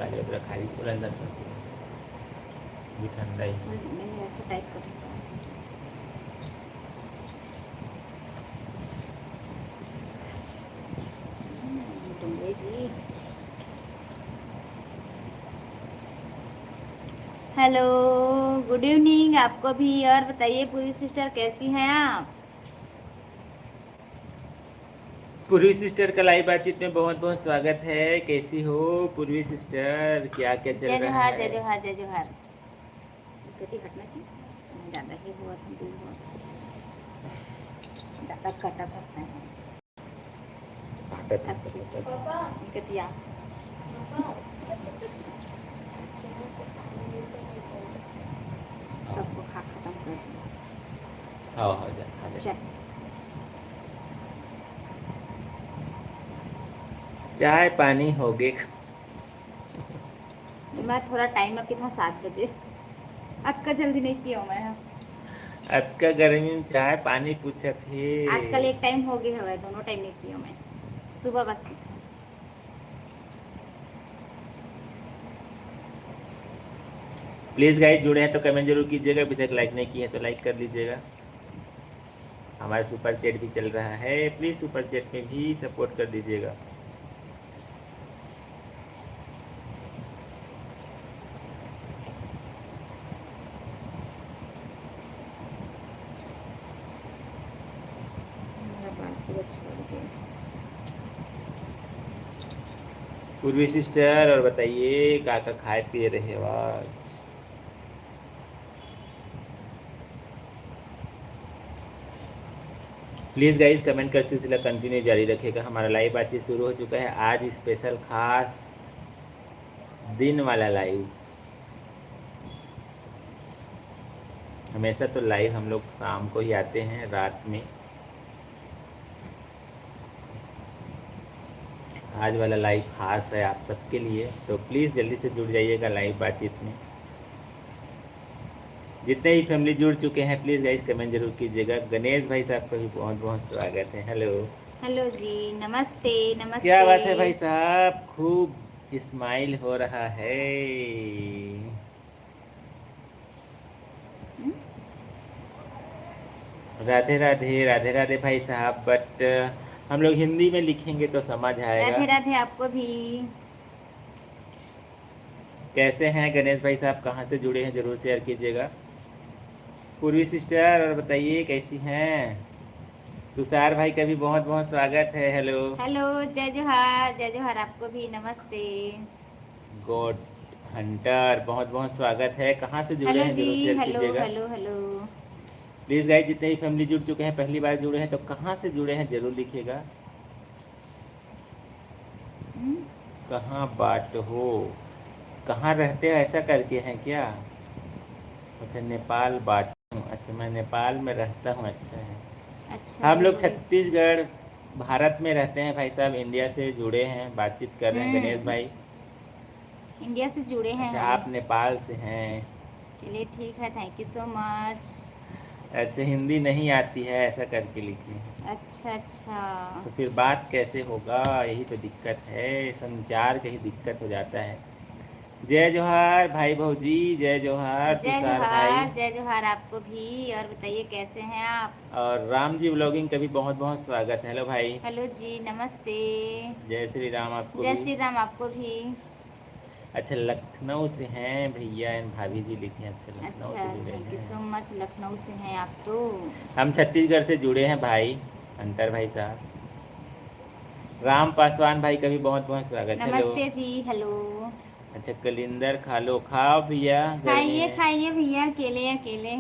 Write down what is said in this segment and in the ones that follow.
काली अदरक खाली पूरा अंदर कर दिया भी ठंडा ही। मैंने अच्छा टाइप कर दिया। जी हेलो, गुड इवनिंग आपको भी। और बताइए पूरी सिस्टर कैसी हैं आप? पूर्वी सिस्टर का लाइव बातचीत में बहुत बहुत स्वागत है। कैसी हो पूर्वी सिस्टर, क्या क्या चल जय रहा जोहार, जय है? जोहार, जय जोहार। गति हटना चाहिए, ज़्यादा ही हुआ था, दूर हुआ ज़्यादा कटा फंसता है। अब ठीक है गतिया। सबको खा खत्म कर दिया। हाँ हाँ जा खा ले। चल चाय पानी हो गए? मैं थोड़ा टाइम अभी था 7 बजे। अब का जल्दी नहीं किया मैं। अब का गर्मी में चाय पानी पूछा थे। आजकल एक टाइम हो गया है, दोनों टाइम नहीं पियो मैं। सुबह बस पीता हूँ। प्लीज़ गाइस, जुड़े हैं तो कमेंट जरूर कीजिएगा। अभी तक लाइक नहीं किए हैं तो लाइक कर लीजिएगा। हमारा सुपर चैट भी चल रहा है, प्लीज़ सुपर चैट में भी सपोर्ट कर दीजिएगा। मेरा बाल पूरा छोड़ गया। पूर्वी सिस्टर, और बताइए क्या क्या खाए पिए रहे हो आज? प्लीज़ गाइस, कमेंट का सिलसिला कंटिन्यू जारी रखेगा। हमारा लाइव बातचीत शुरू हो चुका है। आज स्पेशल खास दिन वाला लाइव। हमेशा तो लाइव हम लोग शाम को ही आते हैं, रात में। आज वाला लाइव खास है आप सबके लिए, तो प्लीज़ जल्दी से जुड़ जाइएगा लाइव बातचीत में। जितने ही फैमिली जुड़ चुके हैं प्लीज़ गाइस कमेंट जरूर कीजिएगा। गणेश भाई साहब का भी बहुत बहुत स्वागत है। हेलो, हेलो जी, नमस्ते क्या नमस्ते। बात है भाई साहब, खूब स्माइल हो रहा है। हम्म? राधे राधे, राधे राधे भाई साहब। बट हम लोग हिंदी में लिखेंगे तो समझ आएगा। राधे राधे आपको भी। कैसे हैं गणेश भाई साहब, कहाँ से जुड़े हैं ज़रूर शेयर कीजिएगा। पूर्वी सिस्टर, और बताइए कैसी हैं? तुषार भाई का भी बहुत बहुत स्वागत है। हेलो, हेलो, जय जोहार आपको भी, नमस्ते। गॉड हंटर, बहुत बहुत स्वागत है। कहाँ से जुड़े हेलो हैं जी, ज़रूर शेयर हेलो कीजिएगा। Hello hello. प्लीज़ गाइस, जितने भी फैमिली जुड़ चुके हैं, पहली बार जुड़े हैं तो कहाँ से जुड़े हैं ज़रूर लिखिएगा। हम्म? कहाँ बात हो, कहाँ रहते हो, ऐसा करके हैं क्या? अच्छा, नेपाल बात हूँ। अच्छा, मैं नेपाल में रहता हूँ। अच्छा है। अच्छा हम है, लोग बड़ी। छत्तीसगढ़ भारत में रहते हैं भाई साहब। इंडिया से जुड़े हैं, बातचीत कर रहे हैं गणेश भाई। इंडिया से जुड़े हैं अच्छा, हम। आप नेपाल से हैं। चलिए ठीक है, थैंक यू सो मच। अच्छा, हिंदी नहीं आती है ऐसा करके लिखे हैं। अच्छा अच्छा। तो फिर बात कैसे होगा, यही तो दिक्कत है, संचार का ही दिक्कत हो जाता है। जय जोहार भाई भौजी, जय जोहार तुषार भाई। जय जोहार आपको भी। और बताइए कैसे हैं आप? और राम जी व्लॉगिंग का भी बहुत बहुत स्वागत है। हेलो भाई, हेलो जी, नमस्ते। जय श्री राम आपको जय भी। श्री राम आपको भी। अच्छा, लखनऊ से हैं भैया एंड भाभी जी लिखे हैं। अच्छा, लखनऊ अच्छा, से जुड़े थैंक यू हैं। So much. लखनऊ से हैं आप तो। हम छत्तीसगढ़ से जुड़े हैं भाई, अंतर भाई साहब। राम पासवान भाई का भी बहुत बहुत स्वागत। हेलो। नमस्ते जी, हेलो। अच्छा, कलिंदर खा लो, खाओ भैया गर्मी खाइए में। खाइए भैया, अकेले अकेले।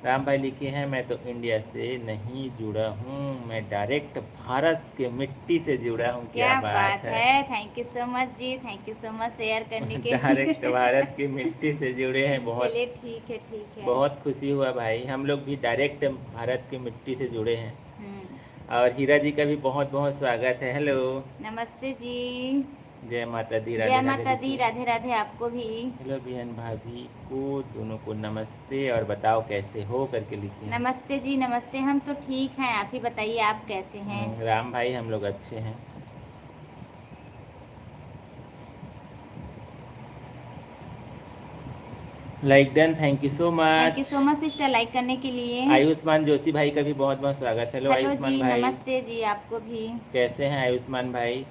राम भाई लिखे हैं, मैं तो इंडिया से नहीं जुड़ा हूँ, मैं डायरेक्ट भारत के मिट्टी से जुड़ा हूँ। क्या क्या बात बात है। है, thank you so much ji, thank you so much share करने के डायरेक्ट लिए। भारत की मिट्टी से जुड़े हैं। बहुत चलिए ठीक है, ठीक है। बहुत खुशी हुआ भाई, हम लोग भी डायरेक्ट भारत की मिट्टी से जुड़े हैं। हम्म। और हीरा जी का भी बहुत बहुत स्वागत है। हेलो, नमस्ते जी। जय माता दी, जय राधे राधे माता दी, लिखिए। राधे राधे आपको भी। हेलो बहन भाभी को दोनों को नमस्ते, और बताओ कैसे हो करके लिखिए। नमस्ते जी, नमस्ते। हम तो ठीक हैं, आप ही बताइए आप कैसे हैं? राम भाई हम लोग अच्छे हैं। Like done, thank you so thank you much. So much sister like करने के लिए। आयुष्मान जोशी भाई का भी बहुत बहुत स्वागत। हेलो हेलो आयुष्मान जी, भाई, नमस्ते जी आपको भी। कैसे हैं आयुष्मान भाई?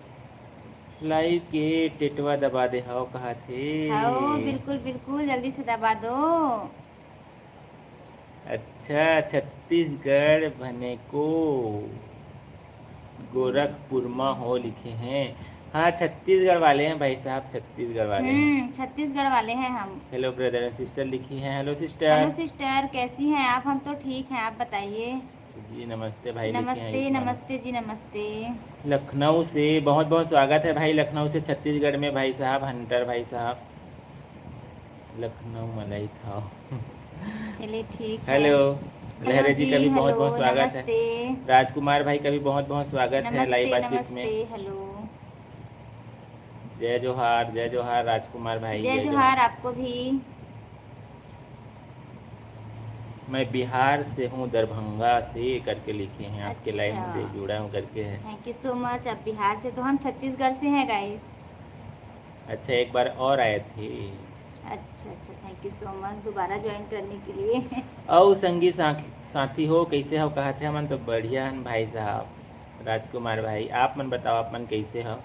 लाइव के टिटवा दबा दे हाओ कहा थे। हाँ बिल्कुल बिल्कुल, जल्दी से दबा दो। अच्छा, छत्तीसगढ़ भने को गोरखपुर में हो लिखे हैं। हाँ, छत्तीसगढ़ वाले हैं भाई साहब, छत्तीसगढ़ वाले हैं। छत्तीसगढ़ वाले हैं हम। हेलो ब्रदर एंड सिस्टर लिखी हैं। हेलो हेलो सिस्टर सिस्टर, कैसी हैं आप? हम तो ठीक हैं, आप बताइए। जी। नमस्ते भाई लिखे हैं नमस्ते आयुष्मान। नमस्ते जी, नमस्ते। लखनऊ से बहुत बहुत स्वागत है भाई, लखनऊ से छत्तीसगढ़ में भाई साहब, हंटर भाई साहब। लखनऊ मलाई खाओ। चलिए ठीक है। हेलो हेलो लहरे जी जी, का भी बहुत हेलो बहुत स्वागत है। नमस्ते। राजकुमार भाई का भी बहुत बहुत स्वागत है लाइव नमस्ते बातचीत में। नमस्ते, हेलो। जय जोहार राजकुमार भाई, जय जय जोहार। जोहार आपको भी। मैं बिहार से हूँ, दरभंगा से करके लिखे हैं, आपके लाइव अच्छा, में जुड़ा हूँ करके है। Thank you so much. आप बिहार से, तो हम छत्तीसगढ़ से हैं गाइस। अच्छा, एक बार और आए थे। अच्छा अच्छा, थैंक यू सो मच दोबारा ज्वाइन करने के लिए। औ संगी साथी हो, कैसे हो कहा थे मन? तो बढ़िया हन भाई साहब। राजकुमार भाई आप मन बताओ, आप मन कैसे हो?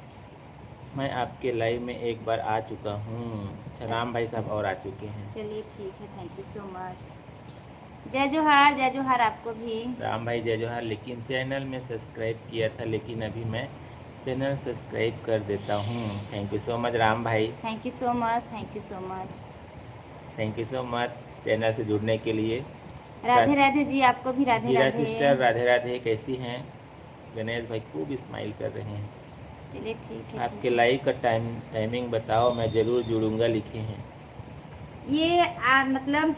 मैं आपके लाइव में एक बार आ चुका हूँ। अच्छा, राम भाई अच्छा, साहब और आ चुके हैं। चलिए ठीक है, थैंक यू सो मच। जय जोहार आपको भी। राम भाई जय जोहार। लेकिन चैनल में सब्सक्राइब किया था, लेकिन अभी मैं चैनल सब्सक्राइब कर देता हूँ। Thank you so much Ram भाई। Thank you so much, thank you so much. Thank you so much channel से जुड़ने के लिए। राधे राधे जी, आपको भी राधे हीरा राधे। सिस्टर राधे राधे, कैसी हैं? गणेश भाई खूब स्माइल कर रहे हैं। चलिए ठीक है, आपके ठीक है। लाइव का टाइमिंग बताओ, मैं ज़रूर जुड़ूंगा लिखे हैं। ये मतलब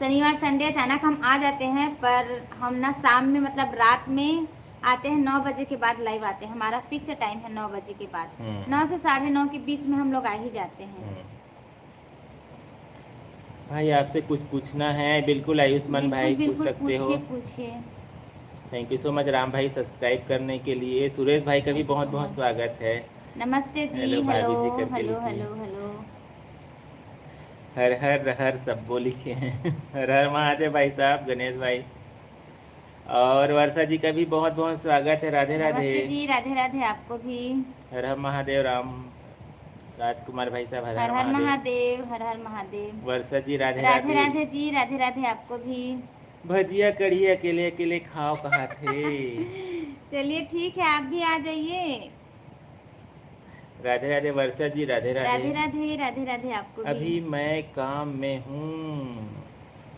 शनिवार संडे अचानक हम आ जाते हैं, पर हम ना शाम में मतलब रात में आते हैं। 9 बजे के बाद लाइव आते हैं, हमारा फिक्स टाइम है 9 बजे के बाद। हम्म 9 से 9:30 के बीच में हम लोग आ ही जाते हैं। हम्म। भाई आपसे कुछ पूछना है? बिल्कुल आयुष्मान बिल्कुल भाई पूछ बिल्कुल, सकते हो। पूछिए पूछिए। Thank you so much Ram भाई सब्सक्राइब करने के लिए। सुरेश भाई का भी थैंक यू बहुत सो बहुत मच। स्वागत है। नमस्ते जी, हेलो हेलो भाभी जी करके हेलो लिखिए। Hello hello. हर हर हर सबको लिखे हैं। हर हर महादेव भाई साहब, गणेश भाई। और वर्षा जी का भी बहुत बहुत स्वागत है। राधे राधे। नमस्ते जी, राधे राधे आपको भी। हर हर महादेव राम। राजकुमार भाई साहब हर हर हर हर महादेव। महादेव, हर हर महादेव। वर्षा जी राधे राधे राधे। राधे जी, राधे राधे आपको भी। भजिया कढ़ी अकेले अकेले खाओ कहा थे। चलिए ठीक है, आप भी आ जाइए। राधे राधे वर्षा जी, राधे राधे। राधे राधे, राधे राधे आपको भी। अभी मैं काम में हूँ।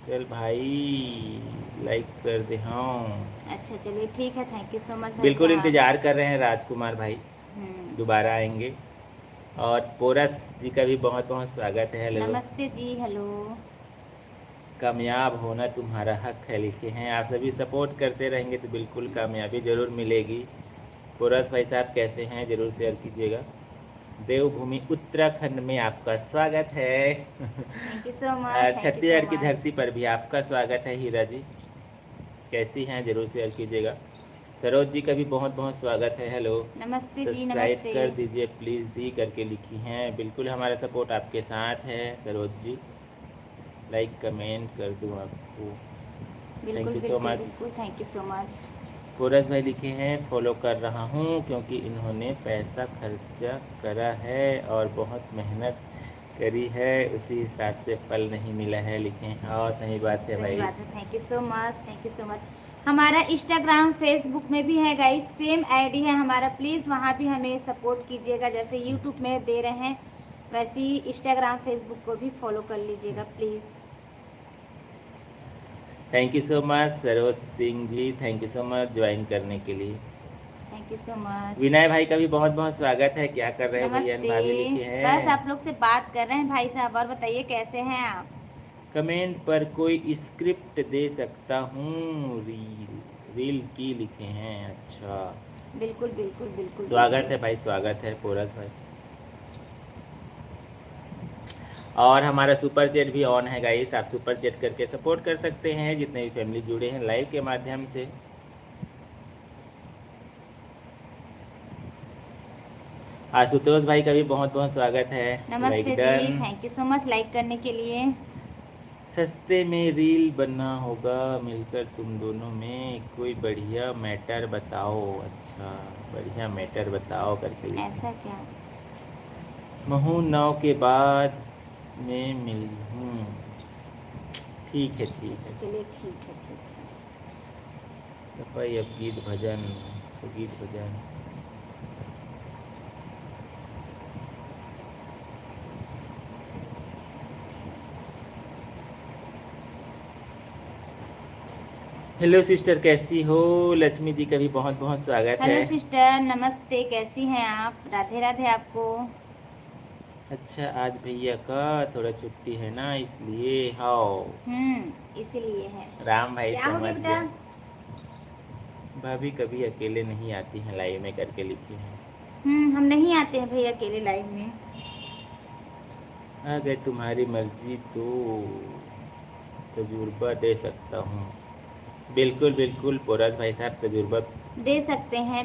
चल भाई लाइक कर दे। हाँ अच्छा चलिए ठीक है, थैंक यू सो मच भाई बिल्कुल साहब। इंतज़ार कर रहे हैं राजकुमार भाई, हम्म। दोबारा आएंगे। और पोरस जी का भी बहुत बहुत स्वागत है। हेलो। नमस्ते जी, हेलो। कामयाब होना तुम्हारा हक है लिखे हैं। आप सभी सपोर्ट करते रहेंगे तो बिल्कुल कामयाबी ज़रूर मिलेगी। पोरस भाई साहब कैसे हैं, ज़रूर शेयर कीजिएगा। देवभूमि उत्तराखंड में आपका स्वागत है। Thank you so much, thank you सो छत्तीसगढ़ की मच। धरती पर भी आपका स्वागत है। हीरा जी कैसी हैं, ज़रूर शेयर कीजिएगा। सरोज जी का भी बहुत बहुत स्वागत है। हेलो। नमस्ते जी, सब्सक्राइब नमस्ते। कर दीजिए प्लीज़ दी करके लिखी हैं। बिल्कुल हमारा सपोर्ट आपके साथ है सरोज जी। लाइक कमेंट कर दूँ आपको। थैंक बिल्कुल यू सो बिल्कुल मच। बिल्कुल, थैंक यू सो मच। कोरस भाई लिखे हैं फॉलो कर रहा हूँ क्योंकि इन्होंने पैसा खर्चा करा है और बहुत मेहनत करी है, उसी हिसाब से फल नहीं मिला है लिखे हैं। हाँ सही बात है सही भाई। बात है, thank you so much, thank you so much. हमारा इंस्टाग्राम फेसबुक में भी है गाइस, सेम आईडी है हमारा। प्लीज़ वहाँ भी हमें सपोर्ट कीजिएगा, जैसे यूट्यूब में दे रहे हैं वैसे ही इंस्टाग्राम फेसबुक को भी फॉलो कर लीजिएगा please. Thank you so much Saroj Singh ji, thank you so much join करने के लिए। Thank you so much. Vinay भाई का भी बहुत बहुत स्वागत है। क्या कर रहे हो भैया नमस्ते। भाभी लिखे बस हैं। आप लोग से बात कर रहे हैं भाई साहब, और बताइए कैसे हैं आप? कमेंट पर कोई स्क्रिप्ट दे सकता हूँ रील रील की लिखे हैं। अच्छा बिल्कुल बिल्कुल बिल्कुल स्वागत बिल्कुल। है भाई, स्वागत है पोरस भाई। और हमारा सुपर चैट भी ऑन है गाइस, आप सुपर चैट करके सपोर्ट कर सकते हैं जितने भी फैमिली जुड़े हैं लाइव के माध्यम से। आशुतोष भाई का भी बहुत बहुत स्वागत है। लाइक नमस्ते जी, done. Thank you so much like करने के लिए। सस्ते में रील बनना होगा मिलकर तुम दोनों में, कोई बढ़िया मैटर बताओ। अच्छा, बढ़िया मैटर बताओ करके लिखे। ऐसा क्या? महू 9 के बाद में मिल हूँ। ठीक है, अच्छा ठीक अच्छा, है। चलिए ठीक है ठीक है। तो भाई अब गीत भजन, तो गीत भजन। हेलो सिस्टर, कैसी हो? लक्ष्मी जी का भी बहुत बहुत स्वागत है। हेलो सिस्टर, नमस्ते, कैसी हैं आप? राधे राधे आपको। अच्छा, आज भैया का थोड़ा छुट्टी है ना, इसलिए। हाओ, इसीलिए है। राम भाई क्या हो गया समझ बेटा? गए। भाभी कभी अकेले नहीं आती हैं, लाइव में करके लिखी हैं। हम नहीं आते हैं भैया अकेले लाइव में। अगर तुम्हारी मर्जी तो तजुर्बा दे सकता हूँ। बिल्कुल बिल्कुल पोराज भाई साहब, तजुर्बा। दे सकते हैं,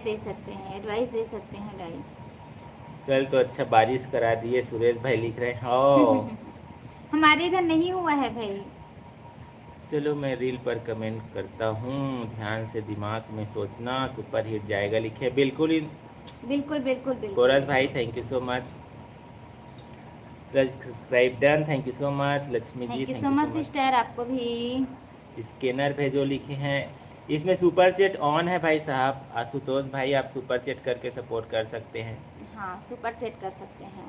एडवाइस दे सकते हैं गाइस। कल तो अच्छा बारिश करा दिए, सुरेश भाई लिख रहे हैं। हाँ, हमारे इधर नहीं हुआ है भाई। चलो मैं रील पर कमेंट करता हूँ, ध्यान से दिमाग में सोचना, सुपर हिट जाएगा लिखे। बिल्कुल ही बिल्कुल बिल्कुल बिल्कुल पोराज भाई, बिल्कुल। Thank you so much. Subscribe done, thank you so much. Lakshmi ji, thank you thank so you much so much. Sister, आपको भी। स्कैनर भेजो लिखे हैं। इसमें सुपर चैट ऑन है भाई साहब। आशुतोष भाई, आप सुपर चैट करके सपोर्ट कर सकते हैं। हाँ, सुपर सेट कर सकते हैं।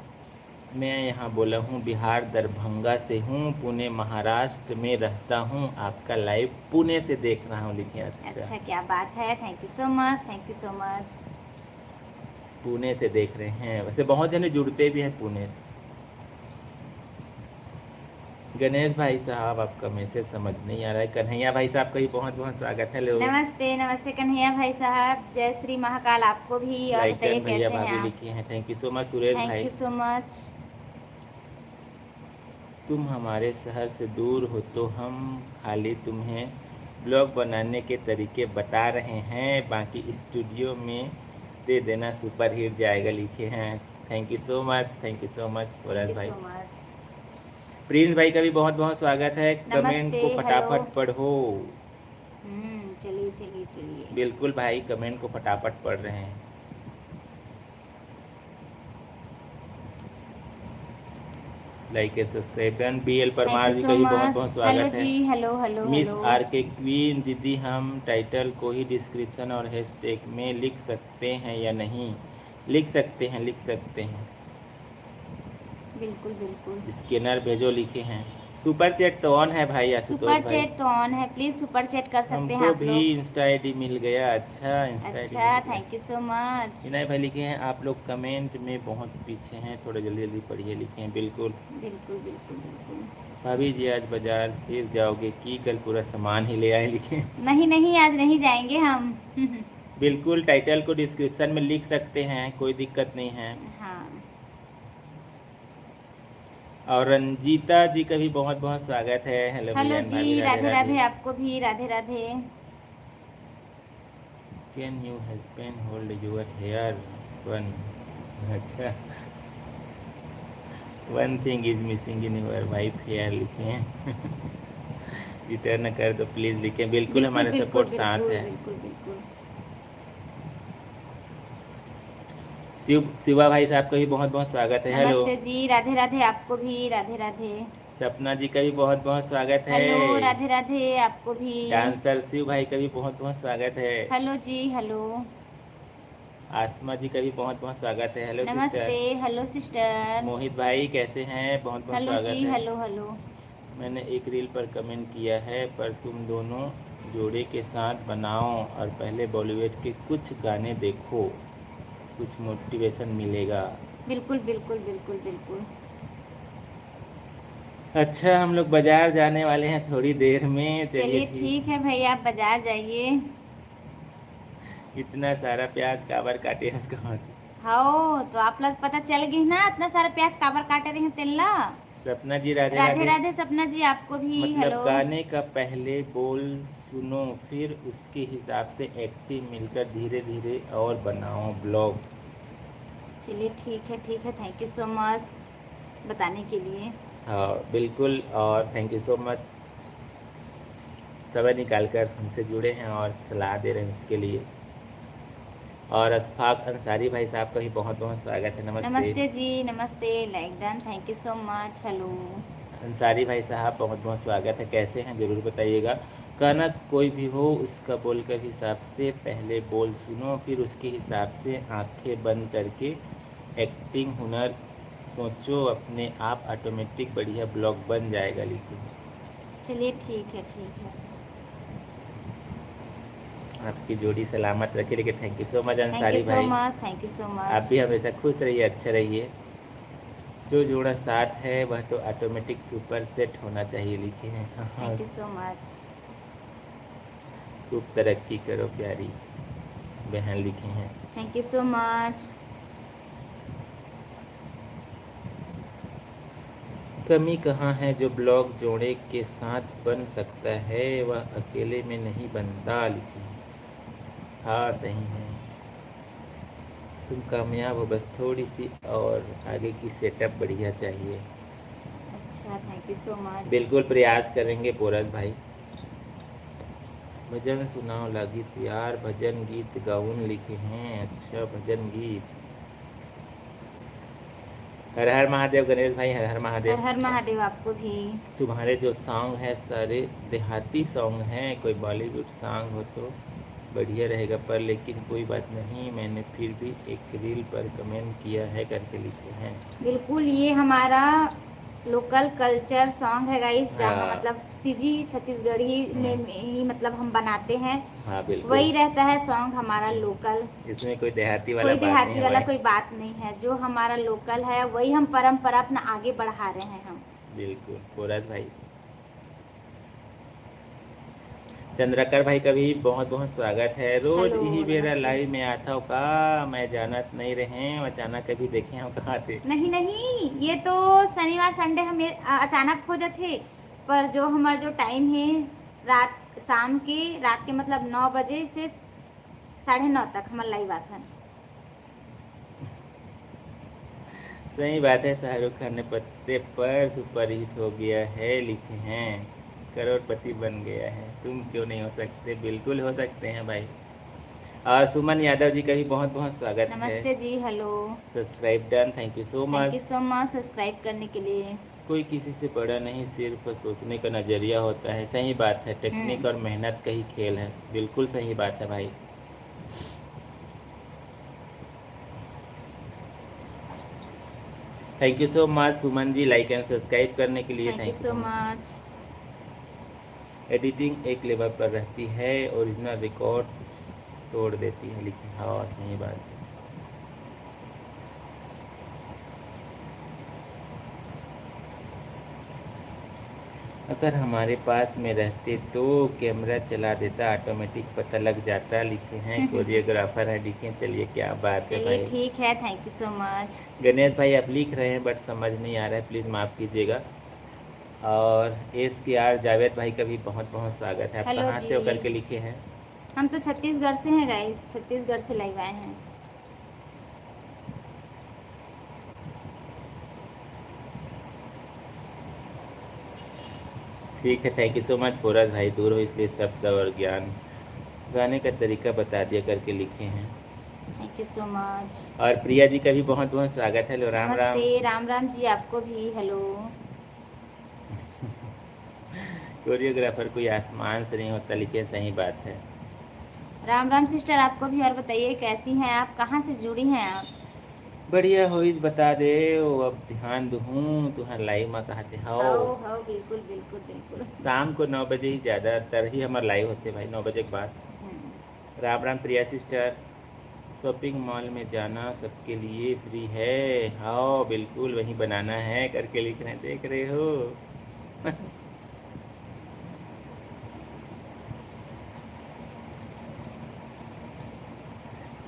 मैं यहाँ बोला हूँ, बिहार दरभंगा से हूँ, पुणे महाराष्ट्र में रहता हूँ, आपका लाइव पुणे से देख रहा हूँ लिखे। अच्छा, अच्छा, क्या बात है, thank you so much, thank you so much. Pune से देख रहे हैं। वैसे बहुत जने जुड़ते भी हैं पुणे से। गणेश भाई साहब, आपका मैसेज समझ नहीं आ रहा है। कन्हैया भाई साहब का भी बहुत बहुत स्वागत है। हेलो, नमस्ते नमस्ते कन्हैया भाई साहब, जय श्री महाकाल आपको भी। और बताइए लाइकन भैया कैसे हैं भाभी आप? लिखे हैं, thank you so much. Suresh thank भाई, यू सो मच। तुम हमारे शहर से दूर हो तो हम खाली तुम्हें ब्लॉग बनाने के तरीके बता रहे हैं, बाकी स्टूडियो में दे देना, सुपर हिट जाएगा लिखे हैं। Thank you so much, thank you so much thank पोराज यू भाई। So much. प्रिंस भाई का भी बहुत बहुत स्वागत है। कमेंट नमस्ते, को हेलो। फटाफट पढ़ो। चलिए चलिए चलिए। बिल्कुल भाई, कमेंट को फटाफट पढ़ रहे हैं। Like and subscribe done. BL thank Parmar you ji so का भी बहुत मच। बहुत हेलो स्वागत है। जी, hello hello miss hello. RK queen दीदी, हम टाइटल को ही डिस्क्रिप्शन और हैशटैग में लिख सकते हैं या नहीं? लिख सकते हैं, लिख सकते हैं। बिल्कुल बिल्कुल। स्कैनर भेजो लिखे हैं। सुपर चैट तो ऑन है भाई आशुतोष सुपर भाई। चैट तो ऑन है, प्लीज़ सुपर चैट कर सकते हैं हमको आप भी लोग। इंस्टा ID मिल गया। अच्छा, इंस्टा ID अच्छा, मिल गया। Thank you so much. Vinay भाई लिखे हैं, आप लोग कमेंट में बहुत पीछे हैं, थोड़ा जल्दी जल्दी पढ़िए लिखे हैं। बिल्कुल। बिल्कुल बिल्कुल बिल्कुल। भाभी जी, आज बाजार फिर जाओगे कि कल पूरा सामान ही ले आए लिखे हैं। नहीं नहीं, आज नहीं जाएंगे हम। बिल्कुल, टाइटल को डिस्क्रिप्शन में लिख सकते हैं, कोई दिक्कत नहीं है। हाँ। और रंजीता जी का भी बहुत बहुत स्वागत है। हेलो हेलो भैया भाभी, जी, राधे राधे राधे। राधे आपको भी, Radhe Radhe. Can you husband hold your hair one? अच्छा, one thing is missing in your wife hair लिखे हैं। रिटर्न कर दो प्लीज़ लिखें। बिल्कुल, बिल्कुल हमारा बिल्कुल सपोर्ट साथ बिल्कुल है। बिल्कुल बिल्कुल। शिवा भाई साहब का भी बहुत बहुत स्वागत है। हेलो, नमस्ते जी, राधे राधे आपको भी, राधे राधे। सपना जी का भी बहुत बहुत स्वागत है। हेलो, राधे राधे आपको भी। डांसर शिव भाई का भी बहुत बहुत स्वागत है। हेलो जी, हेलो। आसमा जी का भी बहुत बहुत स्वागत है। हेलो नमस्ते, सिस्टर। Hello sister. मोहित भाई कैसे हैं? बहुत बहुत हेलो जी, स्वागत है। Hello hello. मैंने एक रील पर कमेंट किया है, पर तुम दोनों जोड़े के साथ बनाओ और पहले बॉलीवुड के कुछ गाने देखो, कुछ मोटिवेशन मिलेगा। बिल्कुल बिल्कुल बिल्कुल बिल्कुल। अच्छा, हम लोग बाजार जाने वाले हैं थोड़ी देर में। चलिए चलिए ठीक। ठीक है भैया, आप बाजार जाइए। इतना सारा प्याज काबर काटे हैं इसका मतलब। हाँ, तो आप लोग पता चल गई ना, इतना सारा प्याज काबर काटे रहे हैं तेल्ला। सपना जी, राधे राधे राधे। राधे सपना जी, आपको भी मतलब हेलो। गाने का पहले बोल सुनो, फिर उसके हिसाब से एक्टिंग मिलकर धीरे धीरे और बनाओ ब्लॉग। चलिए ठीक है ठीक है, थैंक यू सो मच बताने के लिए। हाँ बिल्कुल, और थैंक यू सो मच, समय निकाल कर हमसे जुड़े हैं और सलाह दे रहे हैं उसके लिए। और अशफाक अंसारी भाई साहब का भी बहुत बहुत स्वागत है, नमस्ते। नमस्ते जी, नमस्ते, like done, thank you so much, hello. Ansari भाई साहब बहुत बहुत स्वागत है, कैसे हैं ज़रूर बताइएगा। कहना कोई भी हो उसका बोल कर हिसाब से पहले बोल सुनो, फिर उसके हिसाब से आंखें बंद करके एक्टिंग हुनर सोचो, अपने आप ऑटोमेटिक बढ़िया ब्लॉग बन जाएगा, लिखिए। चलिए ठीक है, ठीक है। आपकी जोड़ी सलामत रखे, लेकिन thank you so much thank you Ansari so भाई। मच, थैंक यू सो आप मच। भी हमेशा खुश रहिए, अच्छे रहिए। जो जोड़ा साथ है वह तो ऑटोमेटिक सुपर सेट होना चाहिए, लिखे हैं। हाँ, थैंक यू सो मच। खूब तरक्की करो प्यारी बहन, लिखे हैं। Thank you so much. कमी कहाँ है जो ब्लॉग जोड़े के साथ बन सकता है, वह अकेले में नहीं बनता, लिखे हैं। हाँ सही है, तुम कामयाब हो, बस थोड़ी सी और आगे की सेटअप बढ़िया चाहिए। अच्छा, थैंक यू सो मच। बिल्कुल प्रयास करेंगे पोरस भाई। भजन सुनाओ लागित यार, भजन गीत गाउन, लिखे हैं। अच्छा भजन गीत, हर हर महादेव गणेश भाई, हर हर हर महादेव। हर महादेव आपको भी। तुम्हारे जो सॉन्ग है सारे देहाती सॉन्ग हैं, कोई बॉलीवुड सॉन्ग हो तो बढ़िया रहेगा, पर लेकिन कोई बात नहीं, मैंने फिर भी एक रील पर कमेंट किया है, करके लिखे हैं। बिल्कुल, ये हमारा लोकल कल्चर सॉन्ग है गाइस, जहाँ हाँ। मतलब सीजी छत्तीसगढ़ी में हम्म, ही मतलब हम बनाते हैं। हाँ बिल्कुल, वही रहता है सॉन्ग हमारा लोकल। इसमें कोई देहाती वाला कोई बात नहीं देहाती है वाला भाई। कोई बात नहीं है, जो हमारा लोकल है वही हम परंपरा अपना आगे बढ़ा रहे हैं हम। बिल्कुल पोरस भाई। चंद्रकर भाई का भी बहुत बहुत स्वागत है। रोज हेलो, यही बेरा नमस्ते। लाइव में आता हो का, मैं जानत नहीं रहे, अचानक कभी देखे हम कहाँ थे। नहीं नहीं, ये तो शनिवार संडे हम ये अचानक हो जाते। पर जो हमारा जो टाइम है, रात रात के मतलब 9 बजे से 9:30 तक हमारा लाइव आता है। सही बात है, शाहरुख खान ने पत्ते पर सुपर हिट हो गया है, लिखे हैं। करोड़पति बन गया है, तुम क्यों नहीं हो सकते, बिल्कुल हो सकते हैं भाई। और सुमन यादव जी का भी बहुत बहुत स्वागत है। नमस्ते जी, hello. Subscribe done, thank you so thank you much. So much subscribe करने के लिए। कोई किसी से बड़ा नहीं, सिर्फ सोचने का नज़रिया होता है, सही बात है, टेक्निक और मेहनत का ही खेल है, बिल्कुल सही बात है भाई। Thank you so much Suman ji, like and subscribe करने के लिए, thank you thank you so so much. Much. Editing एक लेवल पर रहती है, ओरिजिनल रिकॉर्ड तोड़ देती है, लेकिन हाँ सही बात है। अगर हमारे पास में रहते तो कैमरा चला देता, ऑटोमेटिक पता लग जाता, लिखे हैं। कोरियोग्राफर है, लिखे, चलिए क्या बात है चलिए भाई। ठीक है, thank you so much. Ganesh भाई आप लिख रहे हैं बट समझ नहीं आ रहा है, प्लीज़ माफ़ कीजिएगा। और SKR जावेद भाई का भी बहुत बहुत स्वागत है। आप हेलो कहाँ से जी। होकर के लिखे हैं? हम तो छत्तीसगढ़ से हैं गाइस, छत्तीसगढ़ से लाइव आए हैं। ठीक है, thank you so much Porus भाई, दूर हो इसलिए शब्द और ज्ञान, गाने का तरीका बता दिया, करके लिखे हैं। Thank you so much. और प्रिया जी का भी बहुत बहुत स्वागत है, लो राम नमस्ते, राम। राम राम जी आपको भी, हेलो। कोरियोग्राफर कोई आसमान से नहीं होता, लिखे, सही बात है। राम राम सिस्टर आपको भी। और बताइए कैसी हैं आप, कहाँ से जुड़ी हैं आप? बढ़िया हो इस बता दे, ओ अब ध्यान दूँ तुहार लाइव में कहते हो। हाओ बिल्कुल बिल्कुल बिल्कुल। शाम को 9 बजे ही ज़्यादातर ही हमारे लाइव होते भाई, 9 बजे के बाद। हम्म, राम राम प्रिया सिस्टर। शॉपिंग मॉल में जाना सबके लिए फ्री है, हाँ बिल्कुल वहीं बनाना है, करके लिख रहे हैं, देख रहे हो।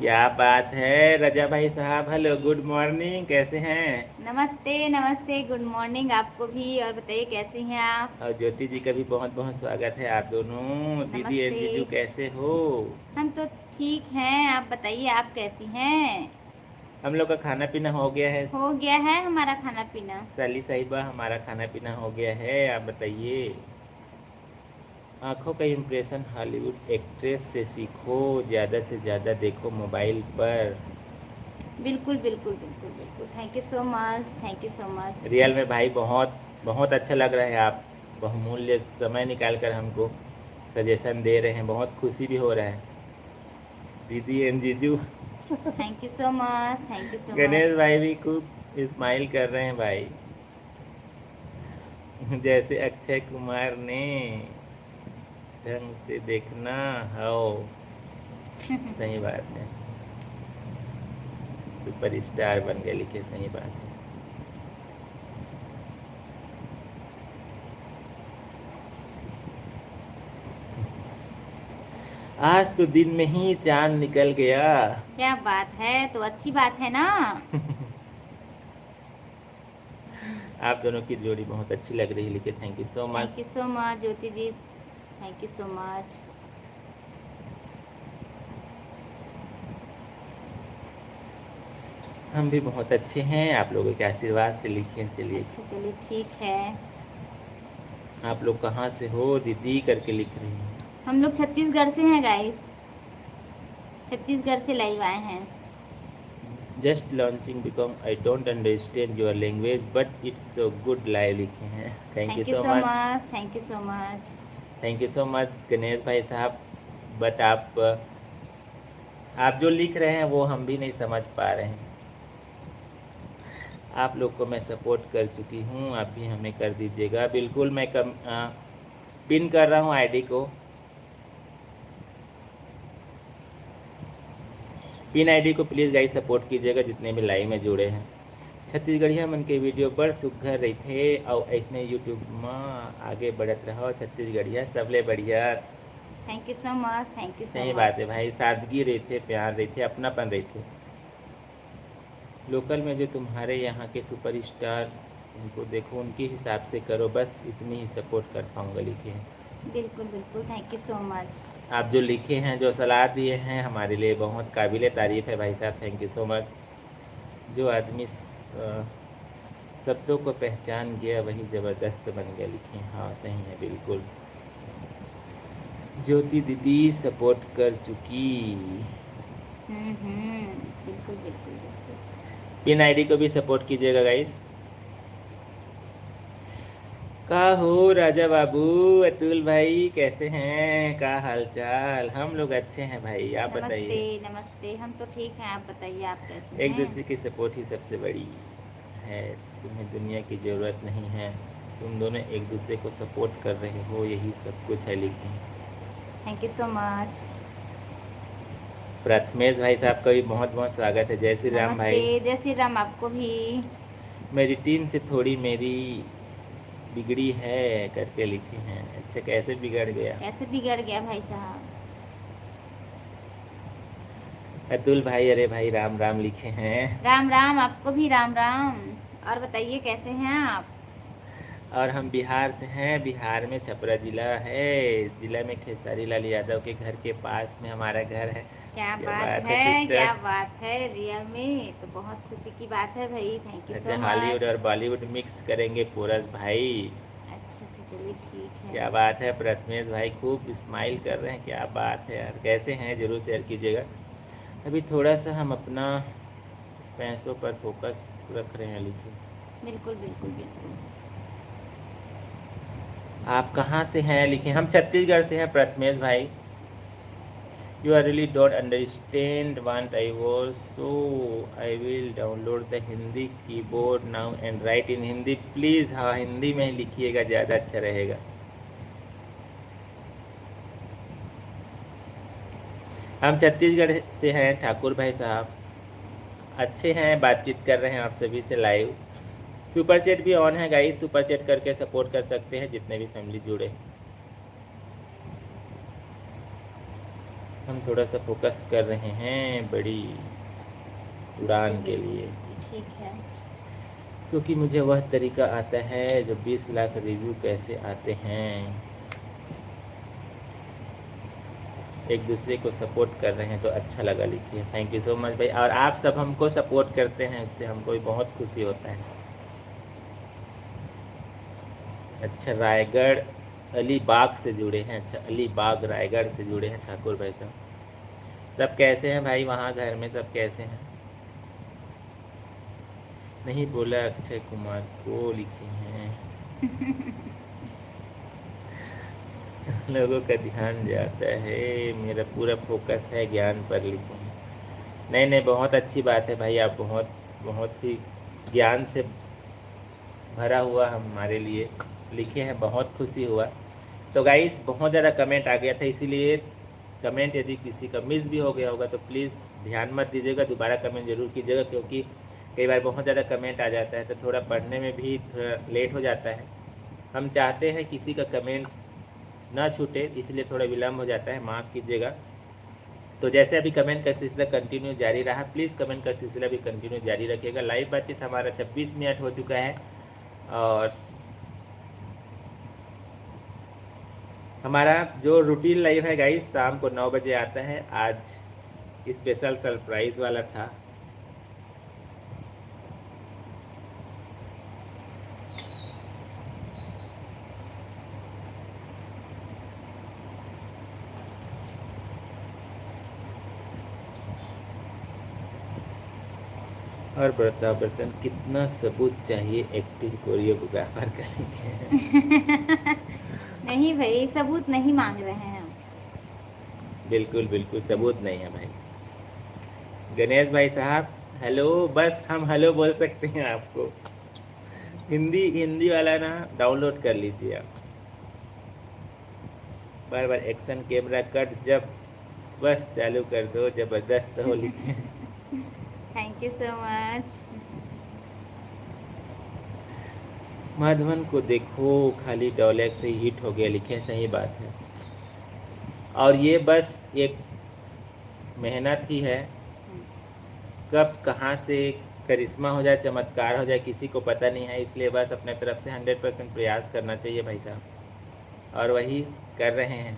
क्या बात है रजा भाई साहब, हेलो गुड मॉर्निंग, कैसे हैं? नमस्ते नमस्ते, गुड मॉर्निंग आपको भी। और बताइए कैसी हैं आप? और ज्योति जी का भी बहुत बहुत स्वागत है, आप दोनों। दीदी एंड नमस्ते। जीजू कैसे हो? हम तो ठीक हैं, आप बताइए आप कैसी हैं? हम लोग का खाना पीना हो गया है। हो गया है हमारा खाना पीना। साली साहिबा, हमारा खाना पीना हो गया है, आप बताइए। आंखों का इम्प्रेशन हॉलीवुड एक्ट्रेस से सीखो, ज़्यादा से ज़्यादा देखो मोबाइल पर। बिल्कुल बिल्कुल बिल्कुल बिल्कुल, thank you so much, thank you so much. Real में भाई बहुत बहुत अच्छा लग रहा है, आप बहुमूल्य समय निकाल कर हमको सजेशन दे रहे हैं, बहुत खुशी भी हो रहा है। दीदी एंड जीजू। Thank you so much, thank you so Ganesh much. भाई भी खूब स्माइल कर रहे हैं भाई, जैसे अक्षय कुमार ने। ढंग से देखना हो। सही बात है, सुपरस्टार बन गए, लिखे सही बात है। आज तो दिन में ही चांद निकल गया। क्या बात है, तो अच्छी बात है ना। आप दोनों की जोड़ी बहुत अच्छी लग रही है, लिखे thank you so much. Thank you so much Jyoti ji, thank you so much. हम भी बहुत अच्छे हैं, आप लोगों के आशीर्वाद से, लिखे चलिए। अच्छा चलिए ठीक है। आप लोग कहाँ से हो दीदी करके लिख रही हैं। हम लोग छत्तीसगढ़ से हैं गाइस, छत्तीसगढ़ से लाइव आए हैं। Just launching become I don't understand your language but it's so good, live लिखे हैं, thank you thank you so so much. Much, thank you so much. Thank you so much Ganesh भाई साहब, but आप जो लिख रहे हैं वो हम भी नहीं समझ पा रहे हैं। आप लोग को मैं सपोर्ट कर चुकी हूँ, आप भी हमें कर दीजिएगा। बिल्कुल, मैं पिन कर रहा हूँ आईडी को, पिन आईडी को प्लीज़ गाइस सपोर्ट कीजिएगा जितने भी लाइव में जुड़े हैं। छत्तीसगढ़िया मन के वीडियो पर सुघर रही थे और ऐसने यूट्यूब में आगे बढ़त रहो, छत्तीसगढ़िया सबले बढ़िया। Thank you so much, thank you सो सही मच। बात है भाई, सादगी रही थे, प्यार रही थे, अपनापन रही थे। लोकल में जो तुम्हारे यहाँ के सुपरस्टार, उनको देखो, उनके हिसाब से करो, बस इतनी ही सपोर्ट कर पाऊँगा, लिखे हैं। बिल्कुल बिल्कुल, थैंक यू सो मच। आप जो लिखे हैं, जो सलाह दिए हैं, हमारे लिए बहुत काबिल तारीफ़ है भाई साहब, थैंक यू सो मच। जो आदमी शब्दों को पहचान गया वही ज़बरदस्त बन गया, लिखे हैं। हाँ सही है, बिल्कुल। ज्योति दीदी सपोर्ट कर चुकी। बिल्कुल बिल्कुल बिल्कुल। पिन आईडी को भी सपोर्ट कीजिएगा गाइस। का हो राजा बाबू, अतुल भाई कैसे हैं, का हालचाल? हम लोग अच्छे हैं भाई, आप नमस्ते बताइए। नमस्ते, हम तो ठीक हैं, आप बताइए आप कैसे एक हैं। दूसरे की सपोर्ट ही सबसे बड़ी है, तुम्हें दुनिया की ज़रूरत नहीं है, तुम दोनों एक दूसरे को सपोर्ट कर रहे हो, यही सब कुछ है, लिखे। Thank you so much. Prathamesh भाई साहब का भी बहुत बहुत स्वागत है, जय श्री राम नमस्ते, भाई। जय श्री राम आपको भी। मेरी टीम से थोड़ी मेरी बिगड़ी है करके लिखे हैं। अच्छा, कैसे बिगड़ गया? कैसे बिगड़ गया भाई साहब? अतुल भाई, अरे भाई राम राम लिखे हैं। राम राम आपको भी, राम राम। और बताइए कैसे हैं आप? और हम बिहार से हैं, बिहार में छपरा ज़िला है, ज़िला में खेसारी लाल यादव के घर के पास में हमारा घर है। क्या क्या बात है है, सिस्टर? क्या बात है, रियल में तो बहुत खुशी की बात है भाई, थैंक यू अच्छा, सो हॉलीवुड मच। और बॉलीवुड मिक्स करेंगे पोरस भाई। अच्छा अच्छा चलिए ठीक है। क्या बात है, प्रथमेश भाई खूब स्माइल कर रहे हैं, क्या बात है यार, कैसे हैं ज़रूर शेयर कीजिएगा। अभी थोड़ा सा हम अपना पैसों पर फोकस रख रहे हैं, लिखिए। बिल्कुल बिल्कुल बिल्कुल। आप कहाँ से हैं, लिखें। हम छत्तीसगढ़ से हैं प्रथमेश भाई। You are really don't understand what I was, so I will download the Hindi keyboard now and write in Hindi please। हाँ, हिंदी में ही लिखिएगा, ज़्यादा अच्छा रहेगा। हम छत्तीसगढ़ से हैं ठाकुर भाई साहब, अच्छे हैं, बातचीत कर रहे हैं आप सभी से लाइव। सुपर चैट भी ऑन है गाइस, सुपर चैट करके सपोर्ट कर सकते हैं जितने भी फैमिली जुड़े। हम थोड़ा सा फोकस कर रहे हैं बड़ी उड़ान के लिए, ठीक है। क्योंकि मुझे वह तरीका आता है जो 20 लाख रिव्यू कैसे आते हैं। एक दूसरे को सपोर्ट कर रहे हैं तो अच्छा लगा, लिखिए। थैंक यू सो मच भाई। और आप सब हमको सपोर्ट करते हैं, इससे हमको भी बहुत खुशी होता है। अच्छा, रायगढ़ अलीबाग से जुड़े हैं। अच्छा, अलीबाग रायगढ़ से जुड़े हैं ठाकुर भाई साहब। सब कैसे हैं भाई, वहाँ घर में सब कैसे हैं? नहीं बोला अक्षय कुमार को लिखे हैं। लोगों का ध्यान जाता है, मेरा पूरा फोकस है ज्ञान पर, लिखे हैं। नहीं नहीं, बहुत अच्छी बात है भाई, आप बहुत बहुत ही ज्ञान से भरा हुआ हमारे लिए लिखे हैं, बहुत खुशी हुआ। तो गाइस बहुत ज़्यादा कमेंट आ गया था, इसीलिए कमेंट यदि किसी का मिस भी हो गया होगा तो प्लीज़ ध्यान मत दीजिएगा, दोबारा कमेंट ज़रूर कीजिएगा, क्योंकि कई बार बहुत ज़्यादा कमेंट आ जाता है तो थोड़ा पढ़ने में भी थोड़ा लेट हो जाता है। हम चाहते हैं किसी का कमेंट ना छूटे, इसलिए थोड़ा विलम्ब हो जाता है, माफ़ कीजिएगा। तो जैसे अभी कमेंट का सिलसिला कंटिन्यू जारी रहा, प्लीज़ कमेंट का सिलसिला भी कंटिन्यू जारी रखिएगा। लाइव बातचीत हमारा 26 मिनट हो चुका है और हमारा जो रूटीन लाइव है गाइस शाम को 9 बजे आता है। आज स्पेशल सरप्राइज़ वाला था। और बता बर्तन, कितना सबूत चाहिए एक्टिव कोरियोग्राफर का लिखे हैं। नहीं भाई, सबूत नहीं मांग रहे हैं हम। बिल्कुल बिल्कुल सबूत नहीं है भाई। गणेश भाई साहब हेलो, बस हम हेलो बोल सकते हैं आपको। हिंदी हिंदी वाला ना डाउनलोड कर लीजिए आप। बार बार एक्शन कैमरा कट, जब बस चालू कर दो, ज़बरदस्त हो लिखे। Thank you so much. Madhavan को देखो खाली डॉलेक से हिट हो गया, लिखे। सही बात है, और ये बस एक मेहनत ही है, कब कहाँ से करिश्मा हो जाए, चमत्कार हो जाए, किसी को पता नहीं है। इसलिए बस अपने तरफ से 100% प्रयास करना चाहिए भाई साहब, और वही कर रहे हैं।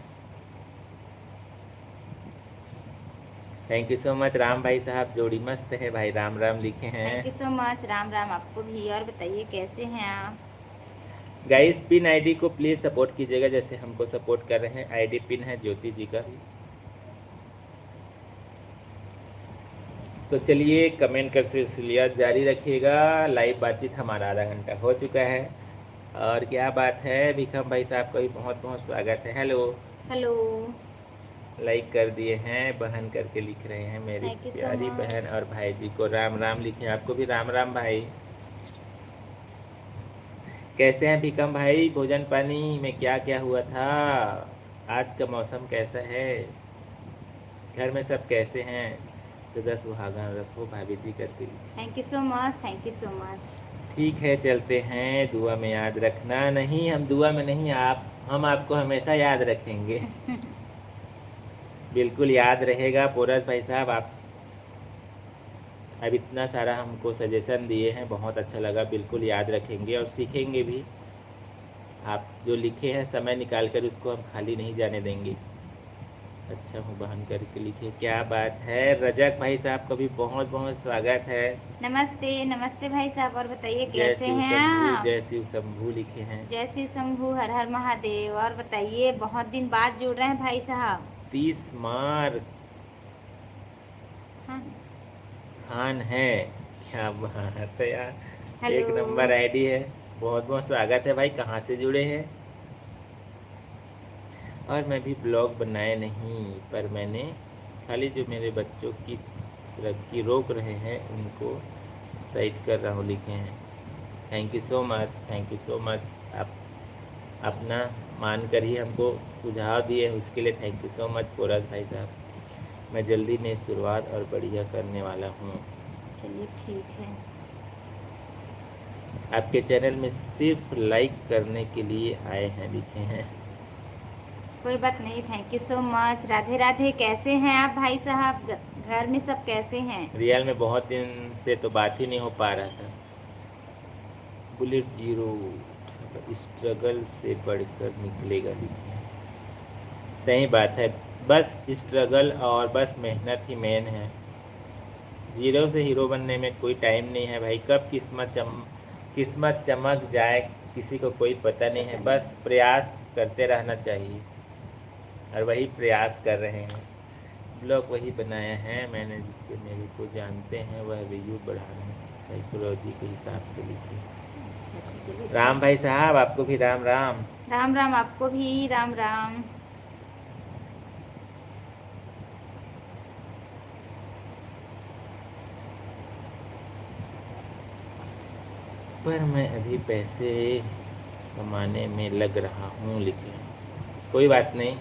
Thank you so much Ram भाई साहब, जोड़ी मस्त है भाई, राम राम लिखे हैं। Thank you so much, Ram Ram आपको भी। और बताइए कैसे हैं आप? गाइस पिन आईडी को प्लीज़ सपोर्ट कीजिएगा, जैसे हमको सपोर्ट कर रहे हैं। आईडी पिन है ज्योति जी का। तो चलिए कमेंट का सिलसिला जारी रखिएगा। लाइव बातचीत हमारा आधा घंटा हो चुका है, और क्या बात है, विक्रम भाई साहब का भी बहुत बहुत स्वागत है। Hello hello. लाइक कर दिए हैं, बहन करके लिख रहे हैं, मेरी थैंक यू सो प्यारी मच। बहन। और भाई जी को राम राम लिखे, आपको भी राम राम भाई। कैसे हैं विक्रम भाई, भोजन पानी में क्या क्या हुआ था? आज का मौसम कैसा है? घर में सब कैसे हैं? सदा सुहागन रखो भाभी जी करके लिखे। Thank you so much, thank you so much. ठीक है चलते हैं, दुआ में याद रखना। नहीं हम दुआ में नहीं, हम आपको हमेशा याद रखेंगे। बिल्कुल याद रहेगा। पोरस भाई साहब आप अब इतना सारा हमको सजेशन दिए हैं, बहुत अच्छा लगा। बिल्कुल याद रखेंगे और सीखेंगे भी। आप जो लिखे हैं समय निकाल कर उसको हम खाली नहीं जाने देंगे। अच्छा हूँ बहन करके लिखे, क्या बात है। रजक भाई साहब का भी बहुत बहुत स्वागत है। नमस्ते नमस्ते भाई साहब, और बताइए जय कैसे शिव हैं शंभू, आप? जय शिव शंभू लिखे हैं। जय शिव शंभू, हर हर महादेव। और बताइए, बहुत दिन बाद जुड़ रहे हैं भाई साहब। 30 मार्क हाँ। खान है, क्या बात है यार, हेलो। एक नंबर आईडी है। बहुत बहुत स्वागत है भाई, कहाँ से जुड़े हैं? और मैं भी ब्लॉग बनाए नहीं, पर मैंने खाली जो मेरे बच्चों की तरक्की रोक रहे हैं उनको साइड कर रहा हूँ, लिखे हैं। Thank you so much, thank you so much. आप अपना मान कर ही हमको सुझाव दिए, उसके लिए thank you so much Porus भाई साहब। मैं जल्दी नई शुरुआत और बढ़िया करने वाला हूँ। चलिए ठीक है। आपके चैनल में सिर्फ लाइक करने के लिए आए हैं, लिखे हैं। कोई बात नहीं, thank you so much. Radhe Radhe. कैसे हैं आप भाई साहब? घर में सब कैसे हैं? रियल में बहुत दिन से तो बात ही नहीं हो पा रहा था। बुलेट जीरो स्ट्रगल से बढ़कर निकलेगा, लिखे हैं। सही बात है, बस स्ट्रगल और बस मेहनत ही मेन है। जीरो से हीरो बनने में कोई टाइम नहीं है भाई। कब किस्मत चमक जाए किसी को कोई पता नहीं है। बस प्रयास करते रहना चाहिए और वही प्रयास कर रहे हैं। ब्लॉग वही बनाया है मैंने जिससे मेरे को जानते हैं, वह व्यू बढ़ा रहे हैं, साइकोलॉजी के हिसाब से लिखे। अच्छा अच्छा, चलिए राम भाई साहब आपको भी राम राम। राम राम, आपको भी राम राम। पर मैं अभी पैसे कमाने में लग रहा हूँ लिखे। कोई बात नहीं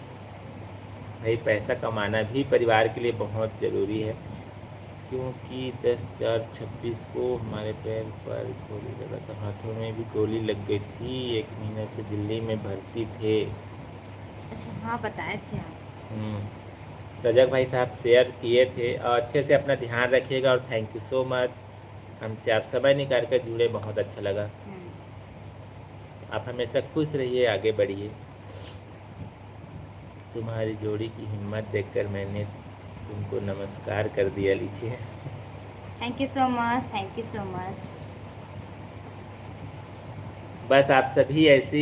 भाई, पैसा कमाना भी परिवार के लिए बहुत ज़रूरी है, क्योंकि 10/4/26 को हमारे पैर पर गोली लगा था, हाथों में भी गोली लग गई थी। 1 महीने से दिल्ली में भर्ती थे। अच्छा हाँ, बताए थे आप। रजक भाई साहब शेयर किए थे। और अच्छे से अपना ध्यान रखिएगा और थैंक यू सो मच, हमसे आप समय निकाल कर जुड़े, बहुत अच्छा लगा। आप हमेशा खुश रहिए, आगे बढ़िए। तुम्हारी जोड़ी की हिम्मत देखकर मैंने तुमको नमस्कार कर दिया लिखिए। Thank you so much, thank you so much. बस आप सभी ऐसी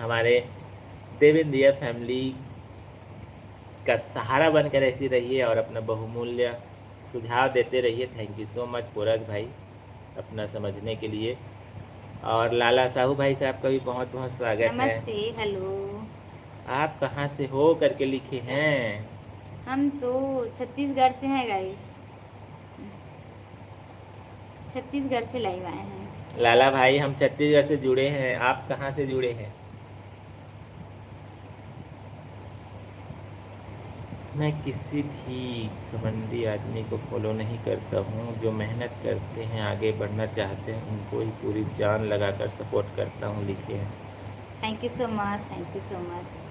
हमारे देवेंद्रिया फैमिली का सहारा बनकर ऐसी रहिए और अपना बहुमूल्य सुझाव देते रहिए। Thank you so much Poraj भाई अपना समझने के लिए। और लाला साहू भाई साहब का भी बहुत बहुत स्वागत है। नमस्ते, हेलो। आप कहाँ से हो करके लिखे हैं? हम तो छत्तीसगढ़ से हैं गाइस, छत्तीसगढ़ से लाइव आए हैं। लाला भाई हम छत्तीसगढ़ से जुड़े हैं, आप कहाँ से जुड़े हैं? मैं किसी भी घमंडी आदमी को फॉलो नहीं करता हूँ। जो मेहनत करते हैं, आगे बढ़ना चाहते हैं, उनको ही पूरी जान लगाकर सपोर्ट करता हूँ लिखे हैं। Thank you so much, thank you so much.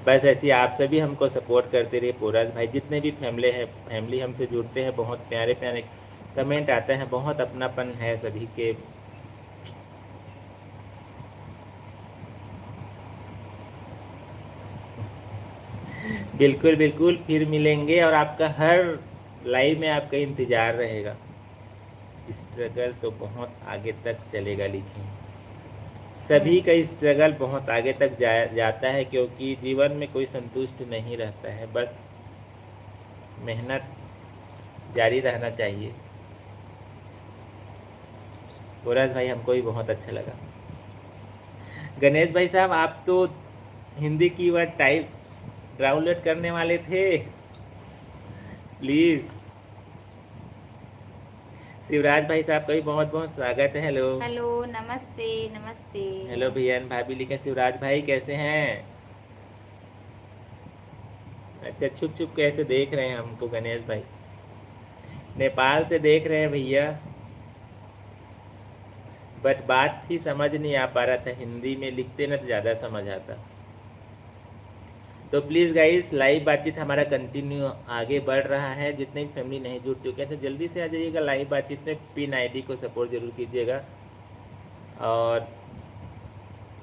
बस ऐसे ही आप सभी हमको सपोर्ट करते रहिए। पोराज भाई जितने भी फैमिली हमसे जुड़ते हैं, बहुत प्यारे प्यारे कमेंट आते हैं, बहुत अपनापन है सभी के। बिल्कुल बिल्कुल, फिर मिलेंगे और आपका हर लाइव में आपका इंतज़ार रहेगा। स्ट्रगल तो बहुत आगे तक चलेगा लिखें। सभी का स्ट्रगल बहुत आगे तक जाता है, क्योंकि जीवन में कोई संतुष्ट नहीं रहता है। बस मेहनत जारी रहना चाहिए। पोराज भाई हमको भी बहुत अच्छा लगा। गणेश भाई साहब आप तो हिंदी की वर्ड टाइप डाउनलोड करने वाले थे, प्लीज़। शिवराज भाई साहब का भी बहुत बहुत स्वागत है। हेलो हेलो, नमस्ते नमस्ते। हेलो भैया भाभी लिखे। शिवराज भाई कैसे हैं? अच्छा, छुप छुप कैसे देख रहे हैं हमको गणेश भाई? नेपाल से देख रहे हैं भैया, बट बात ही समझ नहीं आ पा रहा था। हिंदी में लिखते ना तो ज़्यादा समझ आता। तो प्लीज़ गाइस, लाइव बातचीत हमारा कंटिन्यू आगे बढ़ रहा है। जितने भी फैमिली नहीं जुड़ चुके हैं तो जल्दी से आ जाइएगा लाइव बातचीत में। पिन आईडी को सपोर्ट जरूर कीजिएगा, और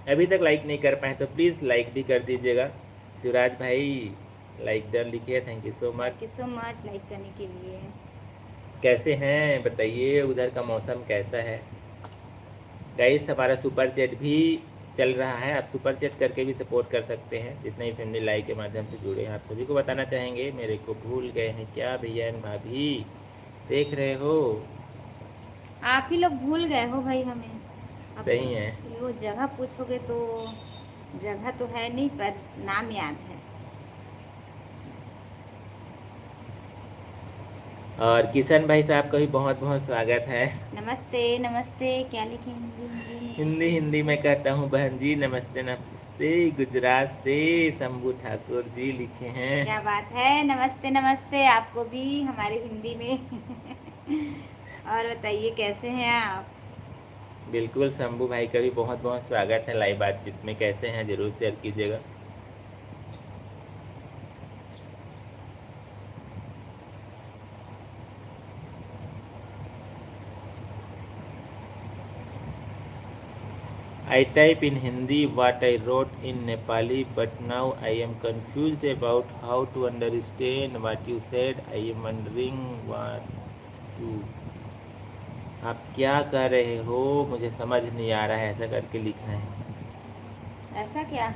अभी तक लाइक नहीं कर पाए तो प्लीज़ लाइक भी कर दीजिएगा। शिवराज भाई लाइक डन लिखिए, thank you so much. Thank you so much like करने के लिए। कैसे हैं बताइए, उधर का मौसम कैसा है? गाइस हमारा सुपर चैट भी चल रहा है, आप सुपर चैट करके भी सपोर्ट कर सकते हैं। जितने भी फैमिली लाइव के माध्यम से जुड़े हैं, आप सभी को बताना चाहेंगे, मेरे को भूल गए हैं क्या भैया एंड भाभी? देख रहे हो? आप ही लोग भूल गए हो भाई हमें। अब सही है। वो जगह पूछोगे तो जगह तो है नहीं, पर नाम याद है। और किशन भाई साहब का भी बहुत बहुत स्वागत है। नमस्ते नमस्ते, क्या लिखे हिंदी में? हिंदी हिंदी में कहता हूँ बहन जी, नमस्ते नमस्ते। गुजरात से शंभू ठाकुर जी लिखे हैं। क्या बात है, नमस्ते नमस्ते आपको भी हमारी हिंदी में। और बताइए कैसे हैं आप? बिल्कुल, शंभू भाई का भी बहुत बहुत स्वागत है लाइव बातचीत में। कैसे हैं ज़रूर शेयर कीजिएगा। I type in Hindi what I wrote in Nepali, but now I am confused about how to understand what you said. I am wondering what to. आप क्या कर रहे हो, मुझे समझ नहीं आ रहा है, ऐसा करके लिख रहे हैं। ऐसा क्या?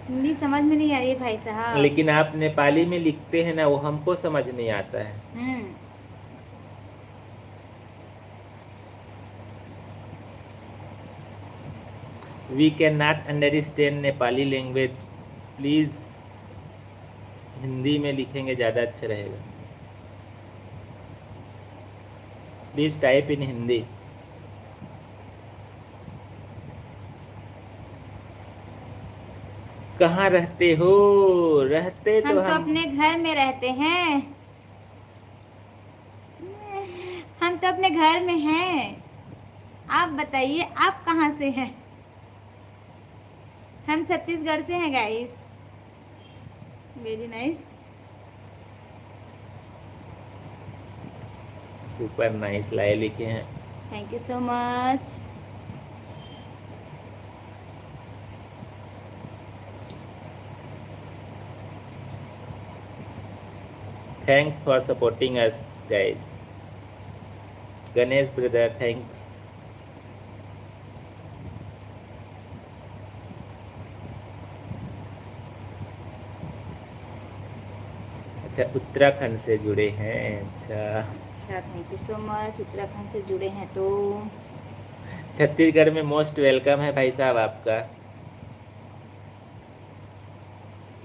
हिंदी समझ में नहीं आ रही है भाई साहब। लेकिन आप नेपाली में लिखते हैं ना, वो हमको समझ नहीं आता है। We can not understand Nepali language, please Hindi में लिखेंगे ज़्यादा अच्छा रहेगा। Please type in Hindi. कहाँ रहते हो? रहते हम तो तो अपने घर में रहते हैं। हम तो अपने घर में हैं। आप बताइए आप कहाँ से हैं? हम छत्तीसगढ़ से हैं guys. Very nice. Super nice लाए लिखे हैं। Thank you so much. Thanks for supporting us guys. Ganesh brother thanks. अच्छा, उत्तराखंड से जुड़े हैं। अच्छा, thank you so much. Uttarakhand से जुड़े हैं तो छत्तीसगढ़ में मोस्ट वेलकम है भाई साहब आपका।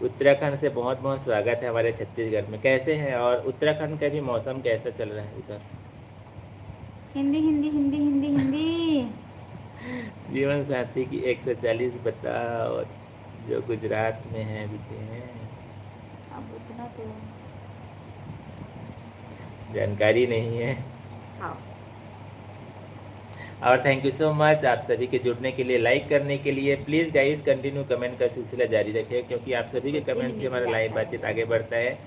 उत्तराखंड से बहुत बहुत स्वागत है हमारे छत्तीसगढ़ में। कैसे हैं? और उत्तराखंड का भी मौसम कैसा चल रहा है उधर? हिंदी हिंदी हिंदी हिंदी हिंदी। जीवन साथी की 140 बताओ, जो गुजरात में है लिखे हैं। अब उतना तो जानकारी नहीं है। हाँ। और थैंक यू सो मच आप सभी के जुड़ने के लिए, लाइक करने के लिए। प्लीज़ गाइस कंटिन्यू कमेंट का सिलसिला जारी रखें, क्योंकि आप सभी के कमेंट से हमारा लाइव बातचीत आगे बढ़ता है।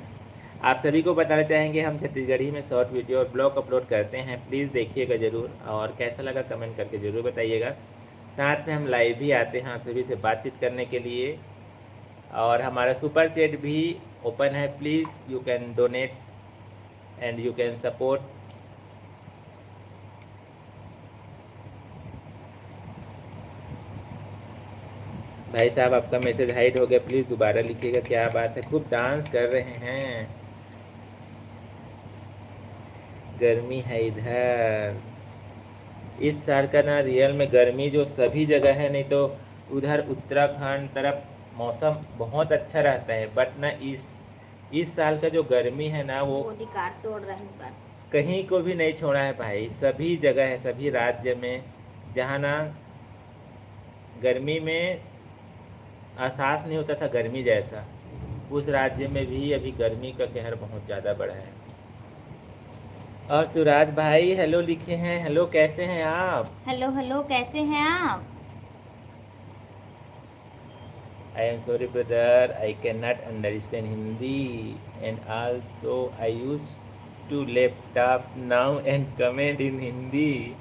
आप सभी को बताना चाहेंगे हम छत्तीसगढ़ी में शॉर्ट वीडियो और ब्लॉग अपलोड करते हैं, प्लीज़ देखिएगा ज़रूर, और कैसा लगा कमेंट करके ज़रूर बताइएगा। साथ में हम लाइव भी आते हैं आप सभी से बातचीत करने के लिए, और हमारा सुपर चैट भी ओपन है। Please you can donate and you can support. भाई साहब आपका मैसेज हाइड हो गया, प्लीज़ दोबारा लिखिएगा। क्या बात है, खूब डांस कर रहे हैं। गर्मी है इधर इस साल का ना, रियल में गर्मी जो सभी जगह है, नहीं तो उधर उत्तराखंड तरफ मौसम बहुत अच्छा रहता है, बट ना इस साल का जो गर्मी है ना, वो बॉडी कार्ड तोड़ रहा है इस बार। कहीं को भी नहीं छोड़ा है भाई। सभी जगह है, सभी राज्य में, जहाँ ना गर्मी में एहसास नहीं होता था गर्मी जैसा, उस राज्य में भी अभी गर्मी का कहर बहुत ज़्यादा बढ़ा है। और सुराज भाई हेलो लिखे हैं। हेलो, कैसे हैं आप? हेलो हेलो, कैसे हैं आप? I am sorry brother, I can not understand Hindi, and also I use to laptop now and comment in Hindi.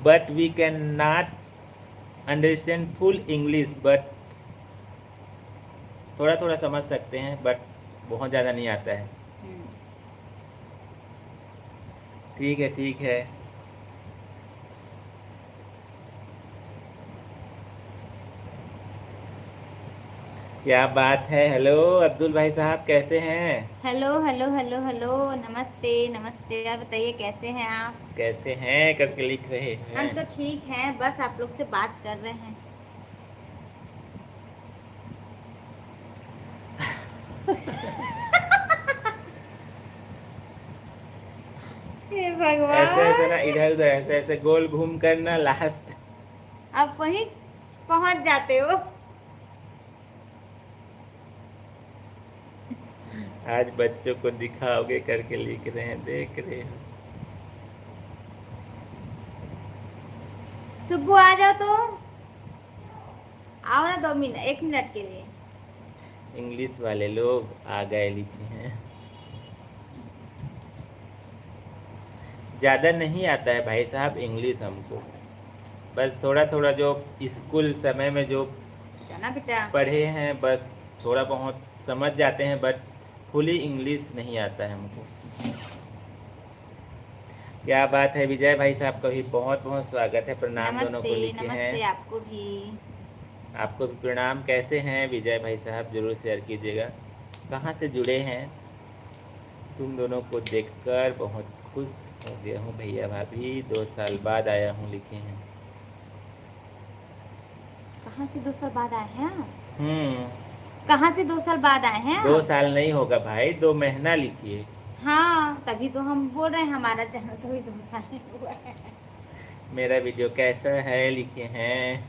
But we can not understand full English, but थोड़ा थोड़ा समझ सकते हैं, बट बहुत ज़्यादा नहीं आता है। ठीक है ठीक है। क्या बात है। हेलो अब्दुल भाई साहब, कैसे हैं? हेलो हेलो हेलो हेलो, नमस्ते नमस्ते। और बताइए कैसे हैं आप? कैसे हैं करके लिख रहे हम हैं। तो ठीक हैं, बस आप लोग से बात कर रहे हैं। हे ऐसे ऐसे ना, भगवान, इधर उधर ऐसे ऐसे गोल घूम कर ना, लास्ट आप वहीं पहुंच जाते हो। आज बच्चों को दिखाओगे करके लिख रहे हैं, देख रहे हैं। सुब्बू आ जाओ तो, आओ ना 2 मिनट, 1 मिनट के लिए। इंग्लिश वाले लोग आ गए लिखे हैं। ज़्यादा नहीं आता है भाई साहब इंग्लिश हमको, बस थोड़ा थोड़ा जो स्कूल समय में जो जाना बेटा। पढ़े हैं बस थोड़ा बहुत समझ जाते हैं, बट फुली इंग्लिश नहीं आता है हमको। क्या बात है विजय भाई साहब का भी बहुत बहुत स्वागत है, प्रणाम दोनों नमस्ते, को लिखे हैं। नमस्ते आपको भी। आपको भी प्रणाम। कैसे हैं विजय भाई साहब, ज़रूर शेयर कीजिएगा कहाँ से जुड़े हैं। तुम दोनों को देखकर बहुत खुश हो गया हूँ भैया भाभी, 2 साल बाद आया हूँ लिखे हैं। कहाँ से 2 साल बाद आए हैं आप? हम्म, कहाँ से 2 साल बाद आए हैं 2 आप? साल नहीं होगा भाई, 2 महीना लिखिए। हाँ, तभी तो हम बोल रहे हैं हमारा चैनल तो भी 2 साल नहीं हुआ है। मेरा वीडियो कैसा है लिखे हैं।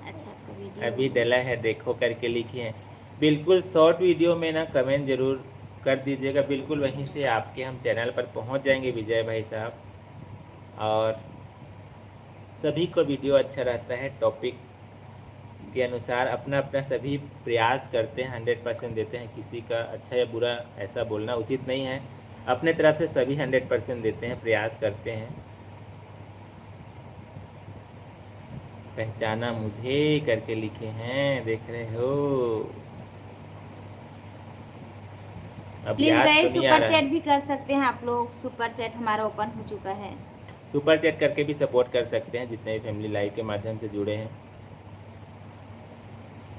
अच्छा, आपका वीडियो अभी डला है देखो करके लिखे हैं। बिल्कुल शॉर्ट वीडियो में ना कमेंट ज़रूर कर दीजिएगा, बिल्कुल वहीं से आपके हम चैनल पर पहुंच जाएंगे विजय भाई साहब। और सभी को वीडियो अच्छा रहता है, टॉपिक के अनुसार अपना अपना सभी प्रयास करते हैं, 100% देते हैं। किसी का अच्छा या बुरा ऐसा बोलना उचित नहीं है, अपने तरफ से सभी 100% देते हैं, प्रयास करते हैं। पहचाना मुझे करके लिखे हैं, देख रहे हो। अब प्लीज याद तो गाइस नहीं आ सुपर रहा चैट है। भी कर सकते हैं आप लोग, सुपर चैट हमारा ओपन हो चुका है। सुपर चैट करके भी सपोर्ट कर सकते हैं जितने भी फैमिली लाइव के माध्यम से जुड़े हैं।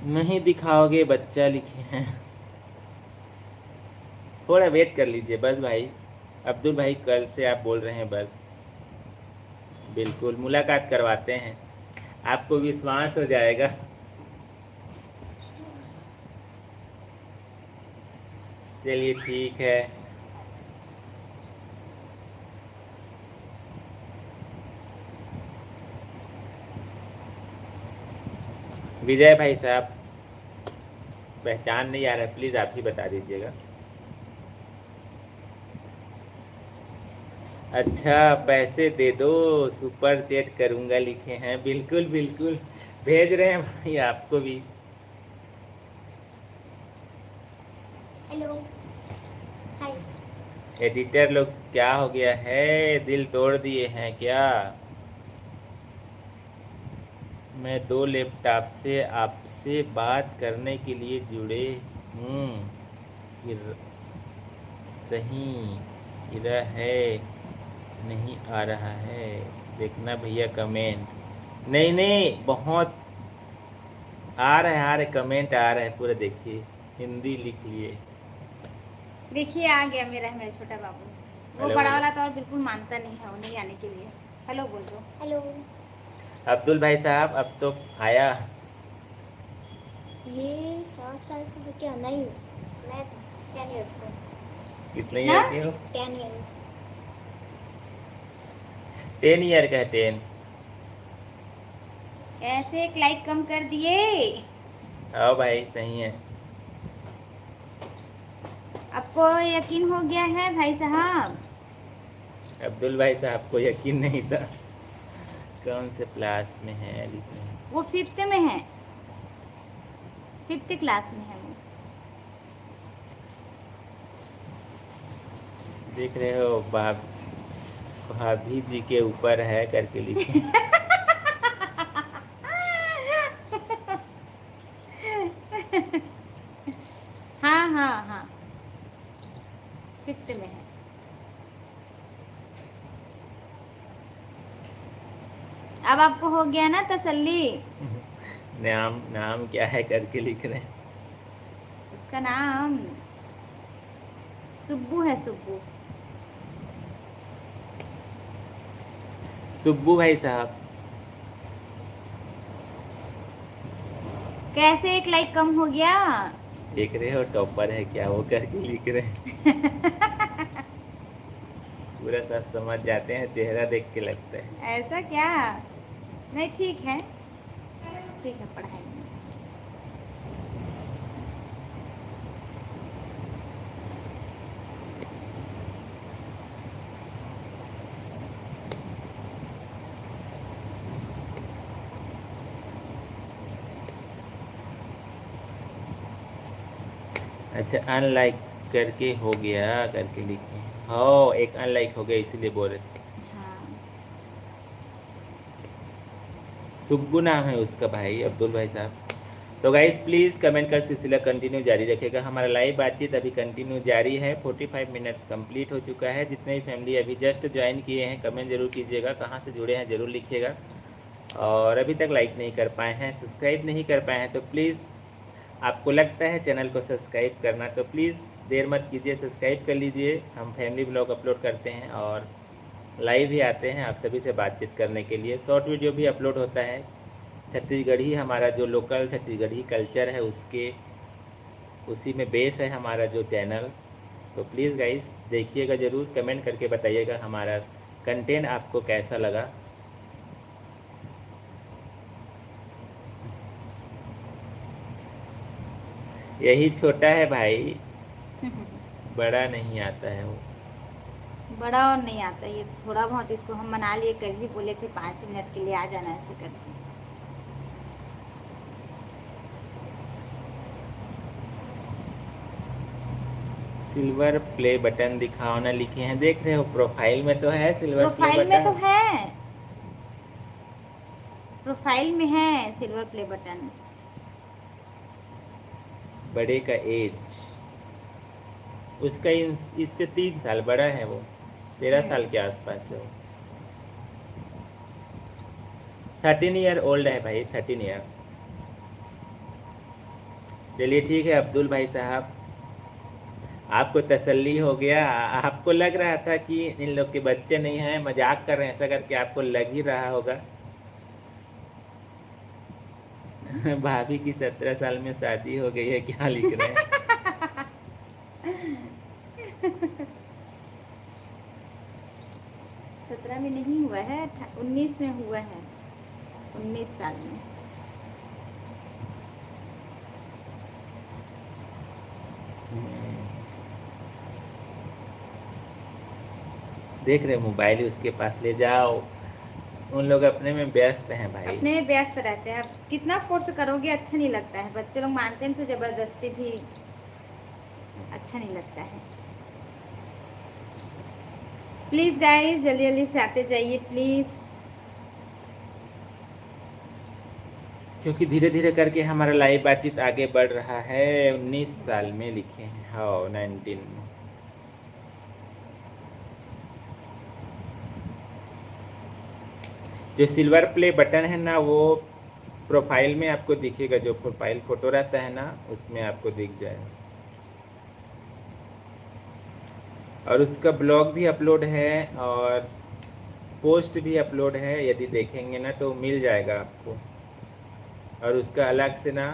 नहीं दिखाओगे बच्चा लिखे हैं, थोड़ा वेट कर लीजिए बस भाई। अब्दुल भाई कल से आप बोल रहे हैं बस, बिल्कुल मुलाकात करवाते हैं, आपको विश्वास हो जाएगा। चलिए ठीक है। विजय भाई साहब पहचान नहीं आ रहा है, प्लीज़ आप ही बता दीजिएगा। अच्छा पैसे दे दो, सुपर चैट करूँगा लिखे हैं, बिल्कुल बिल्कुल भेज रहे हैं भाई आपको भी। हेलो, हाय। एडिटर लोग क्या हो गया है, दिल तोड़ दिए हैं क्या। मैं 2 लैपटॉप से आपसे बात करने के लिए जुड़े हूँ। इर- सही इरा है, नहीं आ रहा है, देखना भैया कमेंट। नहीं नहीं, बहुत आ रहे कमेंट आ रहे हैं पूरे, देखिए हिंदी लिख लिए। देखिए आ गया मेरा छोटा बाबू। वो हेलो बड़ा वाला तो और बिल्कुल मानता नहीं है, वो नहीं आने के लिए। हेलो बोल दो। हेलो। अब्दुल भाई साहब अब तो आया। ये 7 साल का हो क्या? नहीं, मैं 10 ईयर्स का। कितने कितना? ईयर के हो। 10 ईयर। 10 ईयर का है, 10। ऐसे एक लाइक कम कर दिए। आओ भाई सही है। आपको यकीन हो गया है भाई साहब? अब्दुल भाई साहब को यकीन नहीं था। कौन से क्लास में है लिखे हैं। वो 5th में है, 5th क्लास में है वो। देख रहे हो भाभी जी के ऊपर है करके लिखे। हाँ हाँ हाँ, 5th में है। अब आपको हो गया ना तसल्ली? नाम नाम क्या है करके लिख रहे हैं। उसका नाम सुब्बू है, सुब्बू। सुब्बू भाई साहब कैसे एक लाइक कम हो गया? देख रहे हो टॉपर है क्या वो करके लिख रहे हैं। पूरा सब समझ जाते हैं, चेहरा देख के लगता है। ऐसा क्या? नहीं ठीक है, ठीक है, पढ़ाई में। अच्छा अनलाइक करके हो गया करके लिखे हैं। हाँ, एक अनलाइक हो गया इसीलिए बोल रहे थे। हाँ। सुब्बू नाम है उसका भाई, अब्दुल भाई साहब। तो गाइस प्लीज़ कमेंट का सिलसिला कंटिन्यू जारी रखेगा। हमारा लाइव बातचीत अभी कंटिन्यू जारी है। 45 मिनट्स कंप्लीट हो चुका है। जितने भी फैमिली अभी जस्ट ज्वाइन किए हैं कमेंट जरूर कीजिएगा, कहाँ से जुड़े हैं ज़रूर लिखिएगा। और अभी तक लाइक नहीं कर पाए हैं, सब्सक्राइब नहीं कर पाए हैं तो प्लीज़, आपको लगता है चैनल को सब्सक्राइब करना तो प्लीज़ देर मत कीजिए, सब्सक्राइब कर लीजिए। हम फैमिली ब्लॉग अपलोड करते हैं और लाइव भी आते हैं आप सभी से बातचीत करने के लिए। शॉर्ट वीडियो भी अपलोड होता है। छत्तीसगढ़ी हमारा जो लोकल छत्तीसगढ़ी कल्चर है उसके उसी में बेस है हमारा जो चैनल। तो प्लीज़ गाइस देखिएगा ज़रूर, कमेंट करके बताइएगा हमारा कंटेंट आपको कैसा लगा। यही छोटा है भाई, बड़ा नहीं आता है वो। बड़ा और नहीं आता ये तो, थोड़ा बहुत इसको हम मना लिए, कल भी बोले थे 5 मिनट के लिए आ जाना ऐसे करके। सिल्वर प्ले बटन दिखाओ ना लिखे हैं, देख रहे हो प्रोफाइल में तो है सिल्वर प्ले प्रोफाइल में तो बटन। है, प्रोफाइल में है सिल्वर प्ले बटन। बड़े का एज उसका इससे 3 साल बड़ा है वो, 13 साल के आसपास है वो। 13 ईयर ओल्ड है भाई, 13 ईयर। चलिए ठीक है अब्दुल भाई साहब, आपको तसल्ली हो गया। आपको लग रहा था कि इन लोग के बच्चे नहीं हैं, मजाक कर रहे हैं, ऐसा करके आपको लग ही रहा होगा। भाभी की 17 साल में शादी हो गई है, क्या लिख रहे हैं। 17 में नहीं हुआ है, 19 में हुआ है, 19 साल में। देख रहे मोबाइल उसके पास ले जाओ, उन लोग अपने में व्यस्त हैं भाई। अपने में व्यस्त रहते हैं, अब कितना फोर्स करोगे अच्छा नहीं लगता है। बच्चे लोग मानते हैं तो जबरदस्ती भी अच्छा नहीं लगता है। प्लीज़ गाइस जल्दी जल्दी से आते जाइए प्लीज़। क्योंकि धीरे धीरे करके हमारा लाइव बातचीत आगे बढ़ रहा है। 19 साल में लिखे हैं, हाँ 19 में। जो सिल्वर प्ले बटन है ना वो प्रोफाइल में आपको दिखेगा, जो प्रोफाइल फ़ोटो रहता है ना उसमें आपको दिख जाएगा। और उसका ब्लॉग भी अपलोड है और पोस्ट भी अपलोड है, यदि देखेंगे ना तो मिल जाएगा आपको। और उसका अलग से ना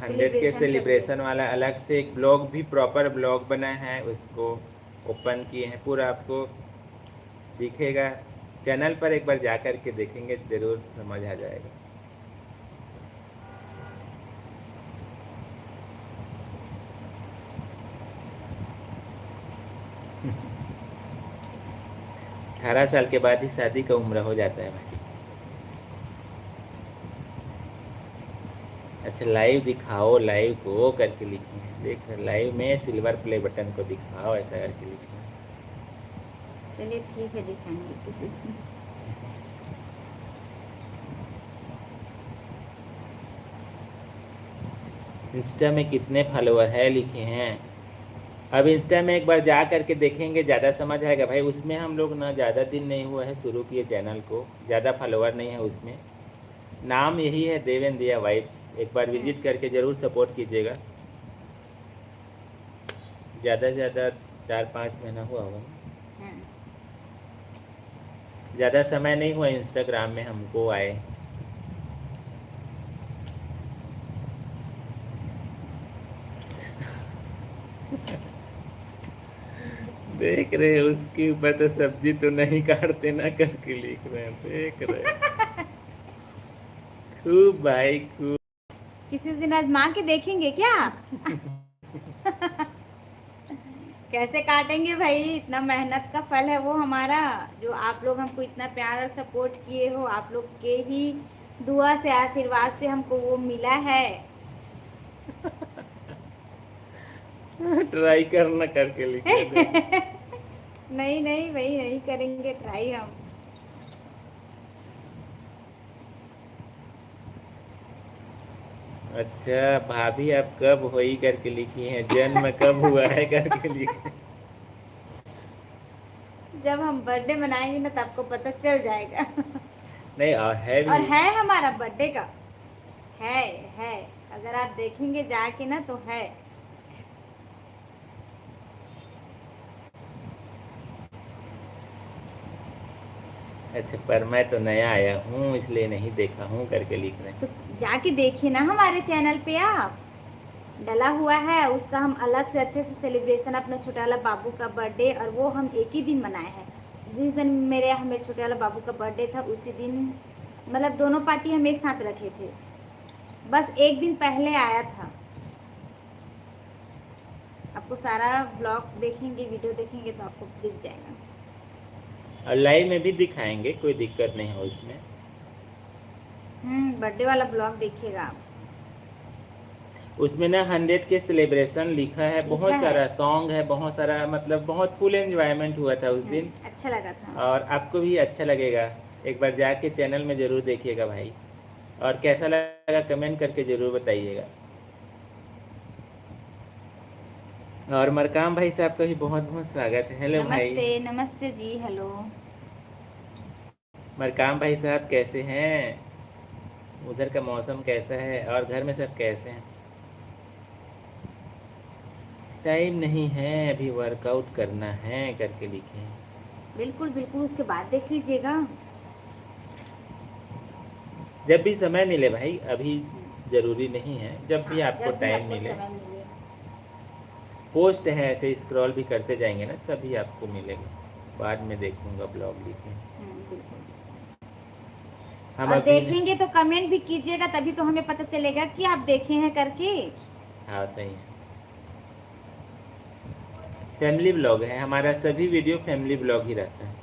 100 के सेलिब्रेशन वाला अलग से एक ब्लॉग भी, प्रॉपर ब्लॉग बना है, उसको ओपन किए हैं, पूरा आपको दिखेगा। चैनल पर एक बार जा कर के देखेंगे ज़रूर समझ आ जाएगा। अठारह साल के बाद ही शादी का उम्र हो जाता है भाई। अच्छा लाइव दिखाओ, लाइव को करके लिखे हैं, देख रहे लाइव में सिल्वर प्ले बटन को दिखाओ ऐसा करके लिखे हैं। चलिए ठीक है दिखाएंगे किसी दिन। इंस्टा में कितने फॉलोअर है लिखे हैं। अब इंस्टा में एक बार जा करके देखेंगे, ज़्यादा समझ आएगा भाई। उसमें हम लोग ना ज़्यादा दिन नहीं हुआ है शुरू किए चैनल को, ज़्यादा फॉलोअर नहीं है उसमें। नाम यही है देवेंद्र दिया वाइब्स, एक बार विजिट करके ज़रूर सपोर्ट कीजिएगा। ज़्यादा से ज़्यादा 4-5 महीना हुआ होगा, ज़्यादा समय नहीं हुआ इंस्टाग्राम में हमको आए। देख रहे उसके ऊपर तो सब्जी तो नहीं काटते ना करके लिख रहे हैं, देख रहे खूब भाई खूब। किसी दिन आजमा के देखेंगे क्या कैसे काटेंगे भाई, इतना मेहनत का फल है वो हमारा, जो आप लोग हमको इतना प्यार और सपोर्ट किए हो, आप लोग के ही दुआ से आशीर्वाद से हमको वो मिला है। ट्राई करना करके लिखे थे। नहीं नहीं, वही नहीं करेंगे ट्राई हम। अच्छा भाभी आप कब होई करके लिखी हैं, जन्म कब हुआ है करके लिखे। जब हम बर्थडे मनाएंगे ना, तो आपको पता चल जाएगा। नहीं और है और भी। है हमारा बर्थडे का, है है, अगर आप देखेंगे जाके ना तो है। अच्छा पर मैं तो नया आया हूँ इसलिए नहीं देखा हूँ करके लिख रहे हैं। तो जाके देखिए ना हमारे चैनल पे, आप डला हुआ है उसका, हम अलग से अच्छे से सेलिब्रेशन, अपने छोटे वाला बाबू का बर्थडे, और वो हम एक ही दिन मनाए हैं। जिस दिन मेरे छोटे वाला बाबू का बर्थडे था उसी दिन, मतलब दोनों पार्टी हम एक साथ रखे थे, बस एक दिन पहले आया था। आपको सारा ब्लॉग देखेंगे, वीडियो देखेंगे तो आपको दिख जाएगा। और लाइव में भी दिखाएंगे, कोई दिक्कत नहीं है उसमें। बर्थडे वाला ब्लॉग देखिएगा आप। उसमें ना 100 के सेलिब्रेशन लिखा है, लिखा बहुत है। सारा सॉन्ग है, बहुत सारा मतलब बहुत फुल एंजॉयमेंट हुआ था उस दिन। अच्छा लगा था। और आपको भी अच्छा लगेगा, एक बार जाके चैनल में ज़रूर देखिएगा भाई। और कैसा लगा कमेंट करके ज़रूर बताइएगा। और मरकाम भाई साहब का भी बहुत बहुत स्वागत है। हेलो भाई। नमस्ते नमस्ते जी, हेलो। मरकाम भाई साहब कैसे हैं, उधर का मौसम कैसा है और घर में सब कैसे हैं। टाइम नहीं है अभी, वर्कआउट करना है करके लिखे हैं। बिल्कुल बिल्कुल, उसके बाद देख लीजिएगा। जब भी समय मिले भाई, अभी ज़रूरी नहीं है, जब भी हाँ, आपको जब भी टाइम आपको मिले। समय मिले। पोस्ट है ऐसे स्क्रॉल भी करते जाएंगे ना, सभी आपको मिलेगा। बाद में देखूंगा ब्लॉग लिखे। बिल्कुल। हम और अभी न... देखेंगे तो कमेंट भी कीजिएगा, तभी तो हमें पता चलेगा कि आप देखे हैं करके। हाँ सही है। फैमिली ब्लॉग है हमारा, सभी वीडियो फैमिली ब्लॉग ही रहता है।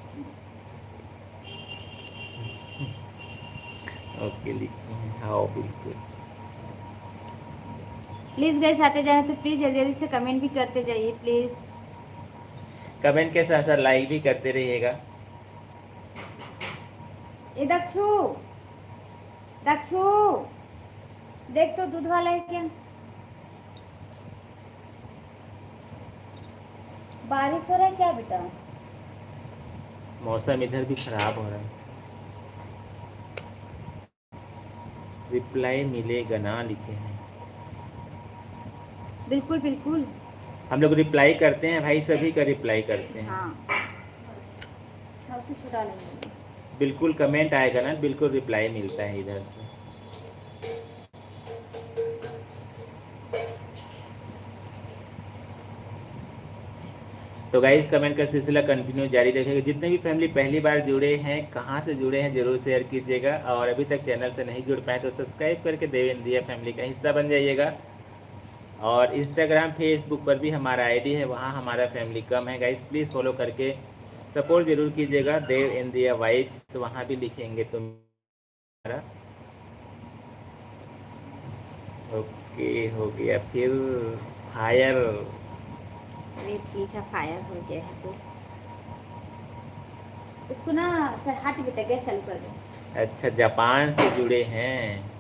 ओके लिखे हैं, हाँ बिल्कुल। प्लीज़ गैस, आते जाए तो प्लीज़ जल्दी जल्दी से कमेंट भी करते जाइए प्लीज़। कमेंट के साथ साथ लाइक भी करते रहिएगा। ए दक्षु, दक्षु, देख तो दूध वाला है क्या। बारिश हो रहा है क्या बेटा। मौसम इधर भी खराब हो रहा है। रिप्लाई मिलेगा ना लिखे हैं। बिल्कुल बिल्कुल। हम लोग रिप्लाई करते हैं भाई, सभी का रिप्लाई करते हैं। हाँ, उसे छुड़ा लेंगे। बिल्कुल कमेंट आएगा ना, बिल्कुल रिप्लाई मिलता है इधर से। तो गाइस कमेंट का सिलसिला कंटिन्यू जारी रखेगा। जितने भी फैमिली पहली बार जुड़े हैं, कहाँ से जुड़े हैं ज़रूर शेयर कीजिएगा। और अभी तक चैनल से नहीं जुड़ पाए तो सब्सक्राइब करके देव इंडिया फैमिली का हिस्सा बन जाइएगा। और इंस्टाग्राम फेसबुक पर भी हमारा आईडी है, वहाँ हमारा फैमिली कम है गाइस, प्लीज़ फॉलो करके सपोर्ट ज़रूर कीजिएगा। देव इंडिया वाइब्स वहाँ भी लिखेंगे तो मेरा। ओके हो गया फिर फायर। चलिए ठीक है, फायर हो गया है तो उसको ना चढ़ाते बेटा, गैस चालू कर दो। अच्छा जापान से जुड़े हैं,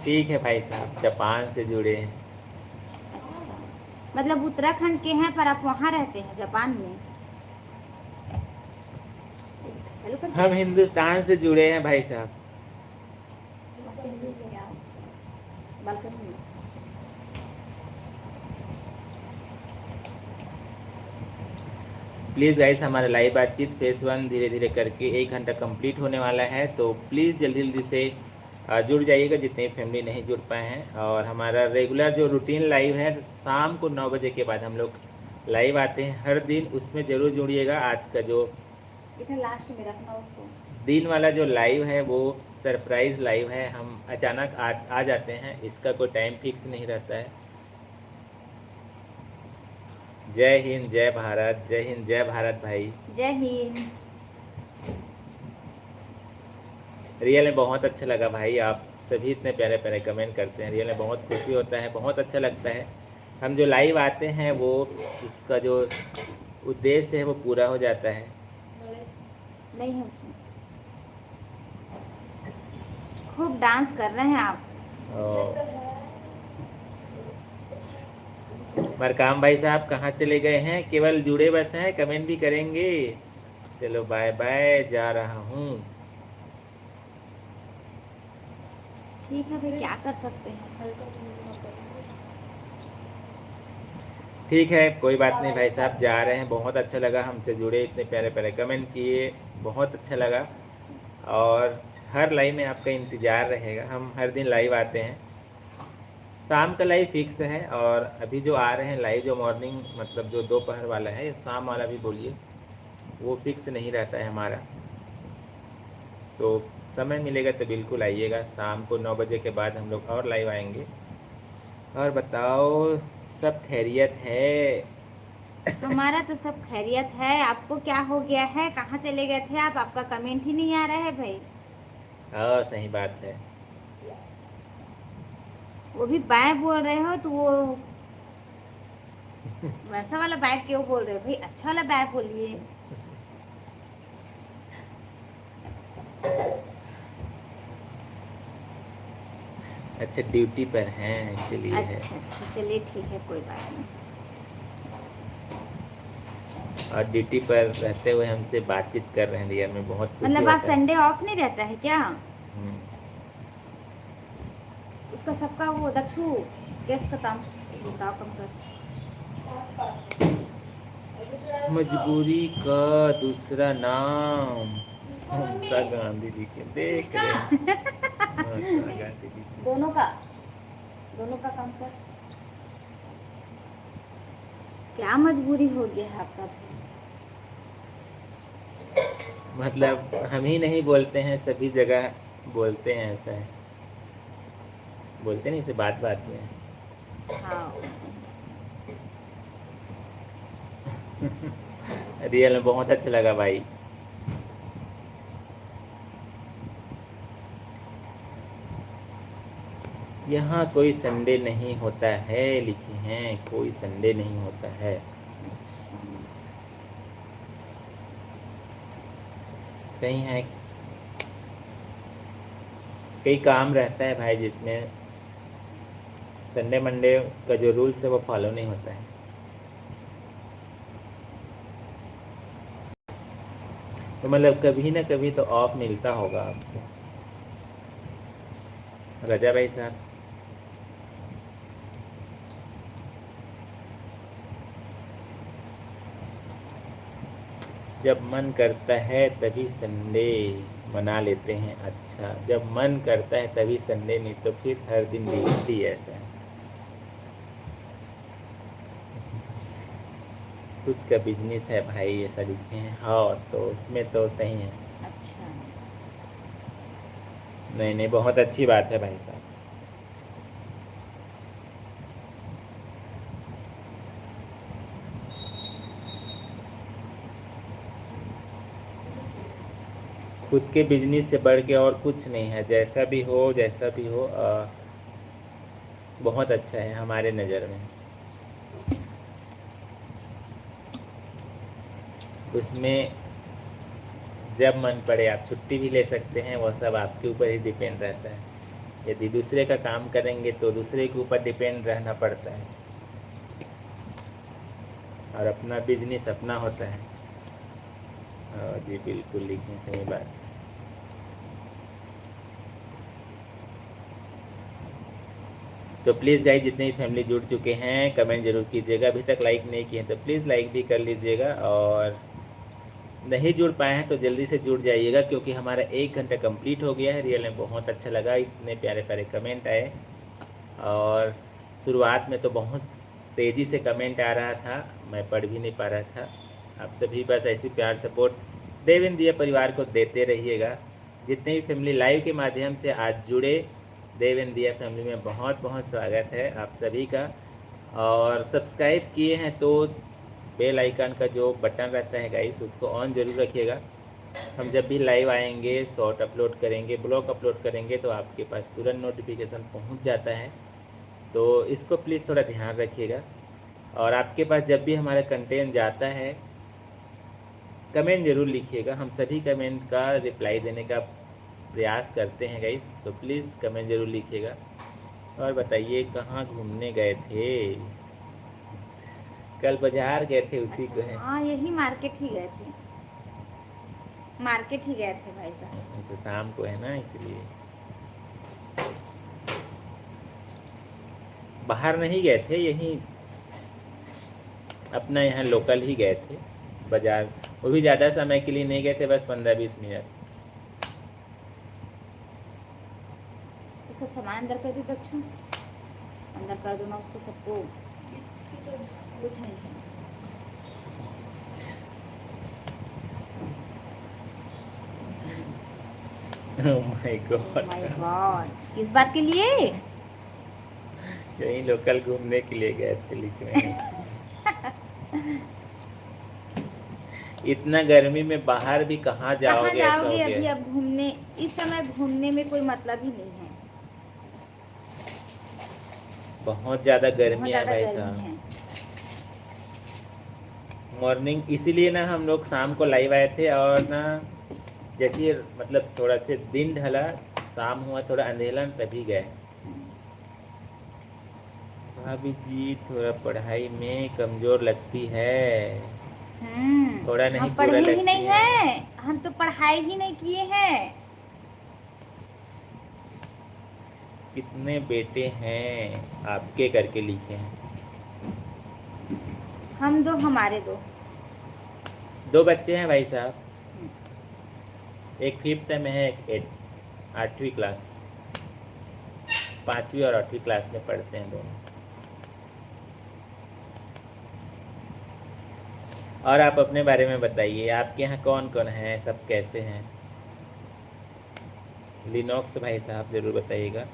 ठीक है भाई साहब, जापान से जुड़े हैं। अच्छा, मतलब उत्तराखंड के हैं पर आप वहाँ रहते हैं जापान में। चालू कर हम हिंदुस्तान से जुड़े हैं भाई साहब। बालकनी में। प्लीज़ गाइस हमारा लाइव बातचीत फेस 1 धीरे धीरे करके 1 घंटा कंप्लीट होने वाला है, तो प्लीज़ जल्दी जल्दी से जुड़ जाइएगा जितने फैमिली नहीं जुड़ पाए हैं। और हमारा रेगुलर जो रूटीन लाइव है, शाम को 9 बजे के बाद हम लोग लाइव आते हैं हर दिन, उसमें ज़रूर जुड़िएगा। आज का जो इधर लास्ट में रखना उसको। दिन वाला जो लाइव है वो सरप्राइज़ लाइव है, हम अचानक आ जाते हैं, इसका कोई टाइम फिक्स नहीं रहता है। जय हिंद जय भारत, जय हिंद जय भारत भाई। जय हिंद। रियल में बहुत अच्छा लगा भाई, आप सभी इतने प्यारे प्यारे कमेंट करते हैं, रियल में बहुत खुशी होता है, बहुत अच्छा लगता है। हम जो लाइव आते हैं वो उसका जो उद्देश्य है वो पूरा हो जाता है। नहीं है उसमें। खूब डांस कर रहे हैं आप। और मरकाम भाई साहब कहाँ चले गए हैं? केवल जुड़े बस हैं, कमेंट भी करेंगे? चलो बाय बाय, जा रहा हूँ। ठीक है भाई, क्या कर सकते हैं। ठीक है, कोई बात नहीं भाई साहब, जा रहे हैं। बहुत अच्छा लगा हमसे जुड़े, इतने प्यारे प्यारे कमेंट किए, बहुत अच्छा लगा। और हर लाइव में आपका इंतज़ार रहेगा, हम हर दिन लाइव आते हैं। शाम का लाइव फिक्स है, और अभी जो आ रहे हैं लाइव, जो मॉर्निंग मतलब जो दोपहर वाला है, शाम वाला भी बोलिए, वो फिक्स नहीं रहता है हमारा। तो समय मिलेगा तो बिल्कुल आइएगा, शाम को 9 बजे के बाद हम लोग और लाइव आएंगे। और बताओ, सब खैरियत है? हमारा तो सब खैरियत है। आपको क्या हो गया है? कहाँ चले गए थे आप? आपका कमेंट ही नहीं आ रहा है भाई। हाँ सही बात है। वो भी बाय बोल रहे हो तो वो वैसा वाला बाय क्यों बोल रहे हो भाई? अच्छा वाला बाय बोलिए। अच्छा, ड्यूटी पर हैं इसीलिए है। अच्छा अच्छा, चलिए ठीक है, कोई बात नहीं। और ड्यूटी पर रहते हुए हमसे बातचीत कर रहे हैं, रियल में बहुत खुशी मतलब आज होता है। संडे ऑफ नहीं रहता है क्या? हम्म। उसका सबका वो दक्षु केस खत्म। बताओ कम कर। मजबूरी का दूसरा नाम ममता गांधी जी के, देख रहे हैं महात्मा गांधी जी के। दोनों का काम कर। क्या मजबूरी हो गया है आपका? मतलब हम ही नहीं बोलते हैं, सभी जगह बोलते हैं, ऐसा है, बोलते नहीं, इसे बात बात में। हाँ सही। रियल में बहुत अच्छा लगा भाई। यहाँ कोई संडे नहीं होता है, लिखे हैं, कोई संडे नहीं होता है। सही है, कई काम रहता है भाई जिसमें संडे मंडे का जो रूल्स है वो फॉलो नहीं होता है। तो मतलब कभी ना कभी तो ऑफ मिलता होगा आपको, रजा भाई साहब। जब मन करता है तभी संडे मना लेते हैं। अच्छा, जब मन करता है तभी संडे, नहीं तो फिर हर दिन ड्यूटी, ऐसा है। खुद का बिजनेस है भाई, ऐसा लिखे हैं। हाँ तो उसमें तो सही है। अच्छा। नहीं नहीं, बहुत अच्छी बात है भाई साहब। खुद के बिजनेस से बढ़ के और कुछ नहीं है, जैसा भी हो जैसा भी हो, बहुत अच्छा है हमारे नज़र में। उसमें जब मन पड़े आप छुट्टी भी ले सकते हैं, वह सब आपके ऊपर ही डिपेंड रहता है। यदि दूसरे का काम करेंगे तो दूसरे के ऊपर डिपेंड रहना पड़ता है, और अपना बिजनेस अपना होता है। जी बिल्कुल, लिखें, सही बात है। तो प्लीज़ गाइस, जितने भी फैमिली जुड़ चुके हैं कमेंट जरूर कीजिएगा, अभी तक लाइक नहीं किए हैं तो प्लीज़ लाइक भी कर लीजिएगा, और नहीं जुड़ पाए हैं तो जल्दी से जुड़ जाइएगा, क्योंकि हमारा 1 घंटा कंप्लीट हो गया है। रियल में बहुत अच्छा लगा, इतने प्यारे प्यारे कमेंट आए, और शुरुआत में तो बहुत तेज़ी से कमेंट आ रहा था, मैं पढ़ भी नहीं पा रहा था। आप सभी बस ऐसी प्यार सपोर्ट देव इंडिया परिवार को देते रहिएगा। जितने भी फैमिली लाइव के माध्यम से आज जुड़े, देव इंडिया फैमिली में बहुत बहुत स्वागत है आप सभी का। और सब्सक्राइब किए हैं तो बेल आइकन का जो बटन रहता है गाइस, उसको ऑन ज़रूर रखिएगा, हम जब भी लाइव आएंगे, शॉर्ट अपलोड करेंगे, ब्लॉग अपलोड करेंगे तो आपके पास तुरंत नोटिफिकेशन पहुंच जाता है। तो इसको प्लीज़ थोड़ा ध्यान रखिएगा। और आपके पास जब भी हमारा कंटेंट जाता है, कमेंट ज़रूर लिखिएगा। हम सभी कमेंट का रिप्लाई देने का प्रयास करते हैं गाइस, तो प्लीज़ कमेंट ज़रूर लिखिएगा। और बताइए कहाँ घूमने गए थे? कल बाजार गए थे, उसी को है। हाँ, यही मार्केट ही गए थे, मार्केट ही गए थे भाई साहब। तो शाम को है ना, इसलिए बाहर नहीं गए थे, यहीं अपना यहाँ लोकल ही गए थे बाजार। वो भी ज़्यादा समय के लिए नहीं गए थे, बस 15-20 मिनट। तो सब सामान अंदर कर दी दक्षु, अंदर कर दो ना उसको सबको, कुछ नहीं है। Oh my God! My God, किस बात के लिए? यहीं लोकल घूमने के लिए गए थे, लेकिन इतना गर्मी में बाहर भी कहाँ कहाँ जाओगे, ऐसा हो जाओगे अभी? गया। अब घूमने इस समय घूमने में कोई मतलब ही नहीं है, बहुत ज़्यादा बहुत गर्मी है ज़्यादा भाई गर्मी साहब। है। मॉर्निंग इसीलिए ना हम लोग शाम को लाइव आए थे, और ना जैसे ही मतलब थोड़ा से दिन ढला, शाम हुआ, थोड़ा अंधेला, तभी गए। भाभी जी थोड़ा पढ़ाई में कमज़ोर लगती है, थोड़ा नहीं हम पूरा पढ़े ही लगती नहीं है। है, हम तो पढ़ाई ही नहीं किए हैं। कितने बेटे हैं आपके करके लिखे हैं? हम दो, हमारे दो। 2 बच्चे हैं भाई साहब, एक 5th में है, एक 8वीं क्लास, 5वीं और 8वीं क्लास में पढ़ते हैं दोनों। और आप अपने बारे में बताइए, आपके यहाँ कौन कौन है, सब कैसे हैं? लिनॉक्स भाई साहब ज़रूर बताइएगा।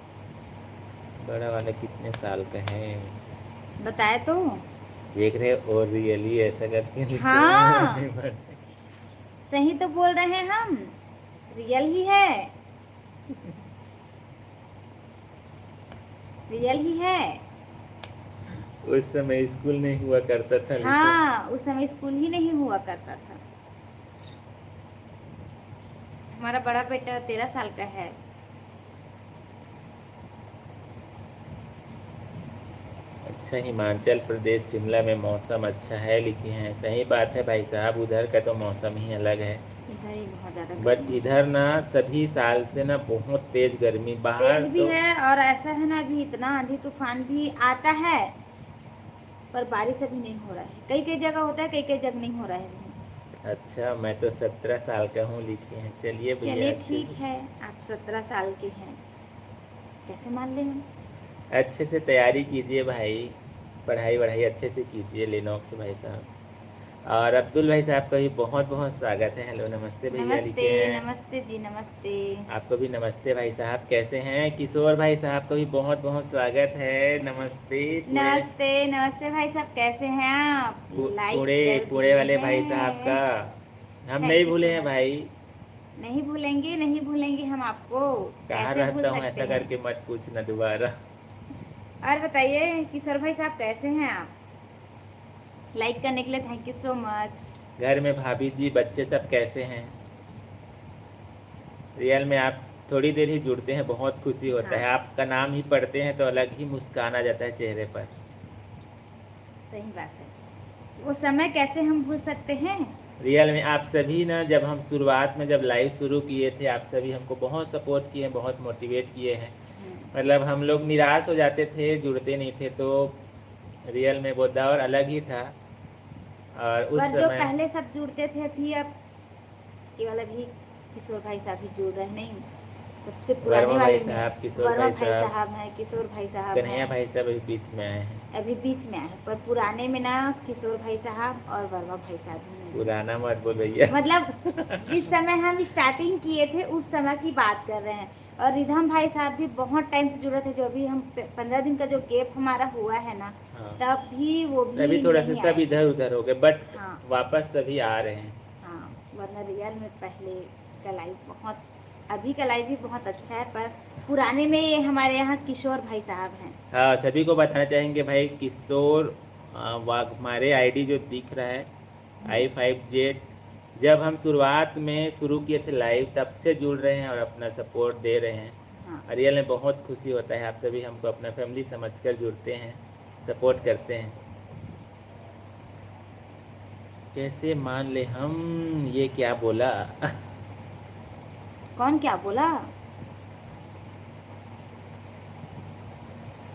बड़ा वाला कितने साल का है? बताए तो। देख रहे हो, और रियली ऐसा करके लिखते हाँ, हैं। सही तो बोल रहे हैं हम, रियल ही है, रियल ही है। उस समय स्कूल नहीं हुआ करता था, लेकिन हाँ, उस समय स्कूल ही नहीं हुआ करता था। हमारा बड़ा बेटा 13 साल का है। अच्छा, हिमाचल प्रदेश शिमला में मौसम अच्छा है, लिखे हैं। सही बात है भाई साहब, उधर का तो मौसम ही अलग है। इधर ही बहुत ज्यादा बट गर्मी इधर ना सभी साल से ना बहुत तेज गर्मी, बाहर तेज भी तो है, और ऐसा है ना, अभी इतना आंधी तूफान भी आता है, पर बारिश अभी नहीं हो रहा है। कई कई जगह होता है, कई कई जगह नहीं हो रहा है अभी। अच्छा, मैं तो 17 साल का हूँ, लिखे हैं। चलिए भैया, चलिए अच्छे ठीक से है, आप 17 साल के हैं, कैसे मान ले हम? अच्छे से तैयारी कीजिए भाई, पढ़ाई वढ़ाई अच्छे से कीजिए लिनॉक्स भाई साहब। और अब्दुल भाई साहब का भी बहुत बहुत स्वागत है। हेलो, नमस्ते भैया, नमस्ते, लिखे हैं। नमस्ते जी, नमस्ते। आपको भी नमस्ते भाई साहब, कैसे हैं? किशोर भाई साहब का भी बहुत बहुत स्वागत है, नमस्ते। कूड़े नमस्ते, नमस्ते भाई साहब, कैसे हैं आप? लाइक कूड़े कर कूड़े दिए वाले भाई साहब हैं, का हम नहीं थैंक यू भूले सो हैं मच। भाई। नहीं भूलेंगे, नहीं भूलेंगे हम आपको, कहाँ कैसे भूल रहता हूँ, सकते ऐसा हैं? करके मत पूछना दोबारा। और बताइए किशोर भाई साहब, कैसे हैं आप? लाइक करने के लिए थैंक यू सो मच। घर में भाभी जी, बच्चे सब कैसे हैं? रियल में आप थोड़ी देर ही जुड़ते हैं, बहुत खुशी होता हाँ, है। आपका नाम ही पढ़ते हैं तो अलग ही मुस्कान आ जाता है चेहरे पर। सही बात है, वो समय कैसे हम भूल सकते हैं? रियल में आप सभी ना, जब हम शुरुआत में जब लाइव शुरू किए थे, आप सभी हमको बहुत सपोर्ट किए हैं, बहुत मोटिवेट किए हैं। मतलब हम लोग निराश हो जाते थे, जुड़ते नहीं थे, तो रियल में वो दौर अलग ही था। और उस पर जो समय पहले सब जुड़ते थे, अभी अब केवल अभी किशोर भाई साहब ही जुड़ रहे, नहीं सबसे पुराने वर्मा वाले भाई में साहब, किशोर वर्मा भाई भाई साहब, साहब हैं, किशोर भाई साहब कन्हैया हैं, भाई साहब अभी बीच में आए हैं। अभी बीच में आए हैं। पर पुराने में ना किशोर भाई साहब और वर्मा भाई साहब ही हैं। पुराना मत बोल भैया। मतलब जिस समय हम स्टार्टिंग किए थे उस समय की बात कर रहे हैं। और रिधम भाई साहब भी बहुत टाइम से जुड़े थे, जो भी हम 15 दिन का जो गैप हमारा हुआ है ना, हाँ, तब भी वो भी अभी थोड़ा सा नहीं सब आए। इधर उधर हो गए, बट हाँ, वापस सभी आ रहे हैं। हाँ, वरना रियल में पहले का लाइफ बहुत, अभी का लाइफ भी बहुत अच्छा है, पर पुराने में ये हमारे यहाँ किशोर भाई साहब हैं। हाँ, सभी को बताना चाहेंगे भाई, किशोर वाघमारे आईडी जो दिख रहा है i5Z, जब हम शुरुआत में शुरू किए थे लाइव तब से जुड़ रहे हैं और अपना सपोर्ट दे रहे हैं। हाँ, रियल में बहुत खुशी होता है, आप सभी हमको अपना फैमिली समझकर जुड़ते हैं, सपोर्ट करते हैं। कैसे मान ले हम, ये क्या बोला? कौन क्या बोला?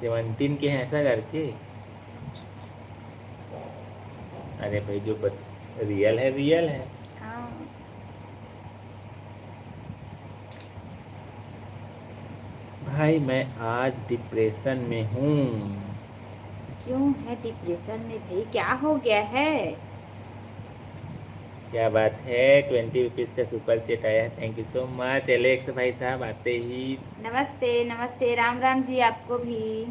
17 के हैं ऐसा करके। अरे भाई जो रियल है रियल है। हाँ, भाई मैं आज डिप्रेशन में हूँ। क्यों है डिप्रेशन में भाई, क्या हो गया है? क्या बात है, 20 रुपीज़ का सुपर चैट आया है, thank you so much Alex भाई साहब। आते ही नमस्ते नमस्ते, राम राम जी आपको भी।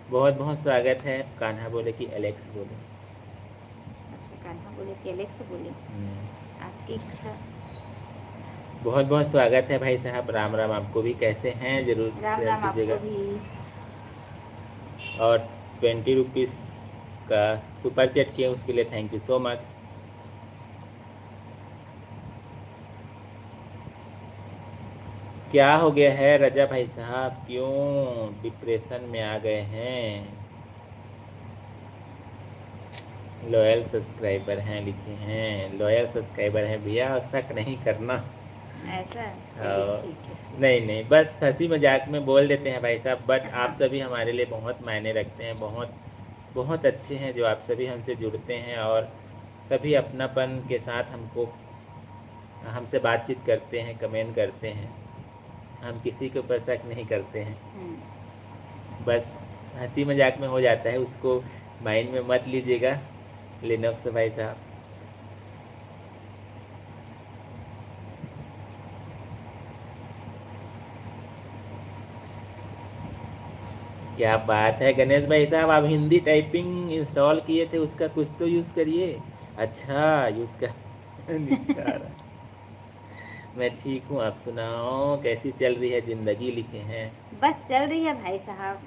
बहुत बहुत स्वागत है। कान्हा बोले कि एलेक्स बोले? अच्छा, कान्हा बोले कि एलेक्स बोले, आपकी इच्छा। बहुत बहुत स्वागत है भाई साहब, राम राम आपको भी। कैसे हैं, जरूर राम शेयर राम आपको कीजिएगा। भी। और 20 रुपीज़ का सुपर चैट किए उसके लिए थैंक यू सो मच। क्या हो गया है रजा भाई साहब, क्यों डिप्रेशन में आ गए हैं? लॉयल सब्सक्राइबर हैं लिखे हैं, लॉयल सब्सक्राइबर हैं भैया, शक नहीं करना। ऐसा, चलिए और ठीक है। नहीं नहीं, बस हंसी मजाक में बोल देते हैं भाई साहब, बट हाँ, आप सभी हमारे लिए बहुत मायने रखते हैं, बहुत बहुत अच्छे हैं जो आप सभी हमसे जुड़ते हैं और सभी अपनापन के साथ हमसे बातचीत करते हैं, कमेंट करते हैं। हम किसी के ऊपर शक नहीं करते हैं, बस हंसी मजाक में हो जाता है, उसको माइंड में मत लीजिएगा लिनक्स भाई साहब। क्या बात है गणेश भाई साहब, आप हिंदी टाइपिंग इंस्टॉल किए थे, उसका कुछ तो यूज़ करिए। अच्छा, यूज़ कर नीचे आ रहा। मैं ठीक हूँ, आप सुनाओ कैसी चल रही है ज़िंदगी लिखे हैं। बस चल रही है भाई साहब।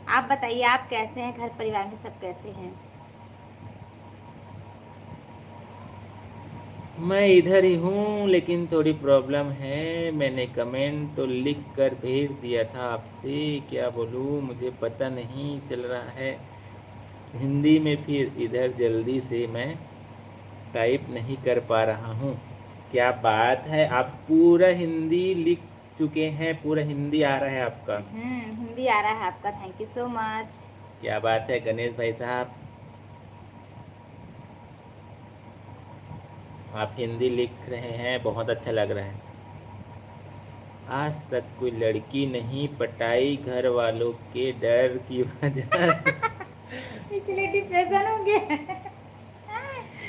आप बताइए, आप कैसे हैं, घर परिवार में सब कैसे हैं? मैं इधर ही हूँ लेकिन थोड़ी प्रॉब्लम है, मैंने कमेंट तो लिख कर भेज दिया था आपसे, क्या बोलूँ मुझे पता नहीं चल रहा है हिंदी में, फिर इधर जल्दी से मैं टाइप नहीं कर पा रहा हूँ। क्या बात है, आप पूरा हिंदी लिख चुके हैं, पूरा हिंदी आ रहा है आपका? हिंदी आ रहा है आपका, थैंक यू सो मच। क्या बात है गणेश भाई साहब, आप हिंदी लिख रहे हैं, बहुत अच्छा लग रहा है। आज तक कोई लड़की नहीं पटाई घर वालों के डर की वजह से। इसलिए डिप्रेशन हो गया।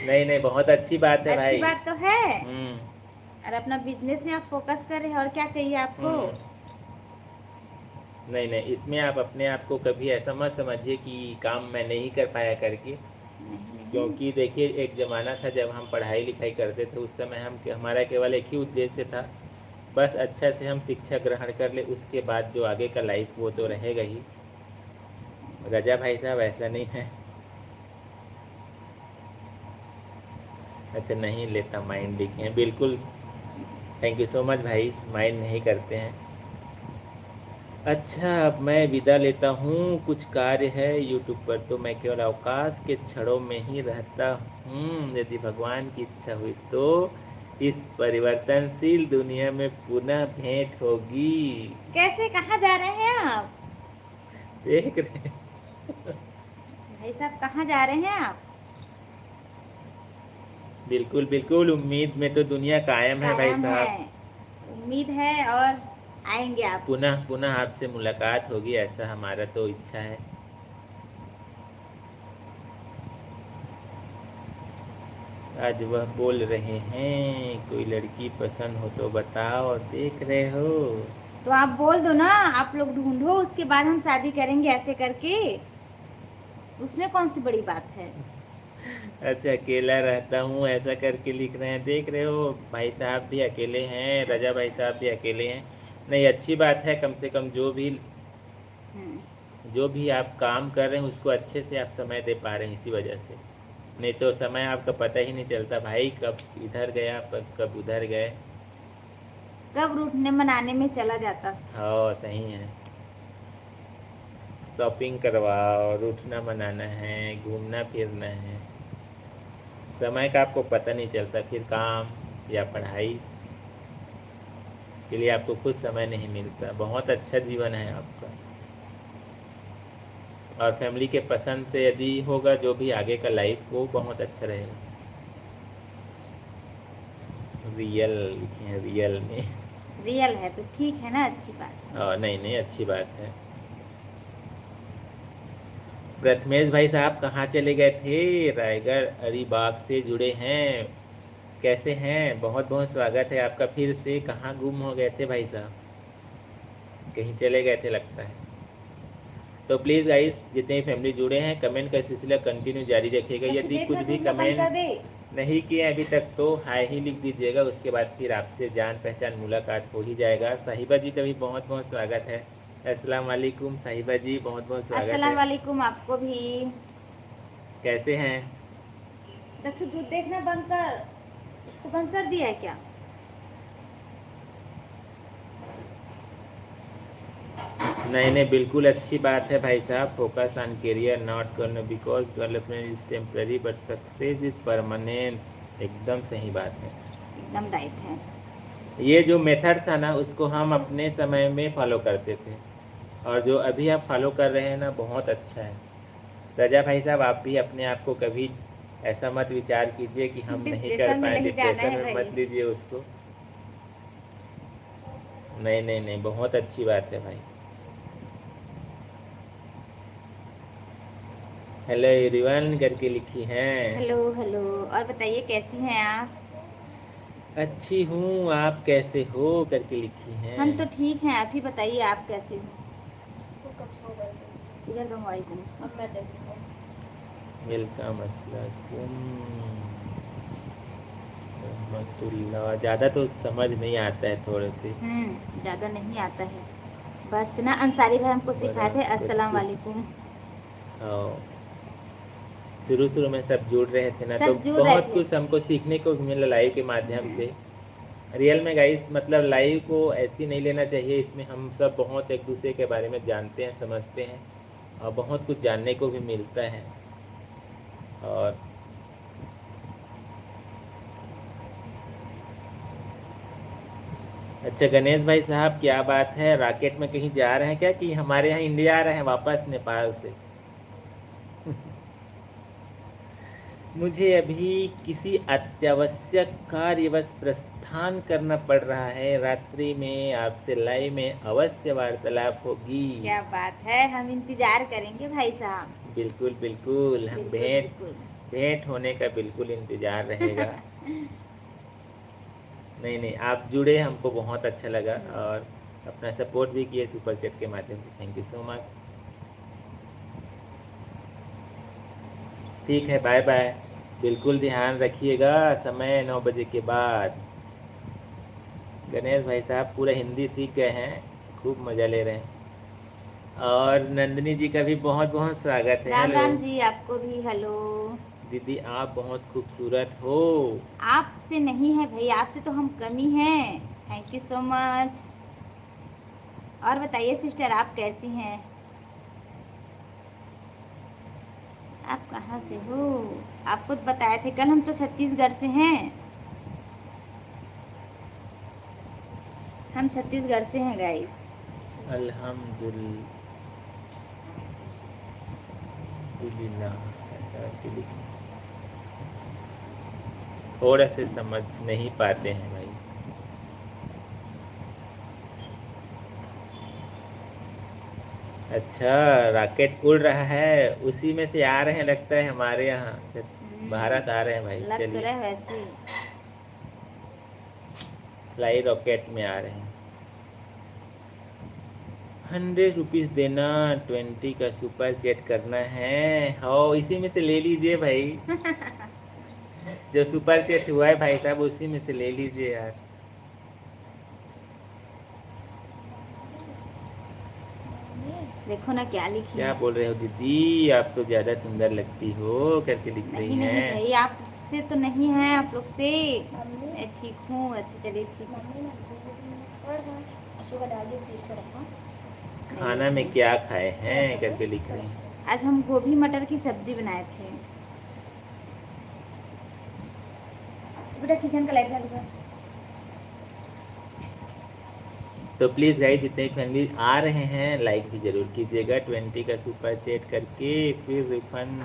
नहीं नहीं, बहुत अच्छी बात है अच्छी भाई। बात तो है। हम्म और अपना बिजनेस में आप फोकस कर रहे हैं, और क्या चाहिए आपको? हम्म। नहीं नहीं, इसमें आप अपने आप को कभी ऐसा मत समझिए कि काम मैं नहीं कर पाया करके, नहीं नहीं। क्योंकि देखिए एक ज़माना था जब हम पढ़ाई लिखाई करते थे, उस समय हमारा केवल एक ही उद्देश्य था, बस अच्छा से हम शिक्षा ग्रहण कर ले, उसके बाद जो आगे का लाइफ वो तो रहेगा ही। रजा भाई साहब ऐसा नहीं है। अच्छा, नहीं लेता माइंड लिखे हैं, बिल्कुल थैंक यू सो मच भाई, माइंड नहीं करते हैं। अच्छा, अब मैं विदा लेता हूँ, कुछ कार्य है यूट्यूब पर, तो मैं केवल अवकाश के क्षणों में ही रहता हूँ, यदि भगवान की इच्छा हुई तो इस परिवर्तनशील दुनिया में पुनः भेंट होगी। कैसे, कहाँ जा रहे हैं आप देख रहे हैं? भाई साहब, कहाँ जा रहे हैं आप? बिल्कुल बिल्कुल, उम्मीद में तो दुनिया कायम है भाई कायम है, साहब। उम्मीद है, और आएंगे आप। पुनः पुनः आपसे मुलाकात होगी, ऐसा हमारा तो इच्छा है। आज वह बोल रहे हैं कोई लड़की पसंद हो तो बताओ, देख रहे हो? तो आप बोल दो ना, आप लोग ढूंढो, उसके बाद हम शादी करेंगे ऐसे करके, उसमें कौन सी बड़ी बात है? अच्छा, अकेला रहता हूँ ऐसा करके लिख रहे हैं, देख रहे हो भाई साहब भी अकेले हैं, रजा भाई साहब भी अकेले हैं। नहीं, अच्छी बात है, कम से कम हम्म, जो भी आप काम कर रहे हैं उसको अच्छे से आप समय दे पा रहे हैं इसी वजह से। नहीं तो समय आपका पता ही नहीं चलता भाई, कब इधर गया कब उधर गए। कब रूठने मनाने में चला जाता। हाँ सही है, शॉपिंग करवाओ, रूठना मनाना है, घूमना फिरना है, समय का आपको पता नहीं चलता, फिर काम या पढ़ाई के लिए आपको कुछ समय नहीं मिलता। बहुत अच्छा जीवन है आपका, और फैमिली के पसंद से यदि होगा जो भी आगे का लाइफ, वो बहुत अच्छा रहेगा। रियल लिखे हैं, रियल में। रियल है तो ठीक है ना, अच्छी बात है। नहीं नहीं, अच्छी बात है। प्रथमेश भाई साहब कहाँ चले गए थे? रायगढ़ अलीबाग से जुड़े हैं। कैसे हैं? बहुत बहुत स्वागत है आपका फिर से। कहाँ गुम हो गए थे भाई साहब? कहीं चले गए थे लगता है। तो प्लीज़ गाइस, जितने भी फैमिली जुड़े हैं, कमेंट का सिलसिला कंटिन्यू जारी रखिएगा। अच्छा यदि देख कुछ ना, भी दूध ना बंद कर दे। कमेंट नहीं किए अभी तक तो हाय ही लिख दीजिएगा, उसके बाद फिर आपसे जान पहचान मुलाकात हो ही जाएगा। साहिबा जी का भी बहुत बहुत स्वागत है। अस्सलाम वालेकुम साहिबा जी, बहुत बहुत स्वागत अस्सलाम है। वालेकुम आपको भी। कैसे हैं? दक्षु दूध देखना बंद कर, उसको बंद कर दिया है क्या? नहीं नहीं, बिल्कुल अच्छी बात है भाई साहब। फोकस ऑन करियर नॉट करना, because girlfriend is temporary but success is permanent. एकदम सही बात है। एकदम राइट है। ये जो मेथड था ना, उसको हम अपने समय में फॉलो करते थे, और जो अभी आप फॉलो कर रहे हैं ना, बहुत अच्छा है। रजा भाई साहब, आप भी अपने आप को कभी ऐसा मत विचार कीजिए कि हम नहीं कर डिप्रेशन में पाए, नहीं जाना डिप्रेशन है में भाई। मत लीजिए उसको। नहीं नहीं नहीं, बहुत अच्छी बात है भाई। हेलो एवरीवन करके लिखी हैं। हेलो हेलो, और बताइए कैसी हैं आप? अच्छी हूँ, आप कैसे हो करके लिखी हम तो हैं। ठीक हैं, आप ही बताइए आप कैसे हो? इधर दो मोबाइल को मुझको। अब मैं देखती हूँ। वेलकम अस्सलाम रहमतुल्लाह। ज़्यादा तो समझ नहीं आता है थोड़े से। ज़्यादा नहीं आता है, बस ना अंसारी भाई हमको सिखाए थे अस्सलाम बराकतु। वालेकुम। हाँ, शुरू शुरू में सब जुड़ रहे थे ना, तो सब जुड़ रहे बहुत थे। कुछ हमको सीखने को भी मिला लाइव के माध्यम से। रियल में गाइस, मतलब लाइव को ऐसी नहीं लेना चाहिए, इसमें हम सब बहुत एक दूसरे के बारे में जानते हैं, समझते हैं, और बहुत कुछ जानने को भी मिलता है। और अच्छा गणेश भाई साहब, क्या बात है, रॉकेट में कहीं जा रहे हैं क्या, कि हमारे यहाँ इंडिया आ रहे हैं वापस नेपाल से? मुझे अभी किसी अत्यावश्यक कार्यवश प्रस्थान करना पड़ रहा है। रात्रि में आपसे लाइव में अवश्य वार्तालाप होगी। क्या बात है, हम इंतजार करेंगे भाई साहब। बिल्कुल बिल्कुल, हम बिल्कुल भेंट बिल्कुल। भेंट होने का बिल्कुल इंतजार रहेगा। नहीं नहीं, आप जुड़े, हमको बहुत अच्छा लगा, और अपना सपोर्ट भी किए सुपर चैट के माध्यम से। Thank you so much. ठीक है, बाय बाय। बिल्कुल ध्यान रखिएगा, समय 9 बजे के बाद। गणेश भाई साहब पूरा हिंदी सीख गए हैं, खूब मज़ा ले रहे हैं। और नंदिनी जी का भी बहुत बहुत स्वागत है। राम हेलो राम जी, आपको भी हेलो। दीदी, आप बहुत खूबसूरत हो। आपसे नहीं है भाई, आपसे तो हम कम ही हैं। Thank you so much. और बताइए सिस्टर, आप कैसी हैं? आप कहाँ से हो? आप खुद बताए थे कल, हम तो छत्तीसगढ़ से हैं। हम छत्तीसगढ़ से हैं गाइस। अल्हम्दुलिल्लाह, ऐसा करके लिखें। थोड़ा से समझ नहीं पाते हैं भाई। अच्छा, रॉकेट उड़ रहा है, उसी में से आ रहे हैं लगता है हमारे यहाँ भारत आ रहे हैं भाई। लग तो चलिए, रहे वैसे। फ्लाई रॉकेट में आ रहे हैं। 100 रुपीज़ देना, 20 का सुपर चैट करना है। हाँ, इसी में से ले लीजिए भाई। जो सुपर चैट हुआ है भाई साहब, उसी में से ले लीजिए यार। देखो ना क्या लिखी क्या है। बोल रहे हो दीदी, आप तो ज़्यादा सुंदर लगती हो करके लिख रही नहीं नहीं हैं। भाई, आपसे तो नहीं है, आप लोग से। मैं ठीक हूँ। अच्छा चलिए ठीक है। खाना में क्या खाए हैं करके लिख रही हैं। आज हम गोभी मटर की सब्जी बनाए थे। बेटा किचन का लाइट चालू कर। तो प्लीज़ गाइस, जितने भी फैमिली आ रहे हैं लाइक भी ज़रूर कीजिएगा। 20 का सुपर चैट करके फिर रिफंड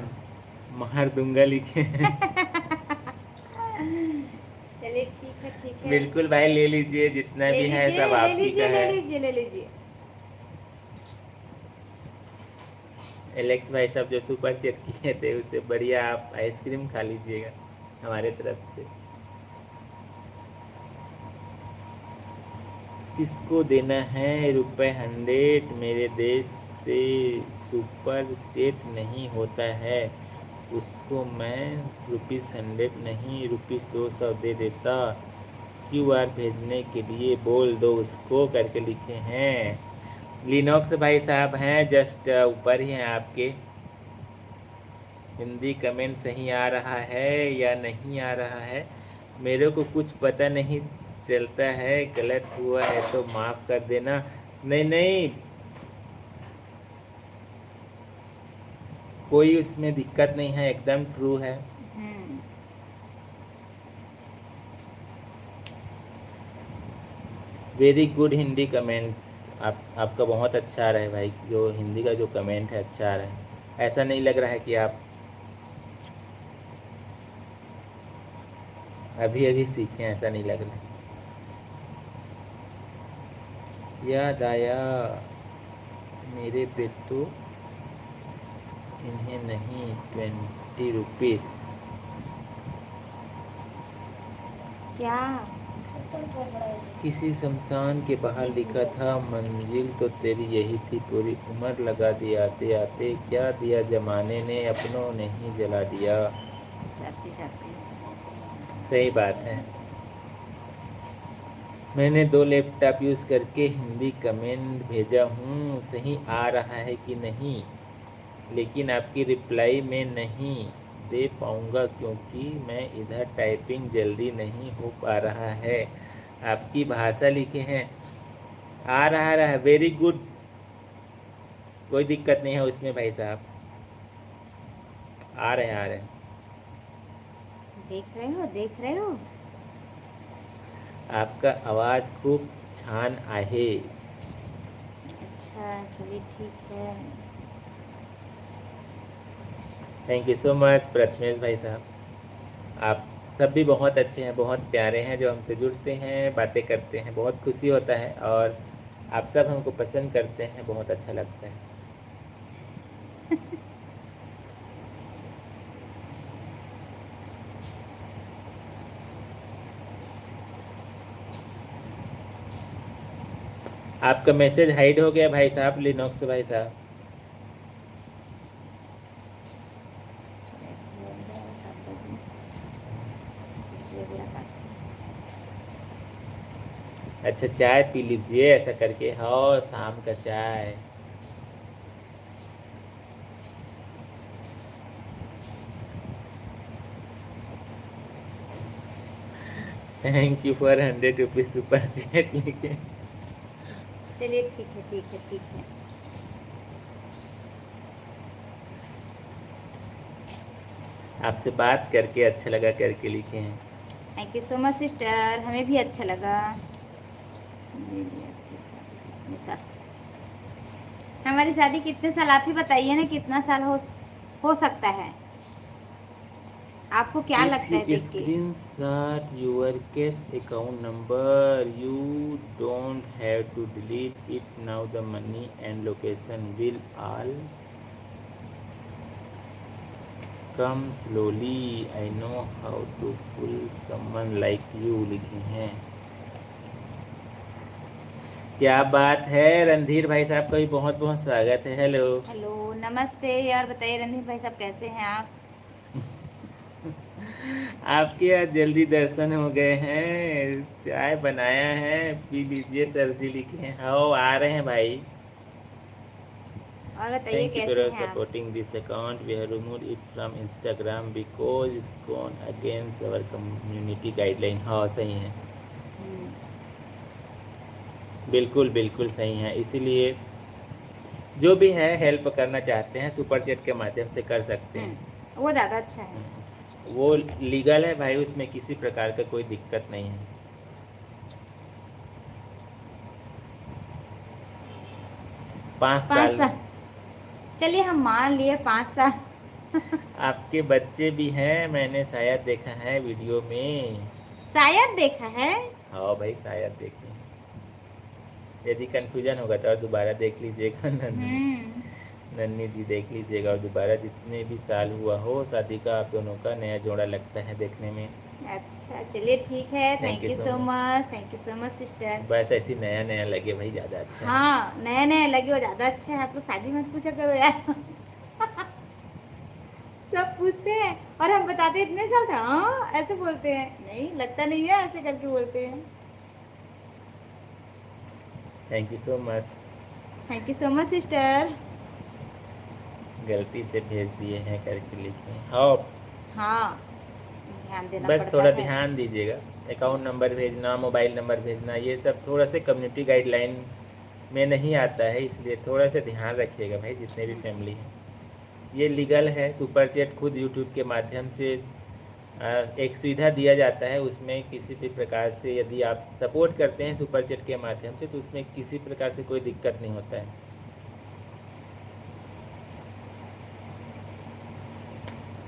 मार दूंगा लिखे। चलिए ठीक है ठीक है। बिल्कुल भाई, ले लीजिए, जितना ले भी है लीजिए सब ले आप ही का लीजिए ले है। लीजिए ले लीजिए। एलेक्स भाई साहब जो सुपर चैट किए थे, उससे बढ़िया आप आइसक्रीम खा लीजिएगा हमारे तरफ से। किसको देना है रुपए 100? मेरे देश से सुपर चैट नहीं होता है, उसको मैं ₹100 नहीं ₹200 दे देता। क्यूआर भेजने के लिए बोल दो उसको करके लिखे हैं। लिनोक्स भाई साहब हैं, जस्ट ऊपर ही हैं आपके। हिंदी कमेंट सही आ रहा है या नहीं आ रहा है, मेरे को कुछ पता नहीं चलता है। गलत हुआ है तो माफ़ कर देना। नहीं नहीं, कोई उसमें दिक्कत नहीं है, एकदम ट्रू है। Hmm. Very good Hindi comment. आपका बहुत अच्छा आ रहा है भाई, जो हिंदी का जो कमेंट है अच्छा आ रहा है। ऐसा नहीं लग रहा है कि आप अभी अभी सीखे, ऐसा नहीं लग रहा है। याद आया मेरे पे तो इन्हें नहीं, 20 रुपीज़। क्या? किसी शमशान के बाहर लिखा था, मंजिल तो तेरी यही थी, पूरी उम्र लगा दी आते आते, क्या दिया जमाने ने, अपनों ने ही जला दिया। जाते जाते। सही बात है। मैंने 2 लैपटॉप यूज़ करके हिंदी कमेंट भेजा हूँ, सही आ रहा है कि नहीं, लेकिन आपकी रिप्लाई में नहीं दे पाऊँगा क्योंकि मैं इधर टाइपिंग जल्दी नहीं हो पा रहा है। आपकी भाषा लिखे हैं, आ रहा है, वेरी गुड, कोई दिक्कत नहीं है उसमें भाई साहब, आ रहे हैं आ रहे हैं। देख रहे हो देख रहे हो। आपका आवाज़ खूब छान आहे। अच्छा चलिए ठीक है। Thank you so much Prathamesh भाई साहब। आप सब भी बहुत अच्छे हैं, बहुत प्यारे हैं, जो हमसे जुड़ते हैं, बातें करते हैं, बहुत खुशी होता है। और आप सब हमको पसंद करते हैं, बहुत अच्छा लगता है। आपका मैसेज हाइड हो गया भाई साहब, लिनोक्स भाई साहब। अच्छा, चाय पी लीजिए ऐसा करके। हाँ, शाम का चाय। Thank you for 100 rupees super chat लिखे। चलिए ठीक है ठीक है ठीक है। आपसे बात करके अच्छा लगा करके लिखे हैं। Thank you so much sister, हमें भी अच्छा लगा। हमारी शादी कितने साल, आप ही बताइए ना, कितना साल हो सकता है? आपको क्या इफ लगता है यू देख के? screenshot your cash account number, you don't have to delete it now. The money and location will all come slowly. I know how to fool someone like you लिखे हैं। क्या बात है, रणधीर भाई साहब का भी बहुत बहुत स्वागत है। हेलो। हेलो, नमस्ते। और बताइए रणधीर भाई साहब कैसे हैं आप? आपके आज जल्दी दर्शन हो गए हैं। चाय बनाया है, पी लीजिए सर जी, लिखे हैं। हाँ, आ रहे हैं भाई। और बताइए थैंक यू कैसे फॉर हैं आप? Supporting this account. We have removed it from Instagram because it's gone against our community guideline. हाँ सही है, हम्म। बिल्कुल बिल्कुल सही है। इसीलिए जो भी है हेल्प करना चाहते हैं सुपर चैट के माध्यम से कर सकते हैं। वो ज़्यादा अच्छा है। वो लीगल है भाई, उसमें किसी प्रकार का कोई दिक्कत नहीं है। 5 साल। 5 साल। चलिए हम मान लिए 5 साल। आपके बच्चे भी हैं, मैंने शायद देखा है वीडियो में। शायद देखा है। हाँ भाई, शायद देखे हैं। यदि कंफ्यूजन होगा तो और दोबारा देख लीजिएगा। नन्ही हम्म। नन्ही जी देख लीजिएगा और दोबारा, जितने भी साल हुआ हो शादी का, आप दोनों का नया जोड़ा लगता है देखने में। अच्छा चलिए ठीक है, thank thank you you so so much. Much, thank you so much sister. बस ऐसी नया नया लगे भाई, ज़्यादा अच्छा है। हाँ, नया नया लगे वो ज़्यादा अच्छा है। आप लोग शादी मत पूछा करो यार। सब पूछते हैं और हम बताते हैं इतने साल था, हाँ ऐसे बोलते हैं, नहीं लगता नहीं है, ऐसे करके बोलते हैं। Thank you so much. Thank you so much sister. गलती से भेज दिए हैं करके लिखे। हाँ, हाँ, ध्यान देना बस पड़ता थोड़ा है। ध्यान दीजिएगा। अकाउंट नंबर भेजना, मोबाइल नंबर भेजना, ये सब थोड़ा सा कम्युनिटी गाइडलाइन में नहीं आता है, इसलिए थोड़ा सा ध्यान रखिएगा भाई, जितने भी फैमिली हैं। ये लीगल है। सुपर चैट खुद यूट्यूब के माध्यम से एक सुविधा दिया जाता है, उसमें किसी भी प्रकार से यदि आप सपोर्ट करते हैं सुपर चैट के माध्यम से तो उसमें किसी प्रकार से कोई दिक्कत नहीं होता है।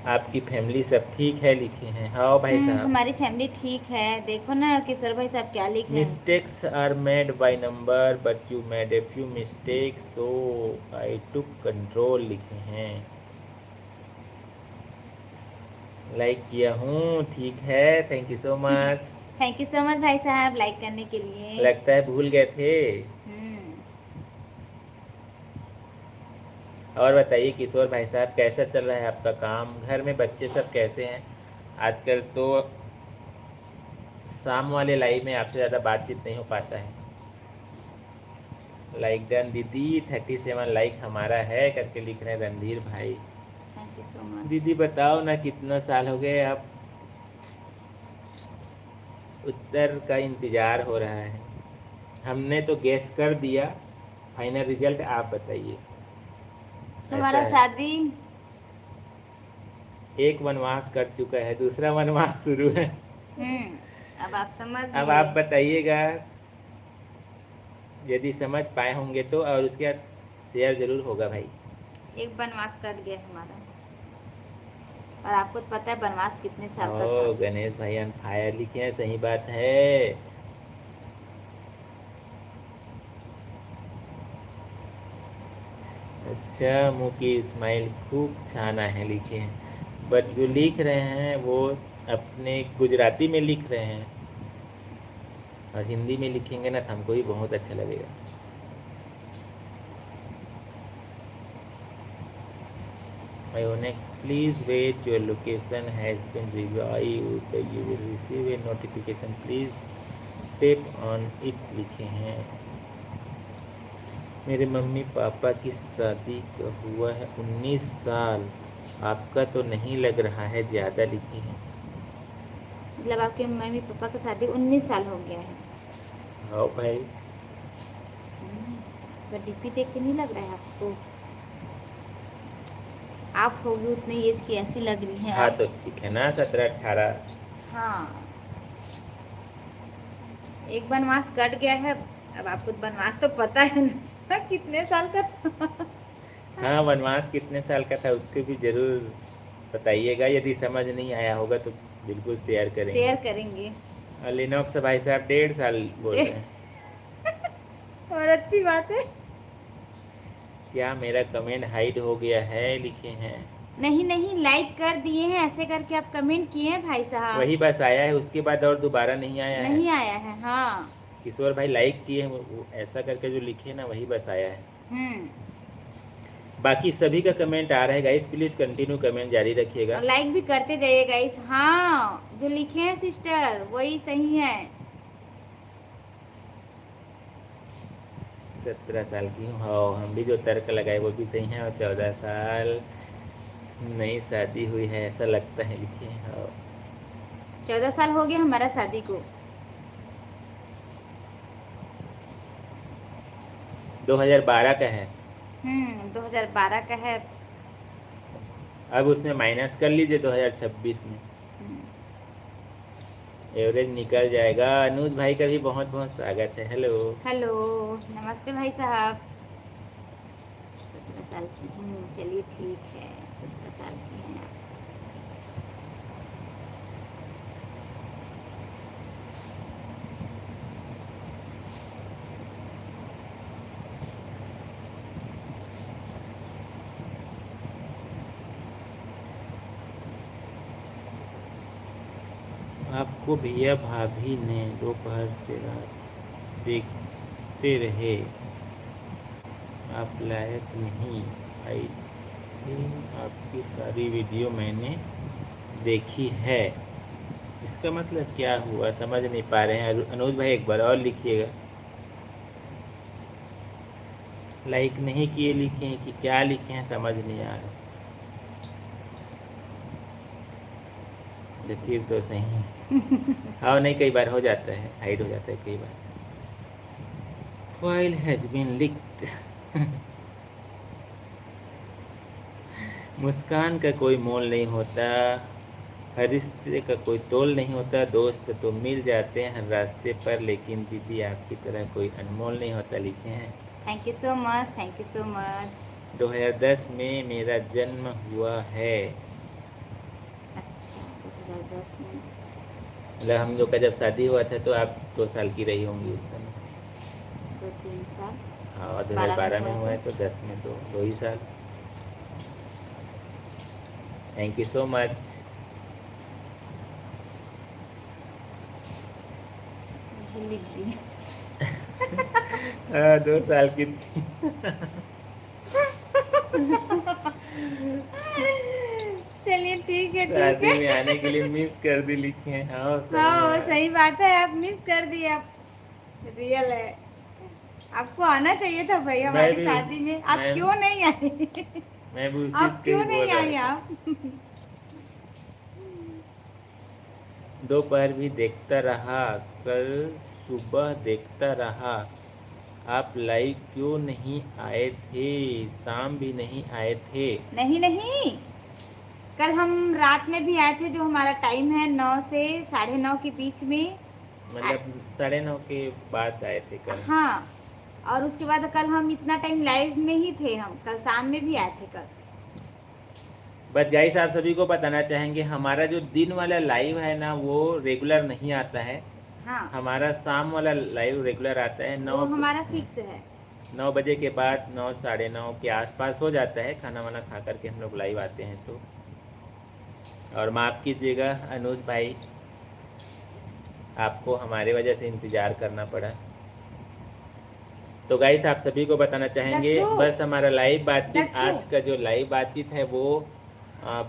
आपकी फैमिली सब ठीक है, लिखे हैं। हाँ भाई साहब। हमारी फैमिली ठीक है। देखो ना किशोर भाई साहब क्या लिख रहे हैं। Mistakes are made by number but you made a few mistakes so I took control, लिखे हैं। लाइक किया हूँ, ठीक है, thank you so much. Thank you so much भाई साहब लाइक करने के लिए। लगता है भूल गए थे। हम्म। और बताइए किशोर भाई साहब, कैसा चल रहा है आपका काम? घर में बच्चे सब कैसे हैं? आजकल तो शाम वाले लाइव में आपसे ज़्यादा बातचीत नहीं हो पाता है। लाइक डन दीदी, 37 लाइक हमारा है करके लिख रहे हैं रणधीर भाई। Thank you so much. दीदी बताओ ना, कितना साल हो गए? आप उत्तर का इंतज़ार हो रहा है। हमने तो गैस कर दिया, फाइनल रिजल्ट आप बताइए। ऐसा हमारा है, शादी। एक वनवास कर चुका है, दूसरा वनवास शुरू है। अब आप अब आप समझिए। बताइएगा, यदि समझ पाए होंगे तो, और उसके बाद शेयर ज़रूर होगा भाई। एक बनवास कट गया हमारा। और आपको तो पता है बनवास कितने साल का था। ओ गणेश भाई ऑन फायर लिखे हैं, सही बात है। अच्छा, मुँह की स्माइल खूब छाना है, लिखे हैं। बट जो लिख रहे हैं वो अपने गुजराती में लिख रहे हैं, और हिंदी में लिखेंगे ना तो हमको भी बहुत अच्छा लगेगा। Ionex, please wait, your location has been revived, you will receive a notification, please tap on it, लिखे हैं। मेरे मम्मी पापा की शादी का हुआ है 19 साल, आपका तो नहीं लग रहा है ज़्यादा, लिखे हैं। मतलब आपके मम्मी पापा की शादी 19 साल हो गया है। हाँ भाई। पर डीपी देख के नहीं लग रहा है आपको? आप होगी उतनी एज की, ऐसी लग रही है हाँ आप। तो ठीक है ना, 17 18। हाँ, एक बनवास कट गया है। अब आपको बनवास तो पता है ना कितने साल का था। हाँ, वनवास कितने साल का था उसको भी ज़रूर बताइएगा, यदि समझ नहीं आया होगा तो बिल्कुल शेयर करेंगे। शेयर करेंगे। और लिनोक्स भाई साहब 1.5 साल बोल रहे हैं। और अच्छी बात है। क्या मेरा कमेंट हाइड हो गया है, लिखे हैं। नहीं नहीं, लाइक कर दिए हैं, ऐसे करके आप कमेंट किए हैं भाई साहब। वही बस आया है, उसके बाद और दोबारा नहीं आया है। नहीं आया है, हाँ। किशोर भाई लाइक किए हैं, वो ऐसा करके जो लिखे ना वही बस आया है। बाकी सभी का कमेंट आ रहा है गाइस, प्लीज़ कंटिन्यू कमेंट जारी रखिएगा। और लाइक भी करते जाइए गाइस। हाँ, जो लिखे हैं सिस्टर वही सही है। 17 साल की हूँ, हाँ हम भी जो तर्क लगाए वो भी सही है। और 14 साल नई शादी हुई है ऐसा लगता है, लिखे हैं। हाँ 14 साल हो गया हमारा शादी को। 2012 का है। 2012 का है। अब उसमें माइनस कर लीजिए 2026 में, एवरेज निकल जाएगा। अनुज भाई का भी बहुत बहुत स्वागत है। हेलो हेलो, नमस्ते भाई साहब। 17 साल की हूँ, चलिए ठीक है, 17 साल की हैं आप। आपको भैया भाभी ने दोपहर से रात देखते रहे, आप लायक नहीं आई थी, आपकी सारी वीडियो मैंने देखी है। इसका मतलब क्या हुआ समझ नहीं पा रहे हैं। अनुज भाई एक बार और लिखिएगा। लाइक नहीं किए लिखे हैं कि क्या लिखे हैं समझ नहीं आ रहा। अच्छा फिर तो सही है। हाँ नहीं, कई बार हो जाता है, हाइड हो जाता है कई बार। File has been leaked. मुस्कान का कोई मोल नहीं होता, हर रिश्ते का कोई तोल नहीं होता। दोस्त तो मिल जाते हैं हर रास्ते पर, लेकिन दीदी आपकी तरह कोई अनमोल नहीं होता, लिखे हैं। Thank you so much, thank you so much. 2010 में मेरा जन्म हुआ है। अच्छा, 2010 में। मतलब हम लोग का जब शादी हुआ था तो आप 2 साल की रही होंगी उस समय। 2-3 साल। हाँ और 12 2012 में हुआ हुआ है तो 10 में तो 2 ही साल। Thank you so much. यही लिख दी। 2 साल की थी। चलिए ठीक है, ठीक शादी में आने के लिए है। मिस कर दी, लिखे हैं। हाँ सही में हाँ यार। सही बात है, आप मिस कर दिए। आप रियल है, आपको आना चाहिए था भाई मैं हमारी भी उस शादी में। आप मैं क्यों नहीं आए? मैं भी उस चीज़ आप के ही क्यों बोल नहीं रहा आए था। आप? दोपहर भी देखता रहा, कल सुबह देखता रहा, आप लाइव क्यों नहीं आए थे? शाम भी नहीं आए थे। नहीं नहीं, कल हम रात में भी आए थे। जो हमारा टाइम है 9 से 9:30 के बीच में। मतलब 9:30 के बाद आए थे कल। हाँ, और उसके बाद कल हम इतना टाइम लाइव में ही थे। हम कल शाम में भी आए थे कल। बट गाइस आप सभी को बताना चाहेंगे, हमारा जो दिन वाला लाइव है ना वो रेगुलर नहीं आता है। हाँ, हमारा शाम वाला लाइव रेगुलर आता है। वो हमारा फिक्स है। 9 बजे के बाद 9 9:30 के आसपास हो जाता है। खाना वाना खा करके हम लोग लाइव आते हैं तो। और माफ़ कीजिएगा अनुज भाई, आपको हमारे वजह से इंतज़ार करना पड़ा। तो गाइस आप सभी को बताना चाहेंगे, दक्षु, बस हमारा लाइव बातचीत, दक्षु। आज का जो लाइव बातचीत है वो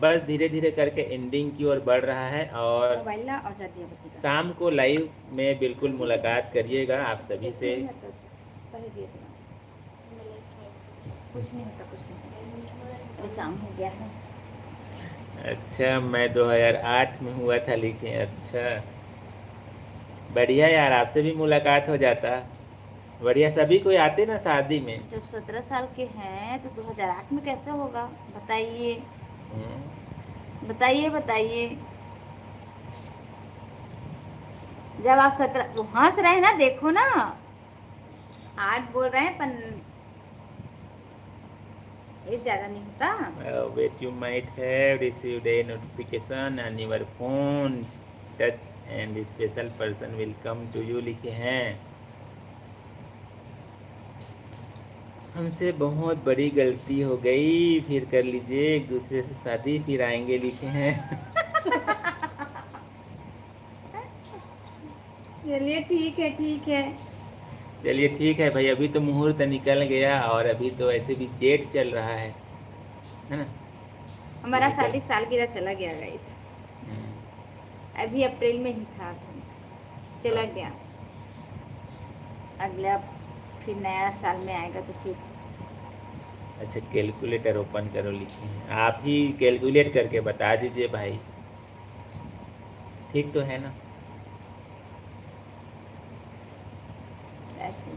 बस धीरे धीरे करके एंडिंग की ओर बढ़ रहा है। और मोबाइल ला और जा दिया बत्ती का। शाम को लाइव में बिल्कुल मुलाकात करिएगा आप सभी से। नहीं होता तो पहले दिया चला। कुछ नहीं होता, कुछ नहीं होता। अभी शाम हो गया है। अच्छा मैं 2008 में हुआ था, लिखे। अच्छा बढ़िया यार, आपसे भी मुलाकात हो जाता। बढ़िया, सभी कोई आते ना शादी में। जब 17 साल के हैं तो 2008 में कैसे होगा? बताइए, हम्म। बताइए, बताइए। जब आप 17, वो हंस रहे हैं ना, देखो ना। 8 बोल रहे हैं पर ये ज्यादा नहीं होता। Wait, you might have received a notification on your phone, touch and special person will come to you, लिखे हैं। हमसे बहुत बड़ी गलती हो गई, फिर कर लीजिए एक दूसरे से शादी, फिर आएंगे, लिखे हैं। चलिए ठीक है, ठीक है। चलिए ठीक है भाई, अभी तो मुहूर्त निकल गया और अभी तो ऐसे भी जेठ चल रहा है ना। तो हमारा निकल। शादी सालगिरह चला गया गाइस, हम्म, अभी अप्रैल में ही था तो चला हाँ। गया। अगला फिर नया साल में आएगा तो फिर अच्छा कैलकुलेटर ओपन करो, लिखे हैं आप ही, कैलकुलेट करके बता दीजिए भाई, ठीक तो है ना। ऐसे।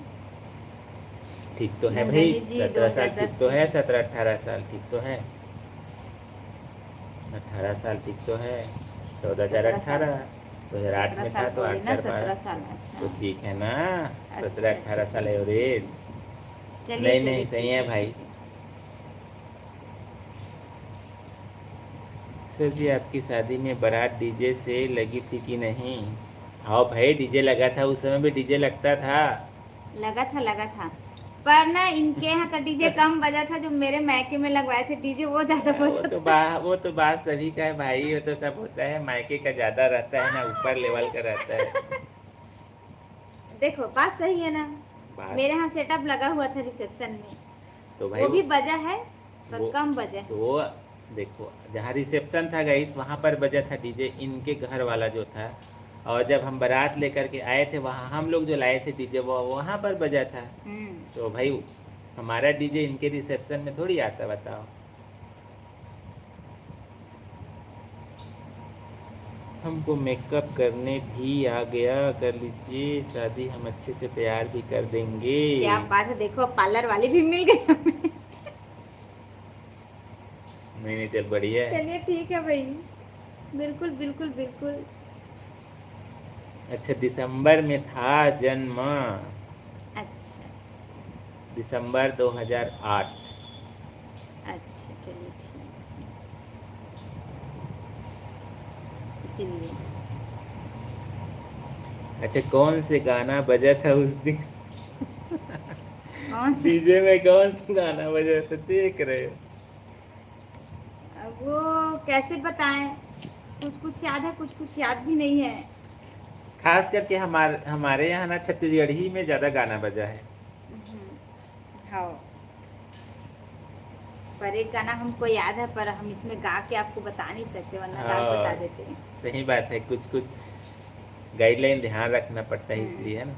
ठीक तो है भाई, नंदनी जी 17 साल ठीक 2010 तो में है, है। 17-18 साल ठीक तो है, 18 साल ठीक तो है, 14 चार 17 साल, 18, 2008 17 में था साल तो बोली आठ ना, चार 17 बारह, साल, अच्छा। तो ठीक है ना। सत्रह अच्छा अच्छा, अठारह साल चलिए एवरेज। चलिए नहीं नहीं चलिए, सही ठीक है है भाई। ठीक है। सर जी आपकी शादी में बारात डीजे से लगी थी कि नहीं? हाँ भाई डीजे लगा था, उस समय भी डीजे लगता था। लगा था, पर ना इनके यहाँ का डीजे कम बजा था, जो मेरे मैके में लगवाए थे डीजे वो ज्यादा बजा था। वो तो बात सभी का है भाई, वो तो सब होता है, मायके का ज्यादा रहता है ना, ऊपर लेवल का रहता है। देखो बात सही है ना, बात मेरे यहाँ सेटअप लगा हुआ था रिसेप्शन में, तो भाई वो भी बजा है पर वो कम बजा है। तो देखो, जहाँ रिसेप्शन था गाइस वहाँ पर बजा था डीजे, इनके घर वाला जो था। और जब हम बारात लेकर के आए थे वहाँ, हम लोग जो लाए थे डीजे वो वहाँ पर बजा था। हम्म। तो भाई हमारा डीजे इनके रिसेप्शन में थोड़ी आता, बताओ। हमको मेकअप करने भी आ गया, कर लीजिए शादी, हम अच्छे से तैयार भी कर देंगे। क्या बात है, देखो पार्लर वाली भी मिल गई हमें। नहीं नहीं चल बढ़िया है। चलिए ठीक है भाई, बिल्कुल बिल्कुल बिल्कुल। अच्छा दिसंबर में था जन्म, अच्छा अच्छा दिसंबर 2008। अच्छा, चलिए ठीक है, इसीलिए। अच्छा कौन से गाना बजा था उस दिन? कौन सा? डीजे में कौन सा गाना बजा था देख रहे हो? अब वो कैसे बताएं, कुछ कुछ याद है, कुछ कुछ याद भी नहीं है। खास करके हमारे यहाँ ना छत्तीसगढ़ी में ज्यादा गाना बजा है। हाँ, पर एक गाना हमको याद है, पर हम इसमें गा के आपको बता नहीं सकते, वरना गा के बता हाँ देते हैं। सही बात है, कुछ कुछ गाइडलाइन ध्यान रखना पड़ता है हम्म। इसलिए, है ना।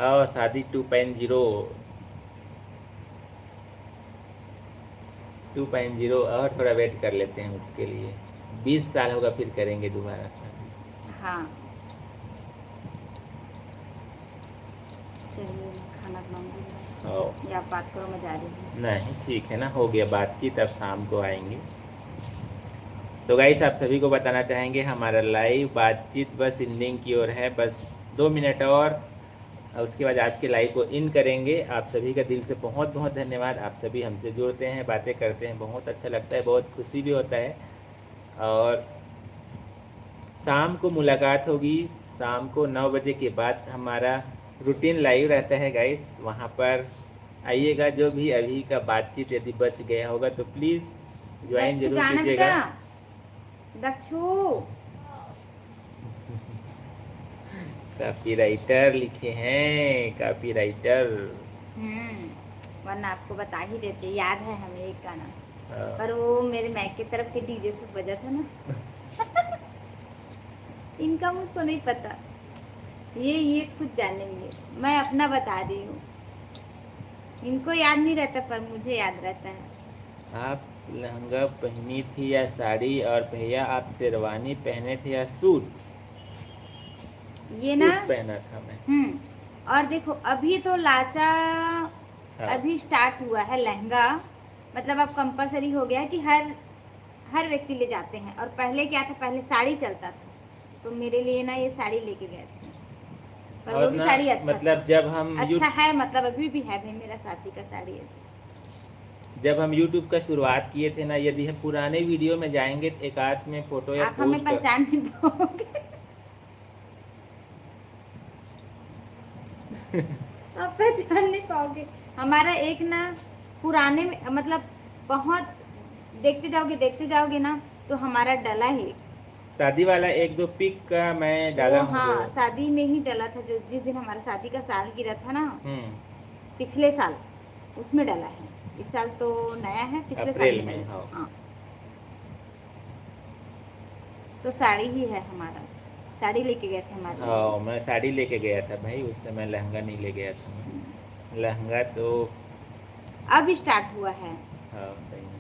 और शादी 2.0, 2.0 और थोड़ा वेट कर लेते हैं उसके लिए, 20 साल होगा फिर करेंगे दोबारा शादी। हाँ, चलिए मैं खाना और बनाऊंगी या आप बात करो, मैं जा रही हूँ। नहीं ठीक है ना, हो गया बातचीत, अब शाम को आएंगे। तो गाइस आप सभी को बताना चाहेंगे हमारा लाइव बातचीत बस एंडिंग की ओर है, बस 2 मिनट और उसके बाद आज के लाइव को इन करेंगे। आप सभी का दिल से बहुत बहुत धन्यवाद, आप सभी हमसे जुड़ते हैं, बातें करते हैं, बहुत अच्छा लगता है, बहुत खुशी भी होता है। और शाम को मुलाकात होगी, शाम को 9 बजे के बाद हमारा रूटीन लाइव रहता है गाइस, वहाँ पर आइएगा। जो भी अभी का बातचीत यदि बच गया होगा तो प्लीज़ ज्वाइन दक्षु जरूर जाना बेटा, कीजिएगा। दक्षु। कापी राइटर लिखे हैं, कापी राइटर। वरना आपको बता ही देते, याद है हमें एक गाना, पर वो मेरे मैक के तरफ के डीजे से बजा था ना। इनका मुझको नहीं पता, ये खुद जानेंगे, मैं अपना बता रही हूँ। इनको याद नहीं रहता पर मुझे याद रहता है। आप लहंगा पहनी थी या साड़ी, और भैया आप शेरवानी पहने थे या सूट? ये ना। सूट पहना था मैं। और देखो अभी तो लाचा हाँ अभी स्टार्ट हुआ है लहंगा, मतलब अब कंपलसरी हो गया है कि हर हर व्यक्ति ले जाते हैं। और पहले क्या था, पहले साड़ी चलता था, तो मेरे लिए ना ये साड़ी लेके गए थे, पर वो और भी ना साड़ी अच्छा मतलब था। जब हम अच्छा है, मतलब अभी भी है भाई, मेरा शादी का साड़ी है। जब हम YouTube का शुरुआत किए थे ना, यदि हम पुराने वीडियो में जाएंगे तो एक आध में फोटो या आप हमें पोस्ट। पहचान नहीं पाओगे। आप पहचान नहीं पाओगे। हमारा एक ना पुराने में, मतलब बहुत देखते जाओगे ना, तो हमारा डला है शादी वाला एक दो पिक का मैं डाला वो हूँ जो। हाँ शादी में ही डाला था, जो जिस दिन हमारा शादी का साल गिरा था ना, हम्म। पिछले साल, उसमें डाला है। इस साल तो नया है, पिछले साल अप्रैल में में, डाला हाँ। था हाँ। तो साड़ी ही है हमारा, साड़ी लेके गए थे हमारे लिए। हाँ, मैं साड़ी लेके गया था भाई, उस समय लहंगा नहीं ले गया था मैं। लहंगा तो अब स्टार्ट हुआ है। हाँ सही में।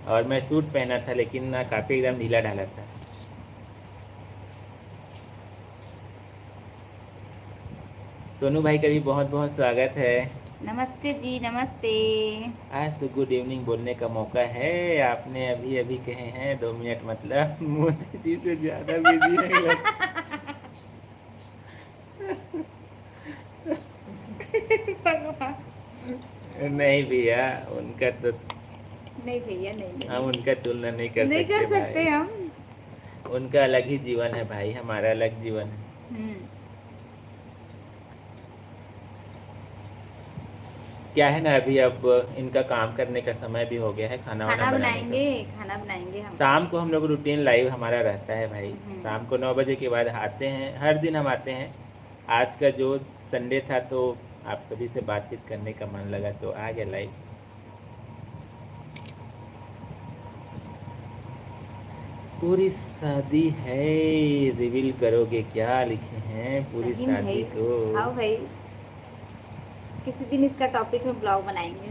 और मैं सूट पहना था लेकिन ना काफ़ी एकदम ढीला ढाला था। सोनू भाई का भी बहुत बहुत स्वागत है। नमस्ते जी, नमस्ते। आज तो गुड इवनिंग बोलने का मौका है। आपने अभी अभी कहे हैं 2 मिनट, मतलब मोदी जी से ज़्यादा बिजी है लगता। नहीं भैया, उनका तो नहीं भैया, नहीं नहीं हम नहीं, उनका तुलना नहीं कर नहीं सकते कर सकते भाई। हम। उनका अलग ही जीवन है भाई, हमारा अलग जीवन है। हम्म। क्या है ना, अभी अब इनका काम करने का समय भी हो गया है, खाना वाना खाना बनाने का। बनाएंगे, खाना बनाएंगे हम। शाम को हम लोग रूटीन लाइव हमारा रहता है भाई। हम्म। शाम को 9 बजे के बाद आते हैं, हर दिन हम आते हैं। आज का जो संडे था तो आप सभी से बातचीत करने का मन लगा तो आ गया लाइव। पूरी शादी है, रिवील करोगे क्या, लिखे हैं पूरी सही में शादी भाई। को। आओ भाई, किसी दिन इसका टॉपिक में ब्लॉग बनाएंगे।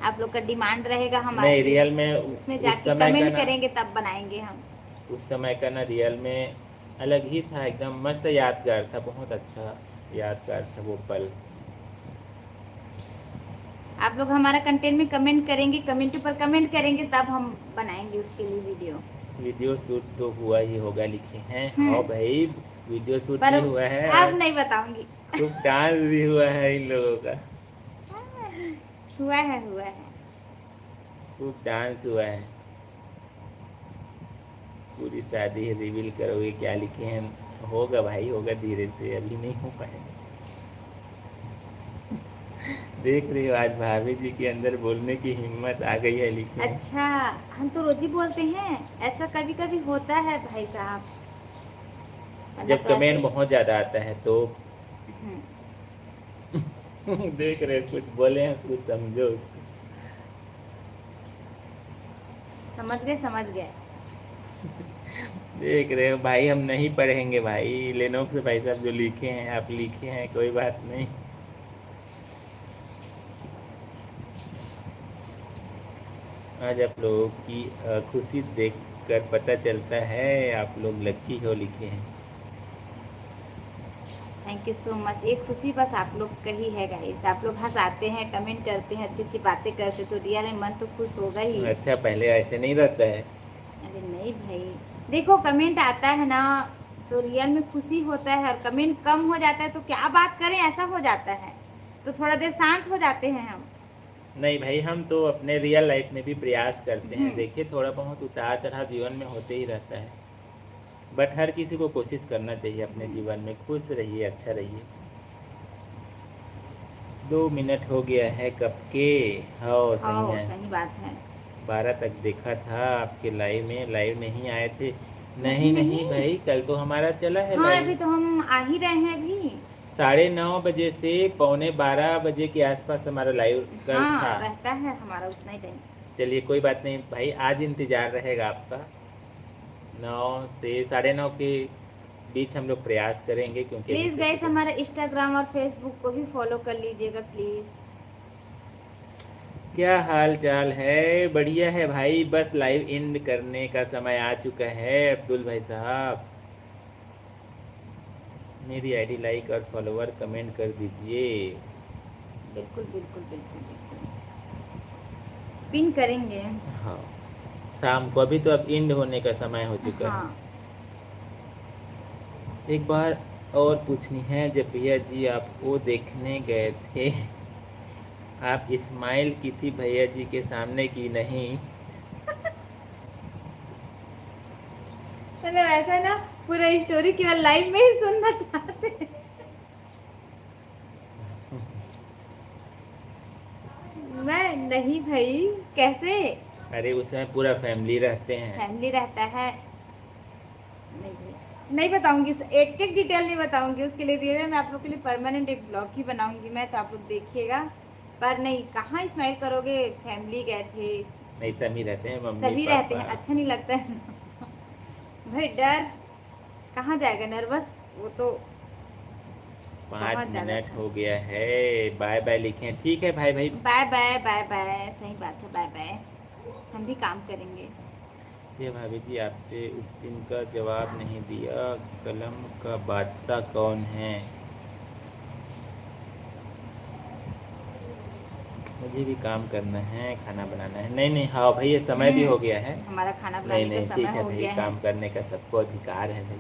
आप लोग का डिमांड रहेगा हमारे नहीं, लिए, रियल में उसमें उस जाके समय का कमेंट ना, करेंगे तब बनाएंगे हम। उस समय का ना रियल में अलग ही था, एकदम मस्त यादगार था, बहुत अच्छा यादगार था वो पल। आप लोग हमारा कंटेंट में कमेंट करेंगे, कमेंट पर कमेंट करेंगे तब हम बनाएंगे उसके लिए वीडियो। वीडियो शूट तो हुआ ही होगा, लिखे हैं हाँ हम्म। भाई। वीडियो शूट पर भी हुआ है अब और नहीं बताऊंगी। खूब डांस भी हुआ है इन लोगों का। हुआ है, हुआ है। खूब डांस हुआ है। पूरी शादी रिवील करोगे क्या, लिखे हैं। होगा भाई, होगा धीरे से, अभी नहीं हो पाएगा। देख रही हो, आज भाभी जी के अंदर बोलने की हिम्मत आ गई है, लिखे हैं। अच्छा, हम तो रोज ही बोलते हैं, ऐसा कभी कभी होता है भाई साहब, वरना जब तो ऐसे। कमेंट बहुत ज़्यादा आता है तो हम्म, देख रहे हो, कुछ बोले हैं उसको, समझो उसको। समझ गए, समझ गए। देख रहे हो भाई, हम नहीं पढ़ेंगे भाई, लेनोक से भाई साहब जो लिखे हैं आप लिखे हैं, कोई बात नहीं। आज आप लोगों की खुशी देखकर पता चलता है आप लोग लक्की हो, लिखे हैं। Thank you so much. ये खुशी बस आप लोग का ही है गाइस, आप लोग हंसाते हैं, कमेंट करते हैं, अच्छी अच्छी बातें करते हैं, तो रियल में मन तो खुश होगा ही। अच्छा, पहले ऐसे नहीं रहता है। अरे नहीं भाई, देखो कमेंट आता है ना, तो रियल में खुशी होता है, और कमेंट कम हो जाता है तो क्या बात करें, ऐसा हो जाता है, तो थोड़ा देर शांत हो जाते हैं हम। नहीं भाई, हम तो अपने रियल लाइफ में भी प्रयास करते हैं। हम्म। देखिए, थोड़ा बहुत उतार चढ़ाव जीवन में होते ही रहता है, बट हर किसी को कोशिश करना चाहिए अपने जीवन में, खुश रहिए, अच्छा रहिए। 2 मिनट हो गया है कब के। हाँ सही हाँ है। सही बात है। 12 तक देखा था आपके लाइव में, लाइव नहीं आए थे। नहीं नहीं नहीं नहीं। भाई, कल तो हमारा चला है हाँ लाइव। अभी तो हम आ ही रहे हैं अभी। 9:30 बजे से 11:15 बजे के आसपास हमारा लाइव कल था। हाँ रहता है हमारा उतना ही टाइम। चलिए कोई बात नहीं भाई, आज इंतज़ार रहेगा आपका। 9 से 9:30 के बीच हम लोग प्रयास करेंगे, क्योंकि अभी प्लीज़ से गाइस सुबह। हमारा इंस्टाग्राम और फेसबुक को भी फॉलो कर लीजिएगा प्लीज़। क्या हाल चाल है, बढ़िया है भाई। बस लाइव एंड करने का समय आ चुका है अब्दुल भाई साहब। मेरी आईडी लाइक और फॉलोवर कमेंट कर दीजिए। बिल्कुल बिल्कुल बिल्कुल बिल्कुल, पिन करेंगे। हाँ, शाम को, अभी तो अब एंड होने का समय हो चुका है। हाँ। एक बार और पूछनी है, जब भैया जी आपको देखने गए थे, आप स्माइल की थी भैया जी के सामने की नहीं? मतलब ऐसा ना, पूरा स्टोरी केवल लाइव में ही सुनना चाहते हैं। मैं नहीं भाई, कैसे? अरे उसमें पूरा फैमिली रहते हैं। फैमिली रहता है। नहीं बताऊंगी, एक एक डिटेल नहीं बताऊंगी। उसके लिए रियल में मैं आप लोग के लिए परमानेंट एक ब्लॉग ही बनाऊंगी मैं, तो आप लोग देखिएगा। पर नहीं, कहाँ स्माइल करोगे, फैमिली गए थे, नहीं, सभी रहते हैं, मम्मी सभी रहते पापा। हैं, अच्छा नहीं लगता है भाई डर कहाँ जाएगा, नर्वस वो तो 5 बहुत ज़्यादा मिनट था। हो गया है। बाय बाय लिखे हैं। ठीक है भाई भाई। बाय बाय बाय बाय, सही बात है, बाय बाय। हम भी काम करेंगे। ये भाभी जी आपसे उस दिन का जवाब नहीं दिया, कलम का बादशाह कौन है? मुझे भी काम करना है, खाना बनाना है। नहीं नहीं, हाँ भाई, ये समय भी हो गया है। हमारा खाना नहीं बनाने का नहीं, ठीक समय है हो भाई, गया है। काम करने का सबको अधिकार है भाई।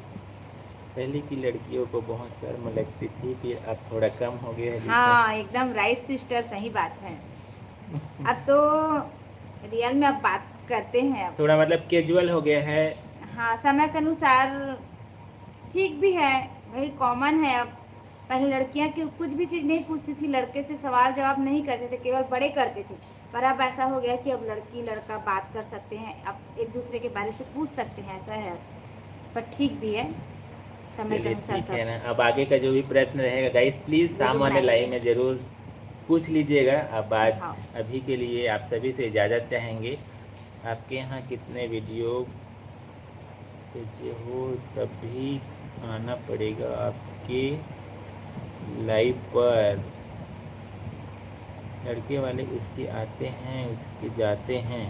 पहले की लड़कियों को बहुत शर्म लगती थी, फिर अब थोड़ा कम हो गया है, लिखे। हाँ एकदम राइट सिस्टर, सही बात है। अब तो रियल में अब बात करते हैं अब। थोड़ा मतलब कैजुअल हो गया है। हाँ समय के अनुसार ठीक भी है भाई, कॉमन है अब। पहले लड़कियां की कुछ भी चीज़ नहीं पूछती थी, लड़के से सवाल जवाब नहीं करते थे, केवल बड़े करते थे। पर अब ऐसा हो गया कि अब लड़की लड़का बात कर सकते हैं, अब एक दूसरे के बारे से पूछ सकते हैं, ऐसा है। पर ठीक भी है, समय के चलिए अनुसार ठीक है सब। ना। अब आगे का जो भी प्रश्न रहेगा गाइस, प्लीज़ शाम वीडियो वाले बनाएंगे। लाइव में ज़रूर पूछ लीजिएगा। अब आज हाँ अभी के लिए आप सभी से इजाज़त चाहेंगे। आपके यहाँ कितने वीडियो भेजे हो, तभी आना पड़ेगा आपके लाइव पर। लड़के वाले उसके आते हैं, उसके जाते हैं।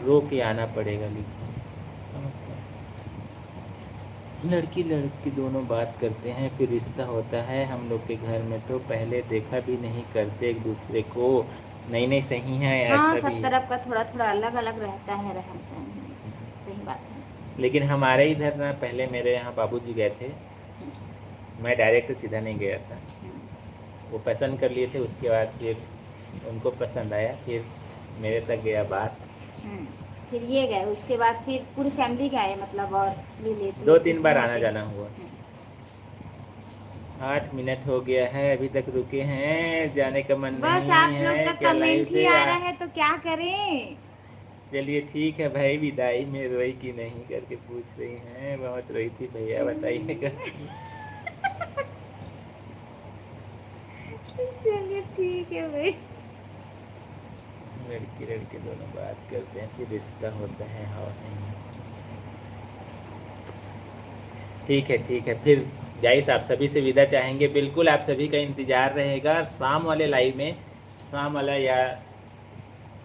रो के आना पड़ेगा, लिखिए। इसका मतलब लड़की लड़की दोनों बात करते हैं, फिर रिश्ता होता है। हम लोग के घर में तो पहले देखा भी नहीं करते एक दूसरे को। नहीं नहीं, सही है, हाँ, ऐसा भी सब है। तरफ का थोड़ा थोड़ा अलग अलग रहता है रहन सहन। सही बात है। लेकिन हमारे इधर ना, पहले मेरे यहाँ बाबूजी गए थे, मैं डायरेक्ट सीधा नहीं गया था। वो पसंद कर लिए थे, उसके बाद फिर उनको पसंद आया, फिर मेरे तक गया बात। हम्म, फिर ये गए, उसके बाद फिर पूरी फैमिली गए, मतलब और रिलेटिव 2-3 जितने बार आना होते हैं। जाना हुआ। 8 मिनट हो गया है, अभी तक रुके हैं, जाने का मन बस नहीं आप लोग है का क्या लाइव कमेंट ही से आ रहा है तो क्या करें। चलिए ठीक है भाई, विदाई में रोई कि नहीं करके पूछ रही हैं। बहुत रोई थी भैया, बताइएगा। चलिए ठीक है भाई। लड़की लड़के दोनों बात करते हैं, फिर रिश्ता होता है। हाँ सही है। ठीक है फिर गाइस, आप सभी से विदा चाहेंगे। बिल्कुल आप सभी का इंतज़ार रहेगा शाम वाले लाइव में। शाम वाला या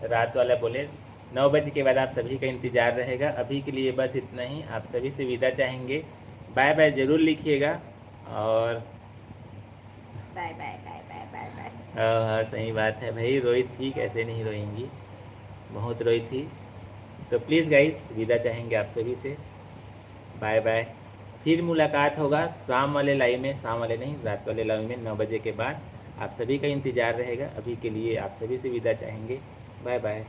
रात वाला बोले, 9 बजे के बाद आप सभी का इंतज़ार रहेगा। अभी के लिए बस इतना ही, आप सभी से विदा चाहेंगे। बाय बाय ज़रूर लिखिएगा। और bye bye bye bye bye bye. हाँ हाँ, सही बात है भाई, रोई थी, कैसे नहीं रोएंगी, बहुत रोई थी। तो प्लीज़ गाइस, विदा चाहेंगे आप सभी से। Bye bye. फिर मुलाकात होगा शाम वाले लाइव में, शाम वाले नहीं, रात वाले लाइव में 9 बजे के बाद। आप सभी का इंतज़ार रहेगा। अभी के लिए आप सभी से विदा चाहेंगे। Bye bye.